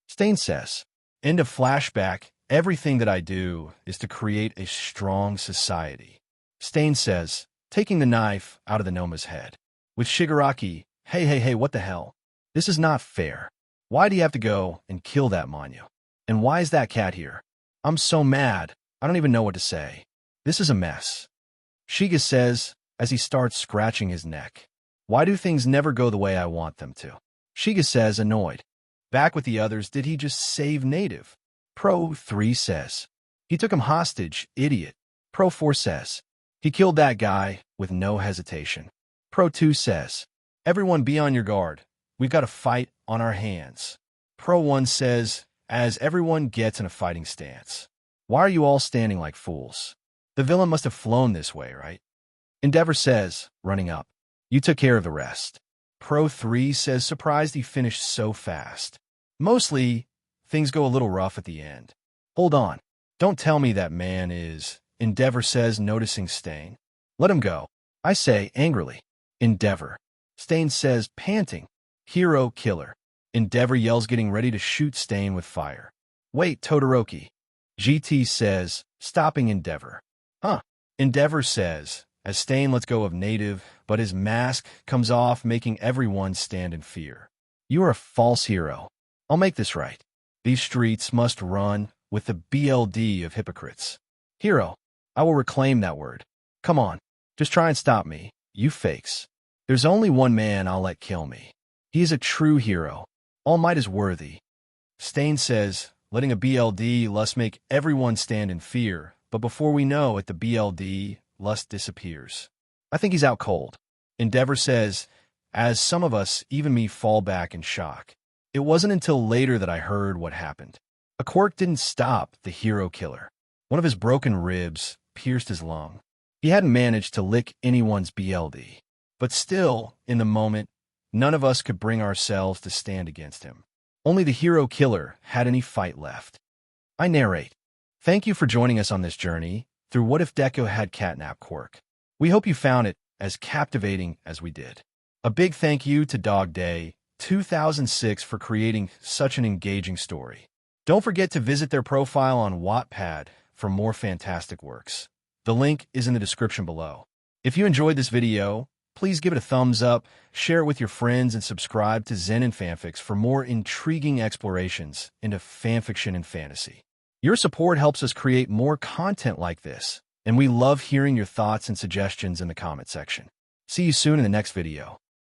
Stain says, end of flashback, everything that I do is to create a strong society. Stain says, taking the knife out of the Noma's head. With Shigaraki, hey, what the hell? This is not fair. Why do you have to go and kill that Manyu? And why is that cat here? I'm so mad, I don't even know what to say. This is a mess. Shiga says, as he starts scratching his neck. Why do things never go the way I want them to? Shiga says, annoyed. Back with the others, did he just save Native? Pro 3 says. He took him hostage, idiot. Pro 4 says. He killed that guy with no hesitation. Pro 2 says. Everyone be on your guard. We've got a fight on our hands. Pro 1 says, as everyone gets in a fighting stance. Why are you all standing like fools? The villain must have flown this way, right? Endeavor says, running up. You took care of the rest. Pro 3 says, surprised he finished so fast. Mostly, things go a little rough at the end. Hold on. Don't tell me that man is... Endeavor says, noticing Stain. Let him go. I say, angrily. Endeavor. Stain says, panting. Hero killer. Endeavor yells, getting ready to shoot Stain with fire. Wait, Todoroki. GT says, stopping Endeavor. Huh. Endeavor says, as Stain lets go of Native, but his mask comes off, making everyone stand in fear. You are a false hero. I'll make this right. These streets must run with the BLD of hypocrites. Hero. I will reclaim that word. Come on. Just try and stop me, you fakes. There's only one man I'll let kill me. He is a true hero. All might is worthy. Stain says, letting a BLD lust make everyone stand in fear, but before we know it, the BLD lust disappears. I think he's out cold. Endeavor says, as some of us, even me, fall back in shock. It wasn't until later that I heard what happened. A quirk didn't stop the hero killer. One of his broken ribs pierced his lung. He hadn't managed to lick anyone's BLD. But still, in the moment, none of us could bring ourselves to stand against him. Only the hero killer had any fight left. I narrate. Thank you for joining us on this journey through What If Deku Had CatNap Quirk. We hope you found it as captivating as we did. A big thank you to Dog Day 2006 for creating such an engaging story. Don't forget to visit their profile on Wattpad for more fantastic works. The link is in the description below. If you enjoyed this video, please give it a thumbs up, share it with your friends, and subscribe to Zenin Fanfics for more intriguing explorations into fanfiction and fantasy. Your support helps us create more content like this, and we love hearing your thoughts and suggestions in the comment section. See you soon in the next video.